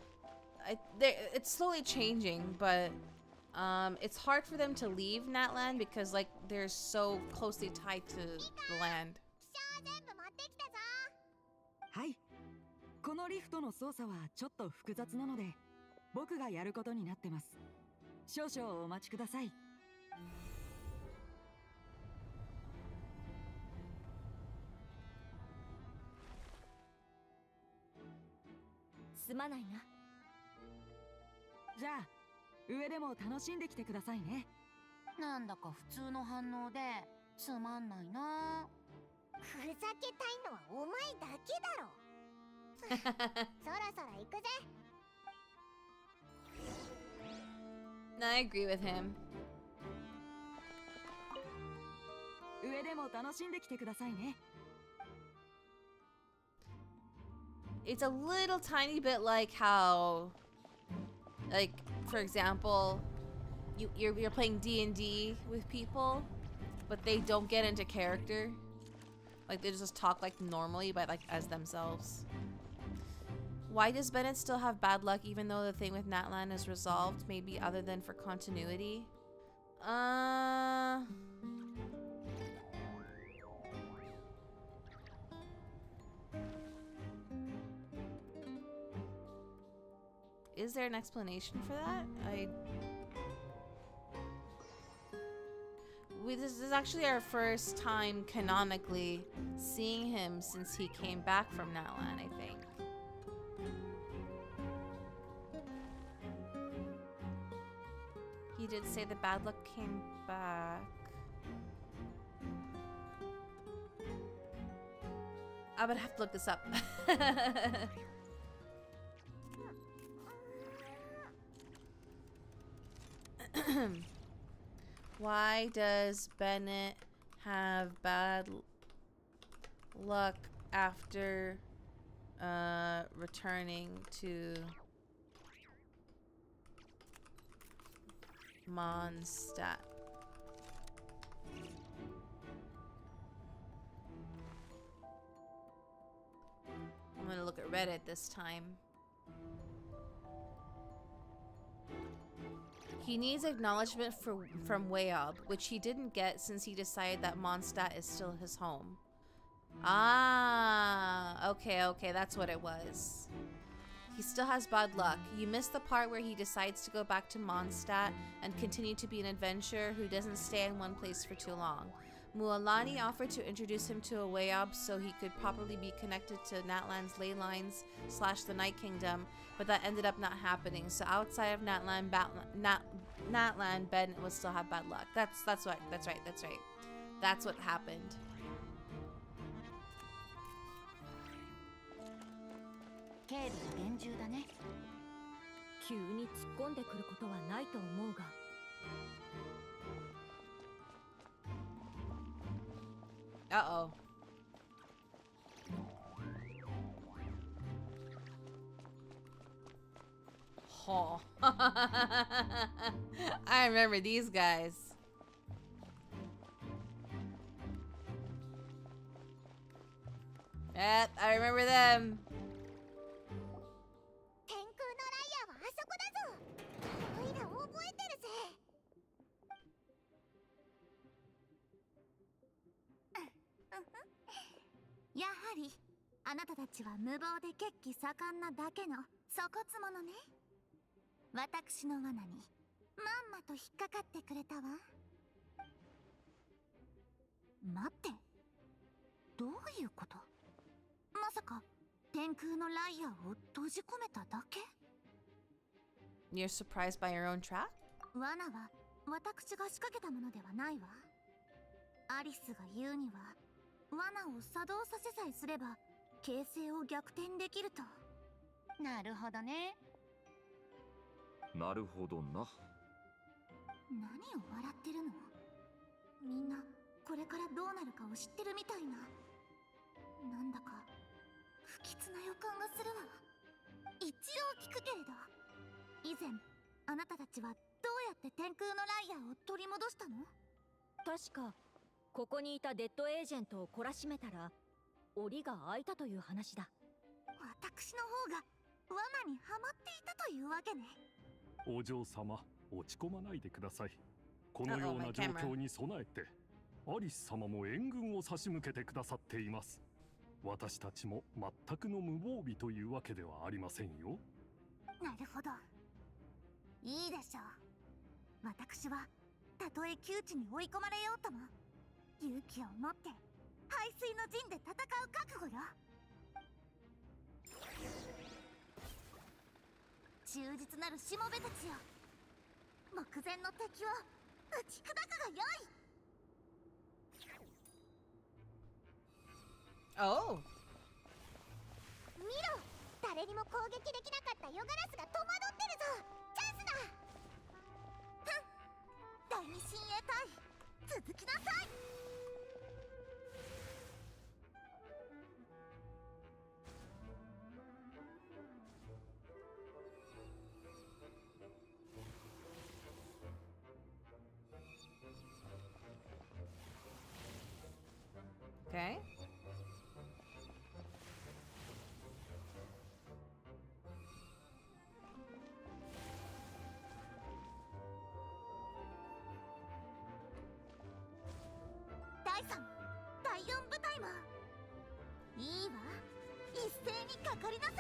slowly changing, but it's hard for them to leave Natland because, like, they're so closely tied to the land. はい。このリフトの操作はちょっと複雑なので、僕がやることになってます。少々お待ちください。すまないな。じゃあ上でも楽しんできてくださいね。なんだか普通の反応でつまんないな。ふざけたいのはお前だけだろ。そろそろ行くぜ。I agree with him. 上でも楽しんできてくださいね。It's a little tiny bit like how, like, for example, you're playing D&D with people, but they don't get into character. Like, they just talk like normally, but like as themselves. Why does Bennett still have bad luck even though the thing with Natland is resolved? Maybe other than for continuity? Is there an explanation for that? This is actually our first time canonically seeing him since he came back from Natland, I think. He did say the bad luck came back. I would have to look this up. Why does Bennett have bad luck after returning to Mondstadt? I'm gonna look at Reddit this time. He needs acknowledgement from Weyob, which he didn't get since he decided that Mondstadt is still his home. Ah, okay, that's what it was. He still has bad luck. You missed the part where he decides to go back to Mondstadt and continue to be an adventurer who doesn't stay in one place for too long. Mualani offered to introduce him to a Wayob so he could properly be connected to Natlan's ley lines / the Night Kingdom, but that ended up not happening. So outside of Natlan, Ben would still have bad luck. That's right. That's what happened. 警備は厳重だね。急に突っ込んでくることはないと思うが。Uh-oh. Oh. I remember these guys. Yep, I remember them. 天空のライアーはあそこだぞ。おいら覚えてるぜ。やはりあなたたちは無謀で血気盛んなだけの粗骨者ね。私の罠にまんまと引っかかってくれたわ。待って、どういうこと？まさか天空のライアーを閉じ込めただけ？ You're surprised by your own trap? 罠は私が仕掛けたものではないわ。アリスが言うには罠を作動させさえすれば形勢を逆転できると。なるほどね。なるほどな。何を笑ってるの？みんなこれからどうなるかを知ってるみたいな。なんだか不吉な予感がするわ。一応聞くけれど、以前あなたたちはどうやって天空のライアーを取り戻したの？確かここにいたデッドエージェントを懲らしめたら檻が開いたという話だ。私の方が罠にはまっていたというわけね。お嬢様、落ち込まないでください。このような状況に備えてアリス様も援軍を差し向けてくださっています。私たちも全くの無防備というわけではありませんよ。なるほど、いいでしょう。私はたとえ窮地に追い込まれようとも勇気を持って背水の陣で戦う覚悟よ。忠実なるしもべたちよ、目前の敵を打ち砕くがよい。Oh. 見ろ、誰にも攻撃できなかったヨガラスが戸惑ってるぞ。チャンスだ。ふん、第二親衛隊、続きなさい。Okay.第3、第4部隊もいいわ、一斉にかかりなさい。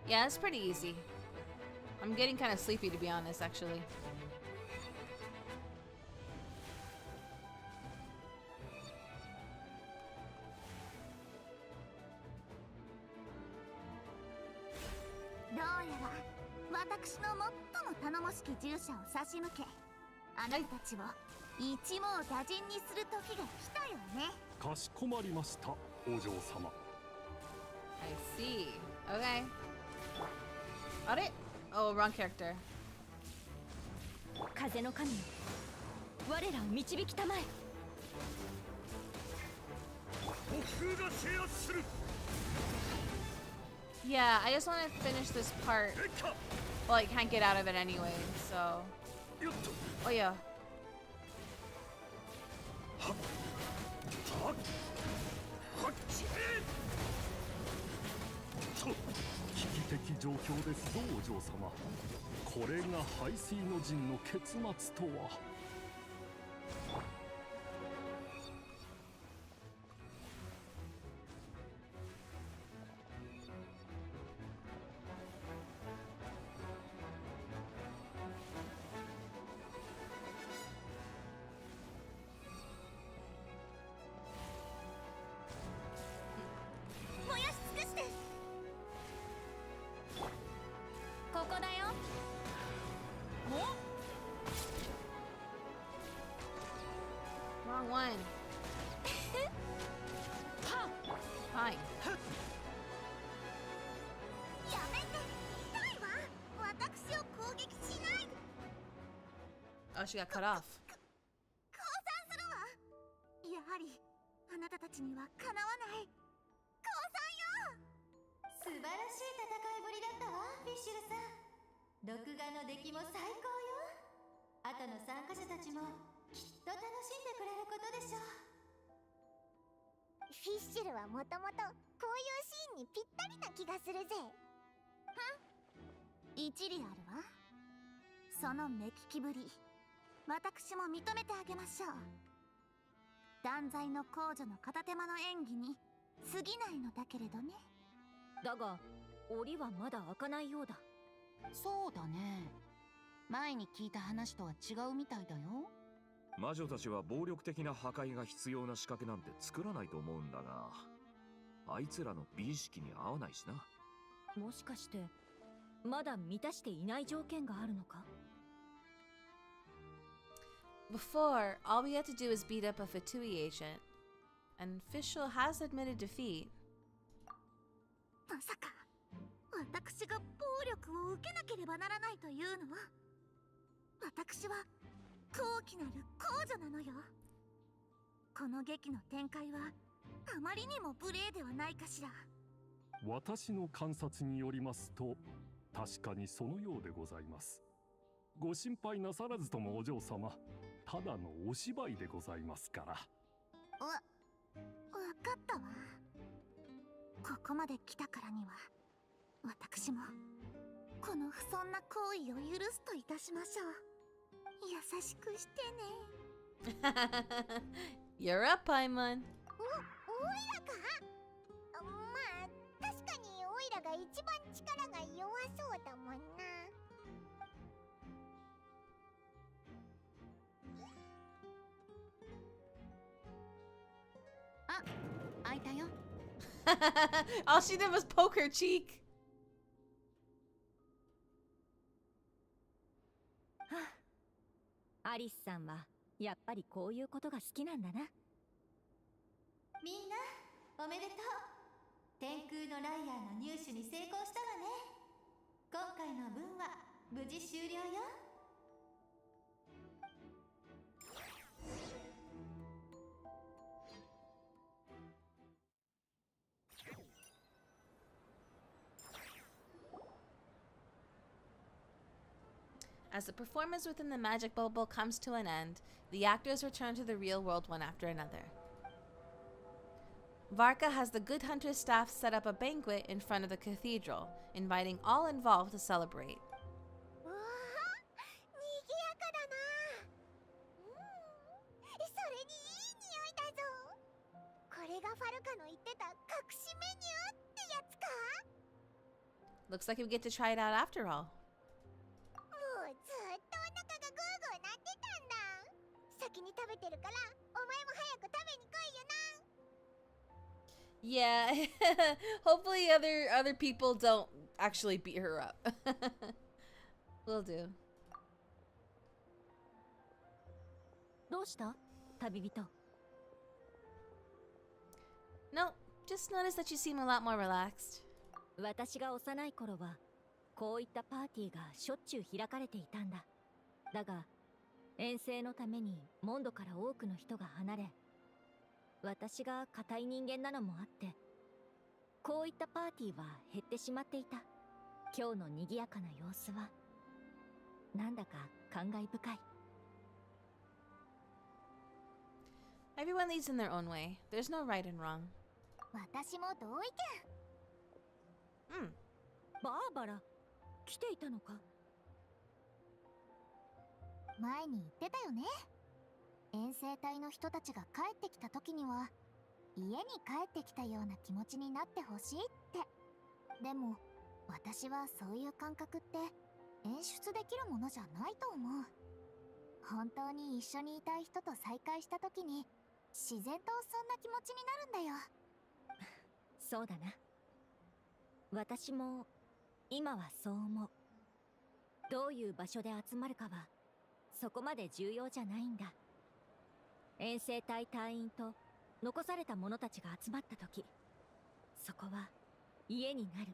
Yeah, it's pretty easy. I'm getting kind of sleepy, to be honest, actually.どうやら私の最も頼もしき従者を差し向け、あなたたちを一網打尽にする時が来たよね。かしこまりました、お嬢様。I see. Okay. Got it? Oh, wrong character. 風の神よ、我らを導きたまえ。僕が制圧する。 Yeah, I just want to finish this part. Well, I can't get out of it anyway, so. Oh yeah. 危機的状況ですぞお嬢様。これが背水の陣の結末とは。燃やし尽くして。ここだよ。 Wrong one. Fine. やめて。痛いわ。私を攻撃しないで。 Oh, she got cut off. 降参するわ。やはりあなたたちにはかなわない。降参よ。素晴らしい戦いぶりだったわ、フィッシュルさん。録画の出来も最高よ。後の参加者たちもきっと楽しんでくれることでしょう。フィッシュルはもともとこういうシーンにぴったりな気がするぜ。一理あるわ。その目利きぶり、私も認めてあげましょう。断罪の公女の片手間の演技に過ぎないのだけれどね。だが檻はまだ開かないようだ。そうだね。前に聞いた話とは違うみたいだよ。魔女たちは暴力的な破壊が必要な仕掛けなんて作らないと思うんだが、あいつらの美意識に合わないしな。もしかしてまだ満たしていない条件があるのか？ Before, all we had to do was beat up a Fatui agent, and Fischl has admitted defeat. まさか私が暴力を受けなければならないというの？私は高貴なる公女なのよ。この劇の展開はあまりにも無礼ではないかしら。私の観察によりますと、確かにそのようでございます。ご心配なさらずともお嬢様、ただのお芝居でございますから。わかったわ。ここまで来たからには私もこの不遜な行為を許すといたしましょう。優しくしてね。You're up, Paimon. おいらか？まあ確かにおいらが一番力が弱そうだもんな。あ、開いたよ。All she did was poke her cheek. アリスさんはやっぱりこういうことが好きなんだな。みんなおめでとう。天空のライアーの入手に成功したわね。今回の分は無事終了よ。As the performance within the magic bubble comes to an end, the actors return to the real world one after another. Varka has the Good Hunter staff set up a banquet in front of the cathedral, inviting all involved to celebrate. うわあ、にぎやかだな。それにいい匂いだぞ。これがファルカの言ってた隠しメニューってやつか？ Looks like we get to try it out after all. もうずっとお腹がグーグー鳴ってたんだ。先に食べてるから、お前も早く食べに来いよな。Yeah, hopefully other people don't actually beat her up. Will do. どうした旅人？ No, just noticed that you seem a lot more relaxed. 私が幼い頃はこういったパーティーがしょっちゅう開かれていたんだ。だが遠征のためにモンドから多くの人が離れ、私が固い人間なのもあってこういったパーティーは減ってしまっていた。今日の賑やかな様子はなんだか感慨深い。 Everyone leads in their own way. There's no right and wrong. 私も同意見。バーバラ来ていたのか。前に言ってたよね。遠征隊の人たちが帰ってきた時には家に帰ってきたような気持ちになってほしいって。でも私はそういう感覚って演出できるものじゃないと思う。本当に一緒にいたい人と再会した時に自然とそんな気持ちになるんだよ。そうだな。私も今はそう思う。どういう場所で集まるかはそこまで重要じゃないんだ。遠征隊隊員と残された者たちが集まった時、そこは家になる。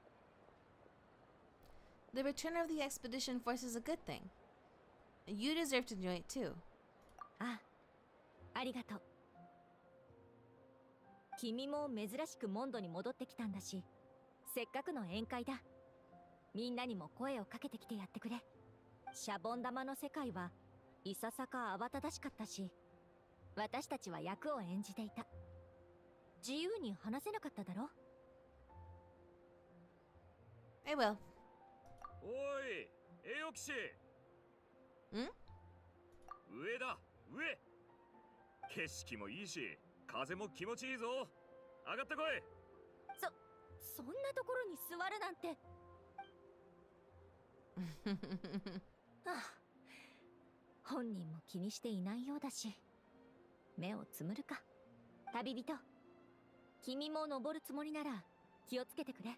The return of the expedition force is a good thing. You deserve to enjoy it too. ありがとう。君も珍しくモンドに戻ってきたんだし、せっかくの宴会だ。みんなにも声をかけてきてやってくれ。シャボン玉の世界はいささか慌ただしかったし、私たちは役を演じていた。自由に話せなかっただろ。 I will. おい、栄養騎士。ん？上だ、上。景色もいいし、風も気持ちいいぞ。上がってこい。そんなところに座るなんて。本人も気にしていないようだし、目をつむるか。旅人、君も登るつもりなら気をつけてくれ。I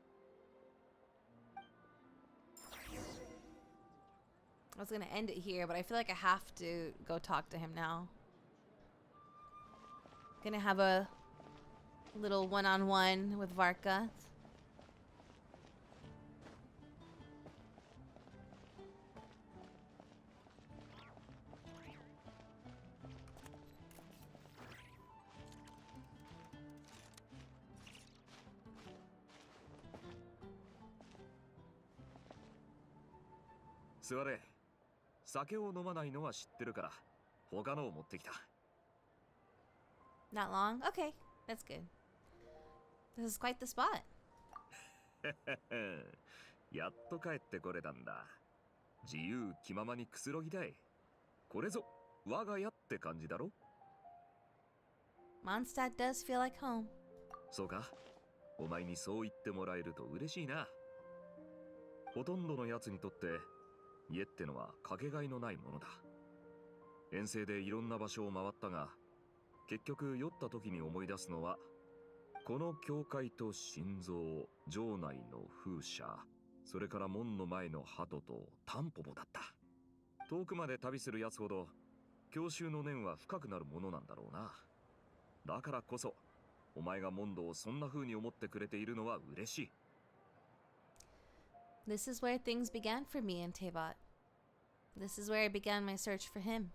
was gonna end it here, but I feel like I have to go talk to him now. Gonna have a little one-on-one with Varka.座れ。酒を飲まないのは知ってるから他のを持ってきた。 Not long? Okay, that's good. This is quite the spot. やっと帰ってこれたんだ。自由気ままにくつろぎたい。これぞ我が家って感じだろ。 Mondstadt does feel like home. そうか。お前にそう言ってもらえると嬉しいな。ほとんどのやつにとって家ってのはかけがえのないものだ。遠征でいろんな場所を回ったが、結局酔った時に思い出すのはこの教会と心臓、城内の風車、それから門の前の鳩とタンポポだった。遠くまで旅するやつほど郷愁の念は深くなるものなんだろうな。だからこそお前がモンドをそんな風に思ってくれているのは嬉しい。This is where things began for me and Teyvat. This is where I began my search for him.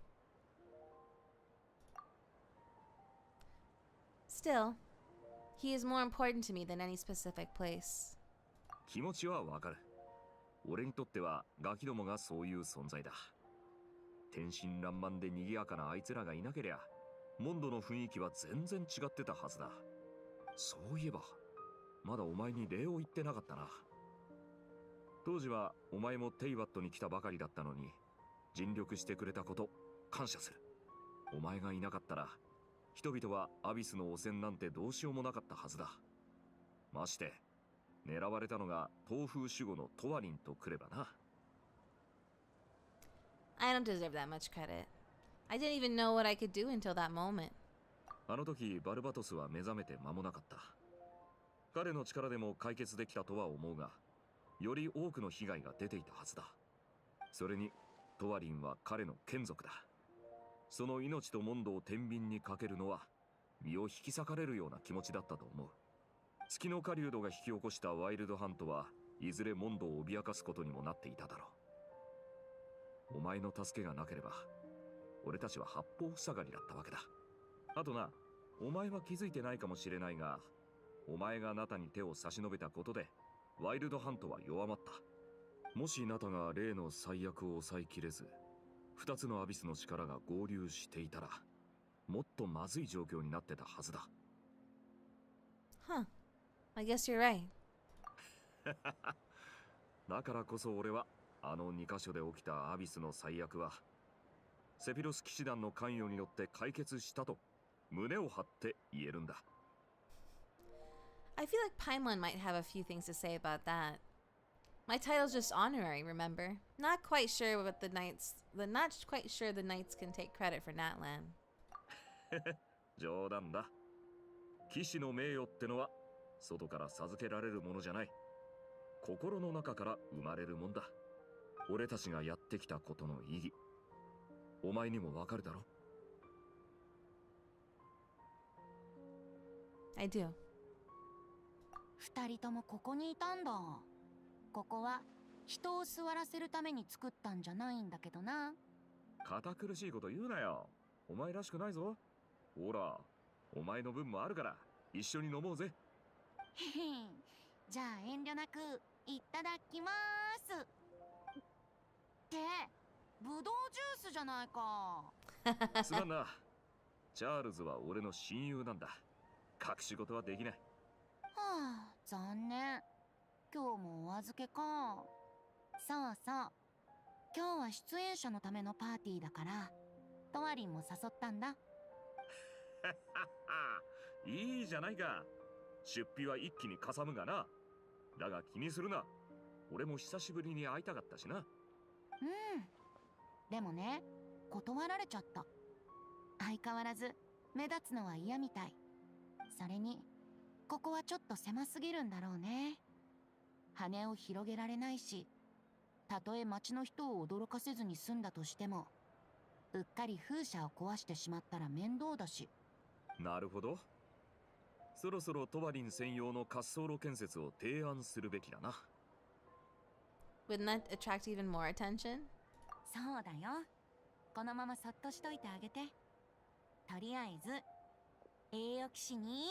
Still, he is more important to me than any specific place. 気持ちはわかる。俺にとってはガキどもがそういう存在だ。天真爛漫で賑やかなあいつらがいなけりゃモンドの雰囲気は全然違ってたはずだ。そういえばまだお前に礼を言ってなかったな。当時はお前もテイバットに来たばかりだったのに尽力してくれたこと感謝する。お前がいなかったら人々はアビスの汚染なんてどうしようもなかったはずだ。まして狙われたのが東風守護のトワリンとくればな。I don't deserve that much credit. I didn't even know what I could do until that moment. あの時バルバトスは目覚めて間もなかった。彼の力でも解決できたとは思うが、より多くの被害が出ていたはずだ。それにトワリンは彼の眷属だ。その命とモンドを天秤にかけるのは身を引き裂かれるような気持ちだったと思う。月の狩人が引き起こしたワイルドハントはいずれモンドを脅かすことにもなっていただろう。お前の助けがなければ俺たちは八方塞がりだったわけだ。あとな、お前は気づいてないかもしれないが、お前がナタに手を差し伸べたことでワイルドハントは弱まった。もしナタが例の最悪を抑えきれず二つのアビスの力が合流していたらもっとまずい状況になってたはずだ。Huh. I guess you're right. だからこそ俺はあの2カ所で起きたアビスの最悪はセフィロス騎士団の関与によって解決したと胸を張って言えるんだ。I feel like Paimon might have a few things to say about that. My title's just honorary, remember? Not quite sure what the knights can take credit for Natlan. 冗談だ。騎士の名誉ってのは外から授けられるものじゃない。心の中から生まれるもんだ。俺たちがやってきたことの意義、お前にもわかるだろ。I do. 二人ともここにいたんだ。ここは人を座らせるために作ったんじゃないんだけどな。堅苦しいこと言うなよ。お前らしくないぞ。ほら、お前の分もあるから一緒に飲もうぜ。へへん。じゃあ遠慮なくいただきまーす。ってぶどうジュースじゃないか。すまんな。チャールズは俺の親友なんだ。隠し事はできない。はあ、残念。今日もお預けか。そうそう。今日は出演者のためのパーティーだから、トワリンも誘ったんだ。いいじゃないか。出費は一気にかさむがな。だが気にするな。俺も久しぶりに会いたかったしな。うん。でもね、断られちゃった。相変わらず目立つのは嫌みたい。それに、ここはちょっと狭すぎるんだろうね。羽を広げられないし、たとえ町の人を驚かせずに済んだとしても、うっかり風車を壊してしまったら面倒だし。なるほど。そろそろトバリン専用の滑走路建設を提案するべきだな。Wouldn't that attract even more attention? そうだよ。このままそっとしといてあげて。とりあえず、栄誉騎士に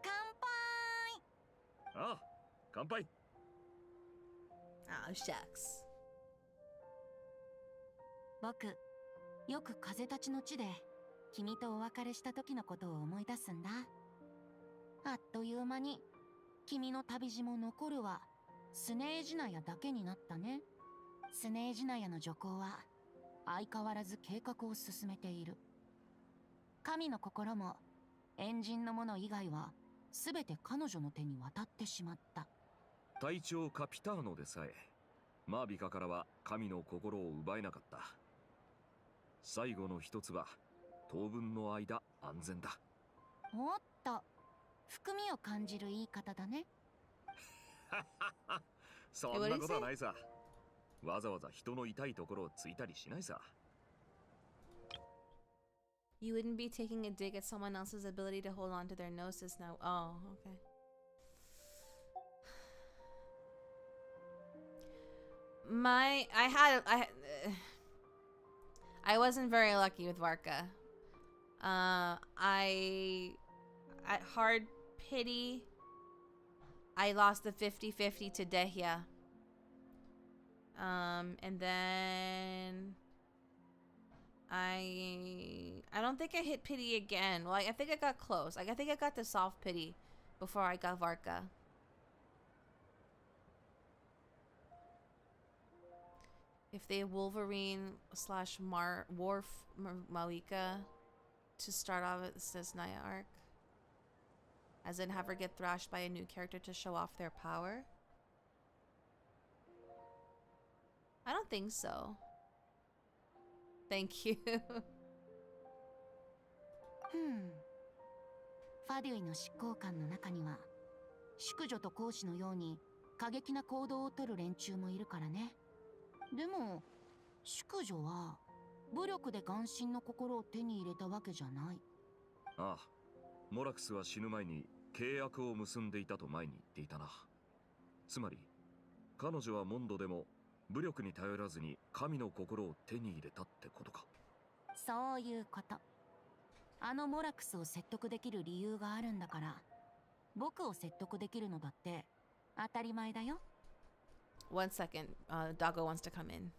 乾杯。ああ、乾杯。Oh, shucks. 僕、よく風立ちの地で君とお別れした時のことを思い出すんだ。あっという間に君の旅路も残るはスネージナヤだけになったね。スネージナヤの女皇は相変わらず計画を進めている。神の心もエンジンのもの以外は全て彼女の手に渡ってしまった。隊長カピターノでさえマービカからは神の心を奪えなかった。最後の一つは当分の間安全だ。おっと、含みを感じる言い方だね。そんなことはないさ。わざわざ人の痛いところをついたりしないさ。You wouldn't be taking a dig at someone else's ability to hold on to their gnosis now. Oh, okay. I wasn't very lucky with Varka. At hard pity, I lost the 50-50 to Dehya. And then I don't think I hit pity again. Well, I think I got close. I think I got to soft pity before I got Varka. If they Wolverine / Worf Mawika to start off this Naya arc, as in have her get thrashed by a new character to show off their power? I don't think so. Thank you. ファデュイの執行官の中には淑女と講師のように過激な行動をとる連中もいるからね。でも淑女は武力で眼神の心を手に入れたわけじゃない。ああ、モラクスは死ぬ前に契約を結んでいたと前に言っていたな。つまり彼女はモンドでも武力に頼らずに神の心を手に入れたってことか。そういうこと。あのモラクスを説得できる理由があるんだから、僕を説得できるのだって当たり前だよ。One second, Doggo wants to come in.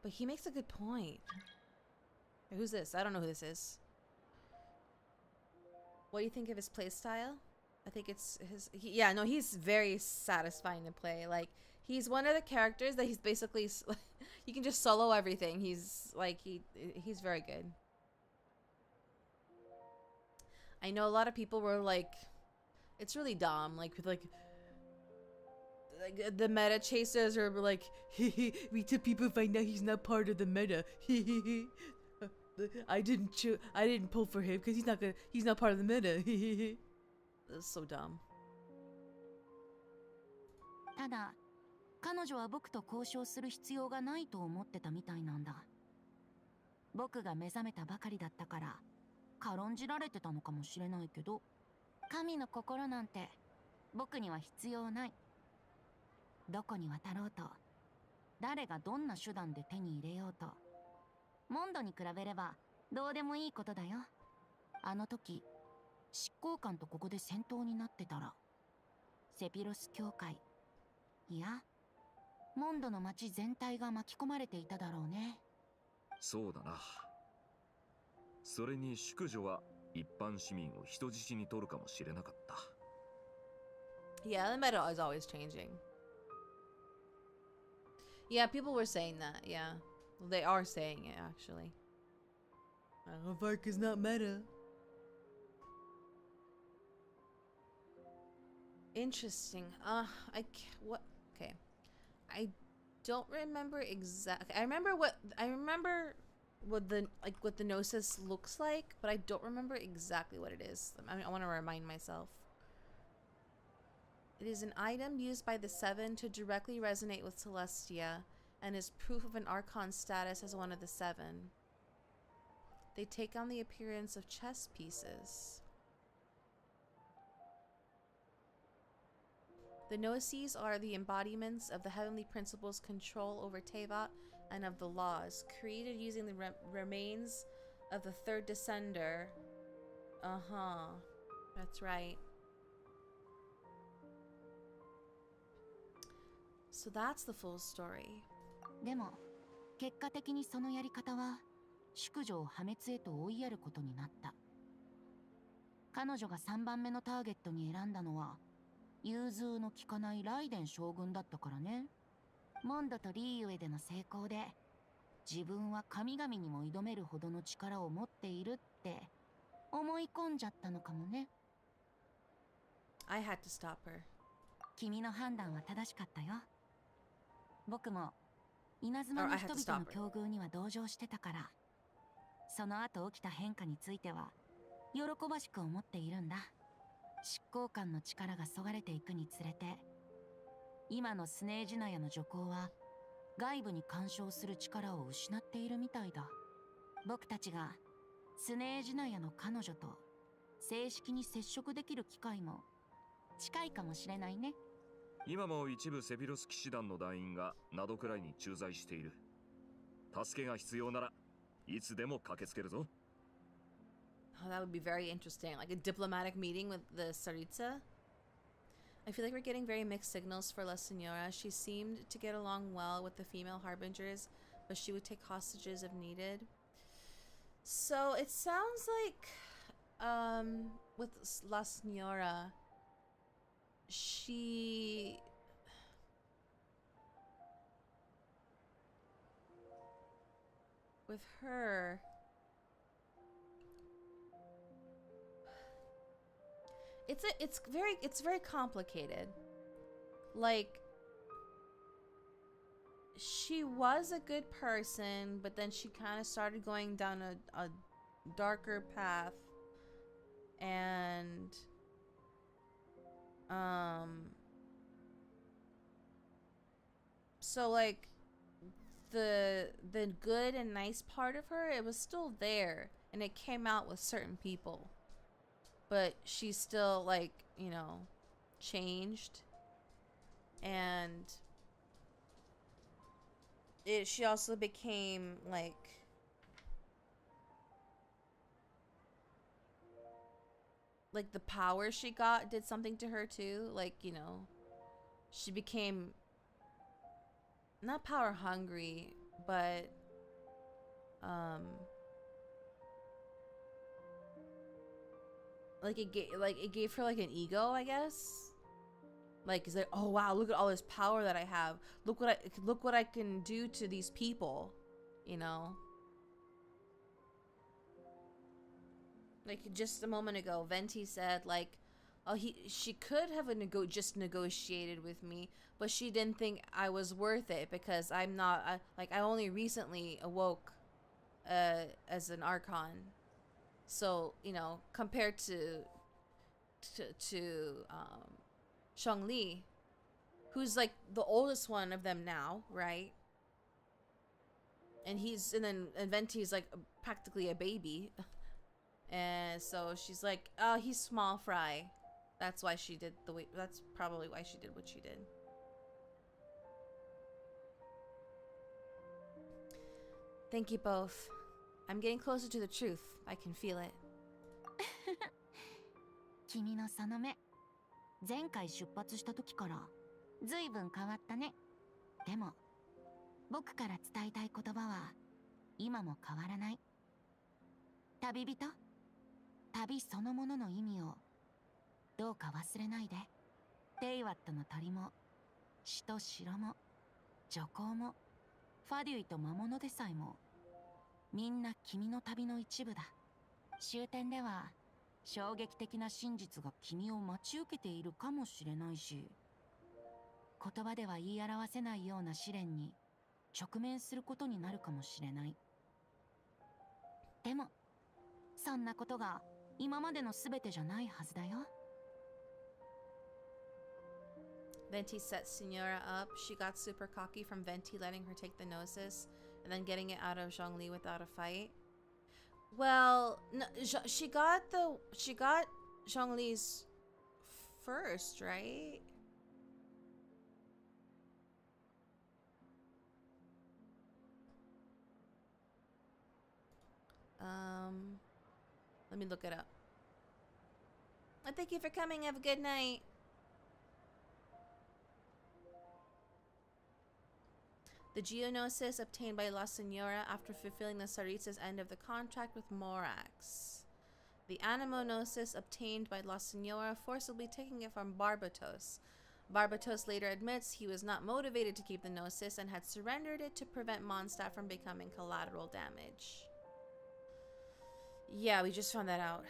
But he makes a good point. Who's this? I don't know who this is. What do you think of his play style? I think it's his... yeah, no, he's very satisfying to play. Like, he's one of the characters that he's basically... you can just solo everything. He's, like, he's very good. I know a lot of people were like... it's really dumb. Like, with, like the meta chasers are like, we took people find out he's not part of the meta. I didn't pull for him because he's not part of the meta. That's so dumb. ただ、彼女は僕と交渉する必要がないと思ってたみたいなんだ。僕が目覚めたばかりだったから軽んじられてたのかもしれないけど、神の心なんて僕には必要ない。どこに渡ろうと、誰がどんな手段で手に入れようと、モンドに比べればどうでもいいことだよ。あの時、執行官とここで戦闘になってたら、セピロス教会、いや、モンドの町全体が巻き込まれていただろうね。そうだな。それに淑女は一般市民を人質に取るかもしれなかった。Yeah, the meta is always changing. Yeah, people were saying that. Yeah, well, they are saying it actually. Vark is not meta. Interesting. What? Okay, I don't remember exactly. I remember what the gnosis looks like, but I don't remember exactly what it is. I want to remind myself. It is an item used by the Seven to directly resonate with Celestia and is proof of an Archon status as one of the Seven. They take on the appearance of chess pieces. The Gnosis are the embodiments of the heavenly principles' control over Tevat and of the laws, created using the remains of the third descender. That's right. So that's the full story. でも、結果的にそのやり方は、淑女を破滅へと追いやることになった。彼女が3番目のターゲットに選んだのは、融通の利かないライデン将軍だったからね。モンドとリーユエでの成功で、自分は神々にも挑めるほどの力を持っているって思い込んじゃったのかもね。I had to stop her. 君の判断は正しかったよ。僕も稲妻の人々の境遇には同情してたから、その後起きた変化については喜ばしく思っているんだ。執行官の力がそがれていくにつれて、今のスネージナヤの女皇は外部に干渉する力を失っているみたいだ。僕たちがスネージナヤの彼女と正式に接触できる機会も近いかもしれないね。今も一部セピロス騎士団の団員がナドクライに駐在している。助けが必要ならいつでも駆けつけるぞ。Oh, that would be very interesting. Like a diplomatic meeting with the Tsaritsa. I feel like we're getting very mixed signals for La Senora. She seemed to get along well with the female harbingers, but she would take hostages if needed. So it sounds like with La Senora, she with her it's very complicated. Like, she was a good person, but then she kind of started going down a darker path, and so like the good and nice part of her, it was still there, and it came out with certain people, but she still, like, you know, changed, and she also became like the power she got did something to her too. Like, you know, she became not power hungry, but like it gave her like an ego, I guess. Like, it's like, oh wow, look at all this power that I have. Look what I can do to these people, you know. Like, just a moment ago, Venti said, like, oh, she could have just negotiated with me, but she didn't think I was worth it because I'm not, I only recently awoke as an Archon. So, you know, compared to Zhongli, who's like the oldest one of them now, right? And Venti's like practically a baby. And so she's like, oh, he's small fry. That's why she did that's probably why she did what she did. Thank you both. I'm getting closer to the truth. I can feel it. 君のその目、前回出発した時からずいぶん変わったね。でも僕から伝えたい言葉は今も変わらない。旅人、旅そのものの意味をどうか忘れないで。テイワットの鳥も死と城も女皇もファデュイと魔物でさえもみんな君の旅の一部だ。終点では衝撃的な真実が君を待ち受けているかもしれないし、言葉では言い表せないような試練に直面することになるかもしれない。でもそんなことが今までの全てじゃないはずだよ。Venti set Signora up. She got super cocky from Venti letting her take the Gnosis and then getting it out of Zhongli without a fight. Well, no, she got Zhongli's first, right? Let me look it up. Thank you for coming. Have a good night. The Geonosis obtained by La Senora after fulfilling the Saritsa's end of the contract with Morax. The Animonosis obtained by La Senora, forcibly taking it from Barbatos. Barbatos later admits he was not motivated to keep the Gnosis and had surrendered it to prevent Mondstadt from becoming collateral damage. Yeah, we just found that out.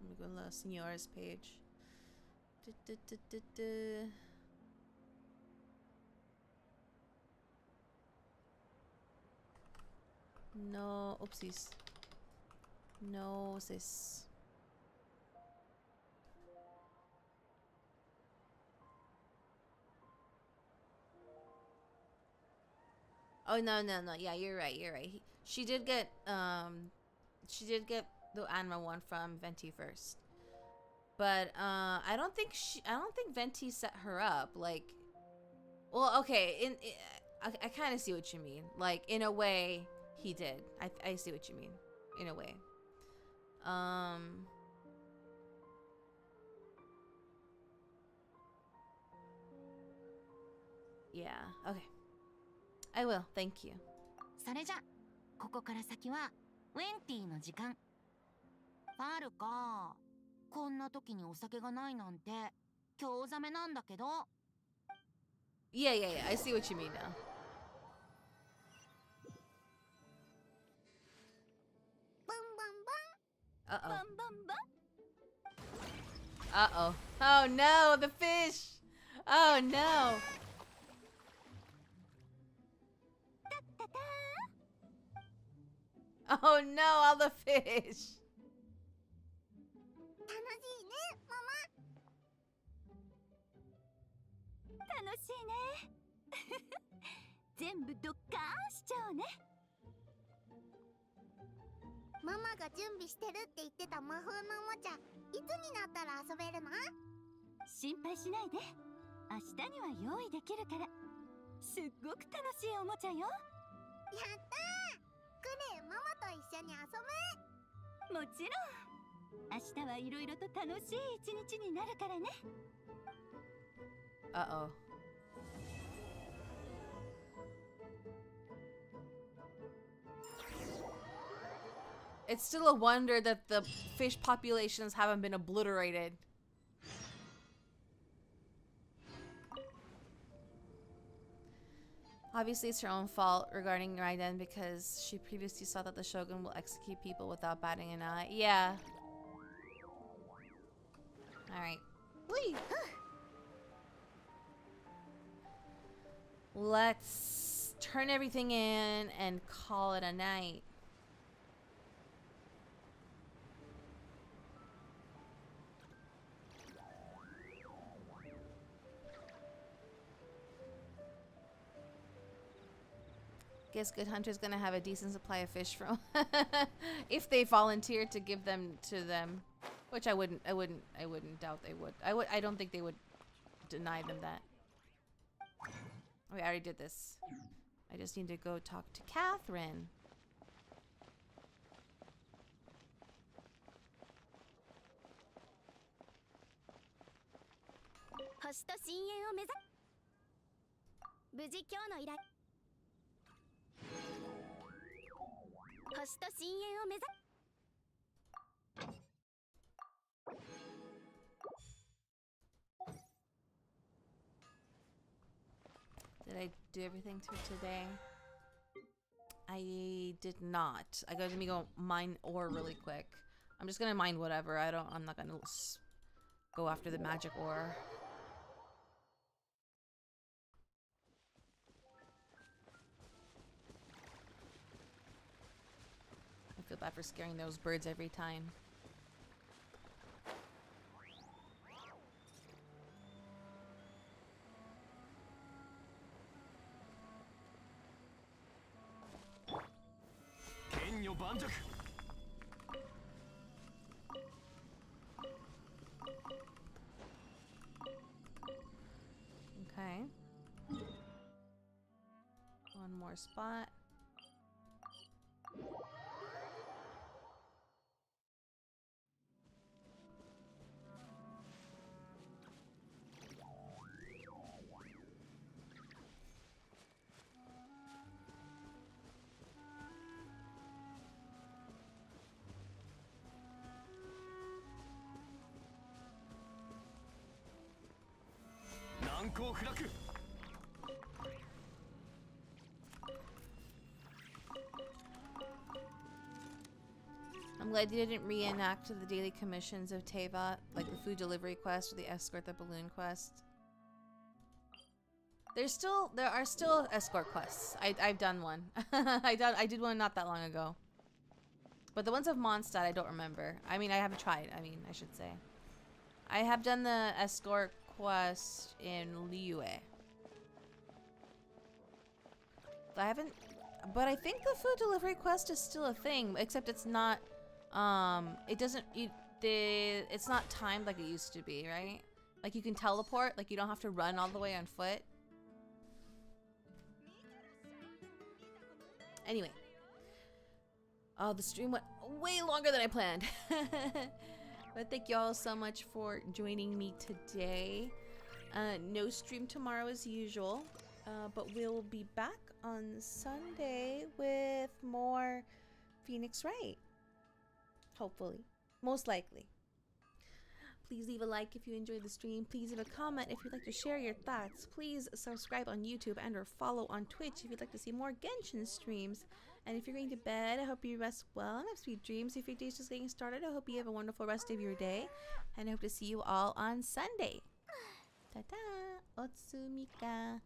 Let me go to La Senora's page. No, oopsies. No, sis. Oh, no. Yeah, you're right. She did get the Anima one from Venti first. But I don't think Venti set her up. Like, well, okay, I kind of see what you mean. Like, in a way, he did. I see what you mean. In a way. Yeah. Okay. I will. Thank you. それじゃ、ここから先はウェンティの時間。ファルか。こんな時にお酒がないなんて興ざめなんだけど。Yeah, yeah, yeah. I see what you mean now. Uh-oh. Uh-oh. Oh no, the fish! Oh no! Oh no, all the fish! 楽しいね、ママ。楽しいね。全部ドッカーンしちゃうね。ママが準備してるって言ってた魔法のおもちゃ、いつになったら遊べるの？心配しないで。明日には用意できるから。すっごく楽しいおもちゃよ。やったー！クレイ、ママと一緒に遊ぶ。もちろん。明日はいろいろと楽しい一日になるからね。Uh-oh. It's still a wonder that the fish populations haven't been obliterated. Obviously, it's her own fault regarding Raiden because she previously saw that the Shogun will execute people without batting an eye. Yeah. Alright. Whee! Let's turn everything in and call it a night. Guess Good Hunter's gonna have a decent supply of fish from if they volunteer to give them to them, which I wouldn't doubt they would. I don't think they would deny them that. We already did this. I just need to go talk to Catherine. Did I do everything for today? I did not. I gotta go mine ore really quick. I'm just gonna mine whatever. I'm not gonna go after the magic ore. I feel bad for scaring those birds every time. Okay. One more spot. I'm glad you didn't reenact the daily commissions of Teva, like the food delivery quest or the escort the balloon quest. There are still escort quests. I've done one. I did one not that long ago. But the ones of Mondstadt I don't remember. I mean, I haven't tried. I should say. I have done the escort quest in Liyue. I haven't, but I think the food delivery quest is still a thing, except it's not, it's not timed like it used to be, right? Like you can teleport, like you don't have to run all the way on foot. Anyway. Oh, the stream went way longer than I planned. But thank you all so much for joining me today. No stream tomorrow as usual. But we'll be back on Sunday with more Phoenix Wright. Hopefully. Most likely. Please leave a like if you enjoyed the stream. Please leave a comment if you'd like to share your thoughts. Please subscribe on YouTube and or follow on Twitch if you'd like to see more Genshin streams. And if you're going to bed, I hope you rest well and have sweet dreams. If your day's just getting started, I hope you have a wonderful rest of your day. And I hope to see you all on Sunday. Ta-ta! Otsumika.